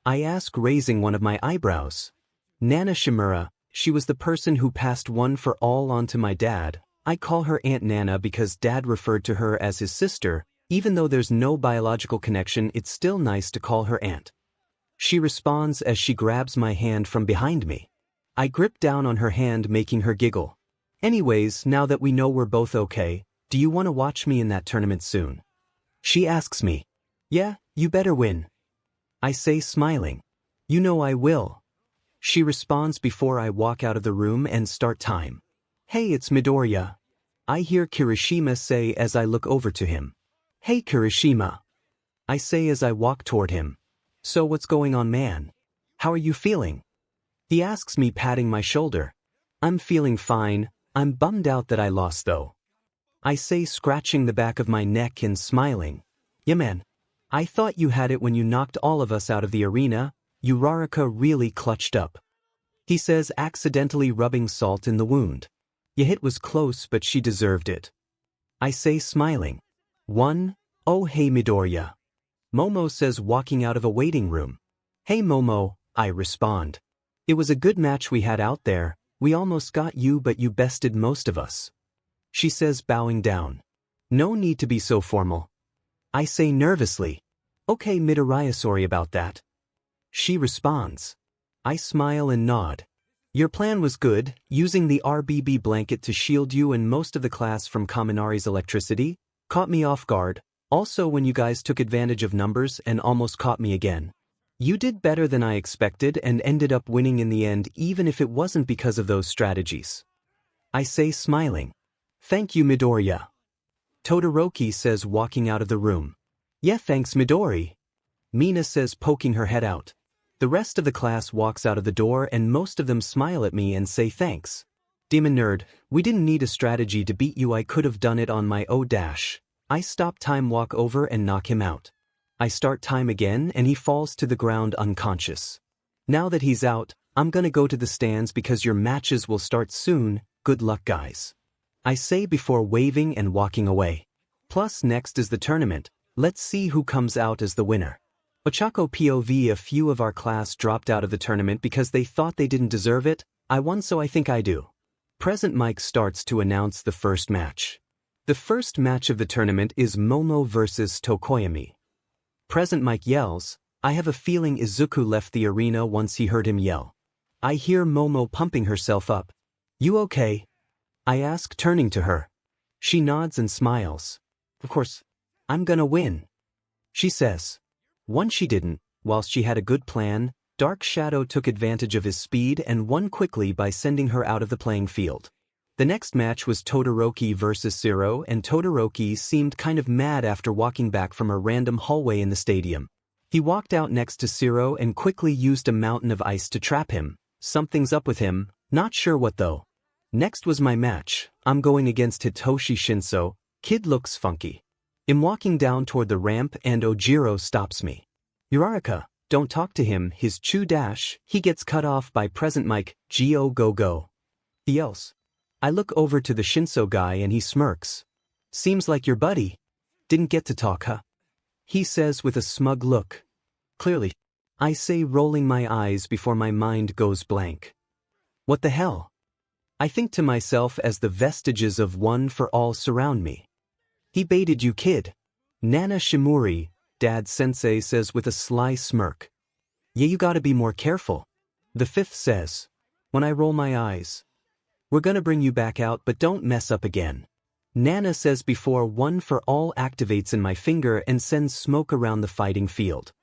I ask, raising one of my eyebrows. Nana Shimura, she was the person who passed One for All on to my dad. I call her Aunt Nana because Dad referred to her as his sister. Even though there's no biological connection, it's still nice to call her aunt. She responds as she grabs my hand from behind me. I grip down on her hand, making her giggle. Anyways, now that we know we're both okay, do you want to watch me in that tournament soon? She asks me. Yeah, you better win. I say, smiling. You know I will. She responds before I walk out of the room and start time. Hey, it's Midoriya. I hear Kirishima say as I look over to him. Hey Kirishima. I say as I walk toward him. So what's going on, man? How are you feeling? He asks me, patting my shoulder. I'm feeling fine. I'm bummed out that I lost though. I say, scratching the back of my neck and smiling. Yeah man. I thought you had it when you knocked all of us out of the arena. 𝗬𝗏𝗧𝗏 really clutched up. He says, accidentally rubbing salt in the wound. Yeah, it was close, but she deserved it. I say, smiling. 1. Oh hey Midoriya. Momo says, walking out of a waiting room. Hey Momo, I respond. It was a good match we had out there. We almost got you, but you bested most of us. She says, bowing down. No need to be so formal. I say nervously. Okay Midoriya, sorry about that. She responds. I smile and nod. Your plan was good, using the RBB blanket to shield you and most of the class from Kaminari's electricity. Caught me off guard. Also when you guys took advantage of numbers and almost caught me again. You did better than I expected and ended up winning in the end, even if it wasn't because of those strategies. I say, smiling. Thank you Midoriya. Todoroki says, walking out of the room. Yeah, thanks Midori. Mina says, poking her head out. The rest of the class walks out of the door and most of them smile at me and say thanks. Demon nerd, we didn't need a strategy to beat you, I could have done it on my own. I stop time, walk over and knock him out. I start time again and he falls to the ground unconscious. Now that he's out, I'm gonna go to the stands because your matches will start soon. Good luck guys. I say before waving and walking away. Plus next is the tournament. Let's see who comes out as the winner. Ochako POV. A few of our class dropped out of the tournament because they thought they didn't deserve it. I won, so I think I do. Present Mike starts to announce the first match. The first match of the tournament is Momo versus Tokoyami. Present Mike yells, I have a feeling Izuku left the arena once he heard him yell. I hear Momo pumping herself up. You okay? I ask, turning to her. She nods and smiles. Of course, I'm gonna win. She says. Once she didn't. Whilst she had a good plan, Dark Shadow took advantage of his speed and won quickly by sending her out of the playing field. The next match was Todoroki versus 𝗬𝗏, and Todoroki seemed kind of mad after walking back from a random hallway in the stadium. He walked out next to 𝗬𝗏 and quickly used a mountain of ice to trap him. Something's up with him, not sure what though. Next was my match. I'm going against Hitoshi Shinso. Kid looks funky. I'm walking down toward the ramp and Ojiro stops me. 𝗬𝗏𝗏, don't talk to him, his chew dash. He gets cut off by Present Mike. 𝐔𝐬𝐽. He yells. I look over to the Shinso guy and he smirks. Seems like your buddy. Didn't get to talk, huh? He says with a smug look. Clearly. I say, rolling my eyes before my mind goes blank. What the hell? I think to myself as the vestiges of one for all surround me. He baited you, kid. Nana Shimori, Dad Sensei says with a sly smirk. Yeah, you gotta be more careful. The fifth says. When I roll my eyes. We're gonna bring you back out, but don't mess up again. Nana says before one for all activates in my finger and sends smoke around the fighting field.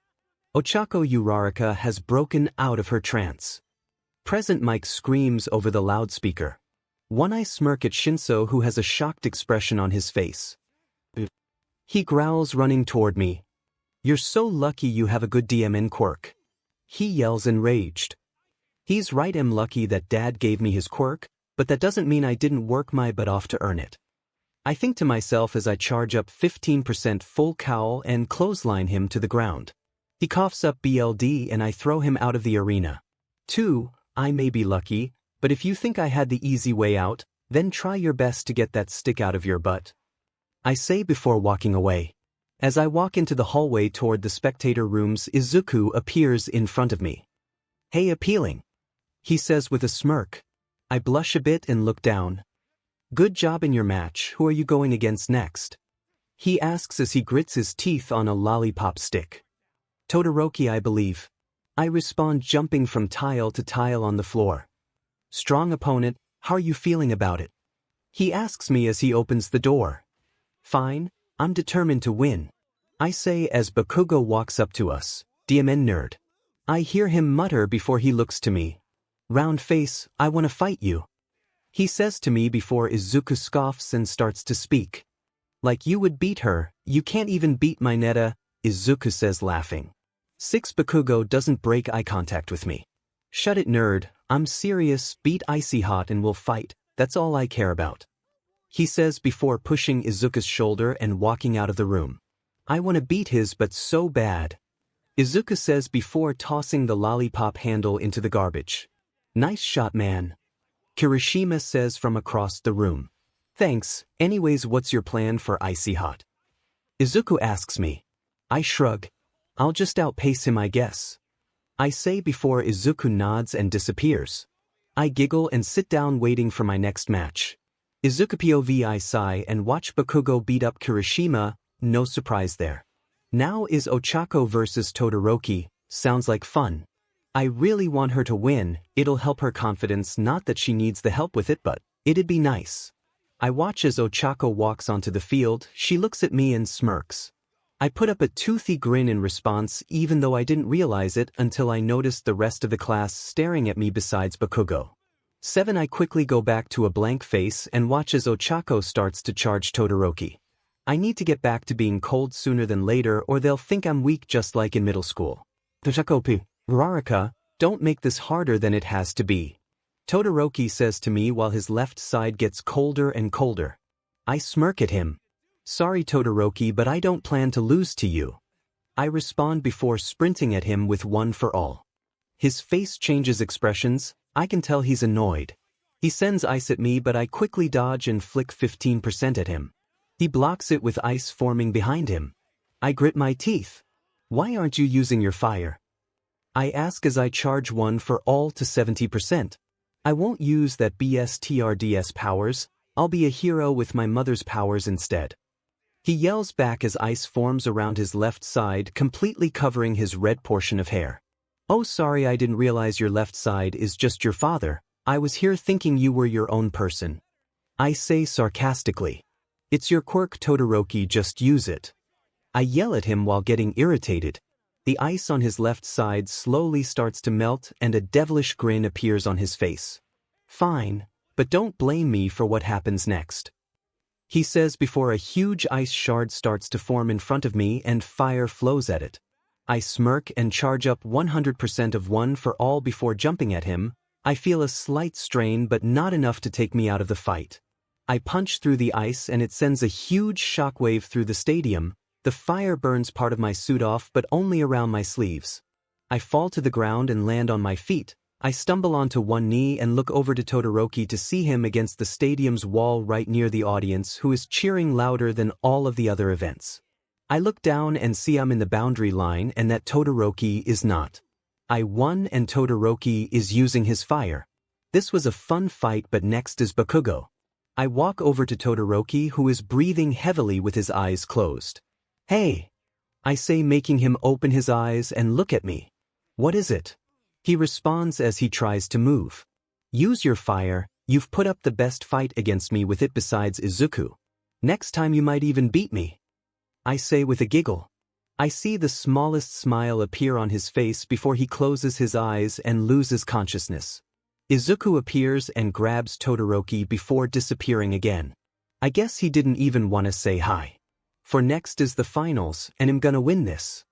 Ochako Uraraka has broken out of her trance. Present Mike screams over the loudspeaker. One eye smirk at Shinso, who has a shocked expression on his face. He growls, running toward me. You're so lucky you have a good DMN quirk. He yells enraged. He's right, I'm lucky that Dad gave me his quirk, but that doesn't mean I didn't work my butt off to earn it. I think to myself as I charge up 15% full cowl and clothesline him to the ground. He coughs up BLD and I throw him out of the arena. 2. I may be lucky, but if you think I had the easy way out, then try your best to get that stick out of your butt. I say before walking away. As I walk into the hallway toward the spectator rooms, Izuku appears in front of me. Hey, appealing. He says with a smirk. I blush a bit and look down. Good job in your match. Who are you going against next? He asks as he grits his teeth on a lollipop stick. Todoroki, I believe. I respond, jumping from tile to tile on the floor. Strong opponent, how are you feeling about it? He asks me as he opens the door. Fine, I'm determined to win. I say as Bakugo walks up to us. DMN nerd. I hear him mutter before he looks to me. Round face, I wanna fight you. He says to me before Izuku scoffs and starts to speak. Like you would beat her, you can't even beat my 𝗓𝗏, Izuku says laughing. 𝗧𝗵𝗲 doesn't break eye contact with me. Shut it nerd, I'm serious, beat Icy Hot and we'll fight, that's all I care about. He says before pushing Izuku's shoulder and walking out of the room. I wanna beat his but so bad. Izuku says before tossing the lollipop handle into the garbage. Nice shot, man. Kirishima says from across the room. Thanks, anyways what's your plan for Icy Hot? Izuku asks me. I shrug. I'll just outpace him I guess. I say before Izuku nods and disappears. I giggle and sit down waiting for my next match. Izuku POV sigh and watch Bakugo beat up Kirishima, no surprise there. Now is Ochako versus Todoroki, sounds like fun. I really want her to win, it'll help her confidence, not that she needs the help with it but it'd be nice. I watch as Ochako walks onto the field, she looks at me and smirks. I put up a toothy grin in response even though I didn't realize it until I noticed the rest of the class staring at me besides Bakugo. 7 I quickly go back to a blank face and watch as Ochako starts to charge Todoroki. I need to get back to being cold sooner than later or they'll think I'm weak just like in middle school. Raraka, don't make this harder than it has to be. Todoroki says to me while his left side gets colder and colder. I smirk at him. Sorry Todoroki but I don't plan to lose to you. I respond before sprinting at him with one for all. His face changes expressions, I can tell he's annoyed. He sends ice at me but I quickly dodge and flick 15% at him. He blocks it with ice forming behind him. I grit my teeth. Why aren't you using your fire? I ask as I charge one for all to 70%. I won't use that BSTRDS powers, I'll be a hero with my mother's powers instead. He yells back as ice forms around his left side, completely covering his red portion of hair. Oh sorry I didn't realize your left side is just your father, I was here thinking you were your own person. I say sarcastically. It's your quirk Todoroki, just use it. I yell at him while getting irritated. The ice on his left side slowly starts to melt and a devilish grin appears on his face. Fine, but don't blame me for what happens next. He says before a huge ice shard starts to form in front of me and fire flows at it. I smirk and charge up 100% of one for all before jumping at him. I feel a slight strain but not enough to take me out of the fight. I punch through the ice and it sends a huge shockwave through the stadium. The fire burns part of my suit off but only around my sleeves. I fall to the ground and land on my feet. I stumble onto one knee and look over to Todoroki to see him against the stadium's wall right near the audience who is cheering louder than all of the other events. I look down and see I'm in the boundary line and that Todoroki is not. I won and Todoroki is using his fire. This was a fun fight but next is Bakugo. I walk over to Todoroki who is breathing heavily with his eyes closed. Hey! I say making him open his eyes and look at me. What is it? He responds as he tries to move. Use your fire, you've put up the best fight against me with it besides Izuku. Next time you might even beat me. I say with a giggle. I see the smallest smile appear on his face before he closes his eyes and loses consciousness. Izuku appears and grabs Todoroki before disappearing again. I guess he didn't even want to say hi. For next is the finals and I'm gonna win this.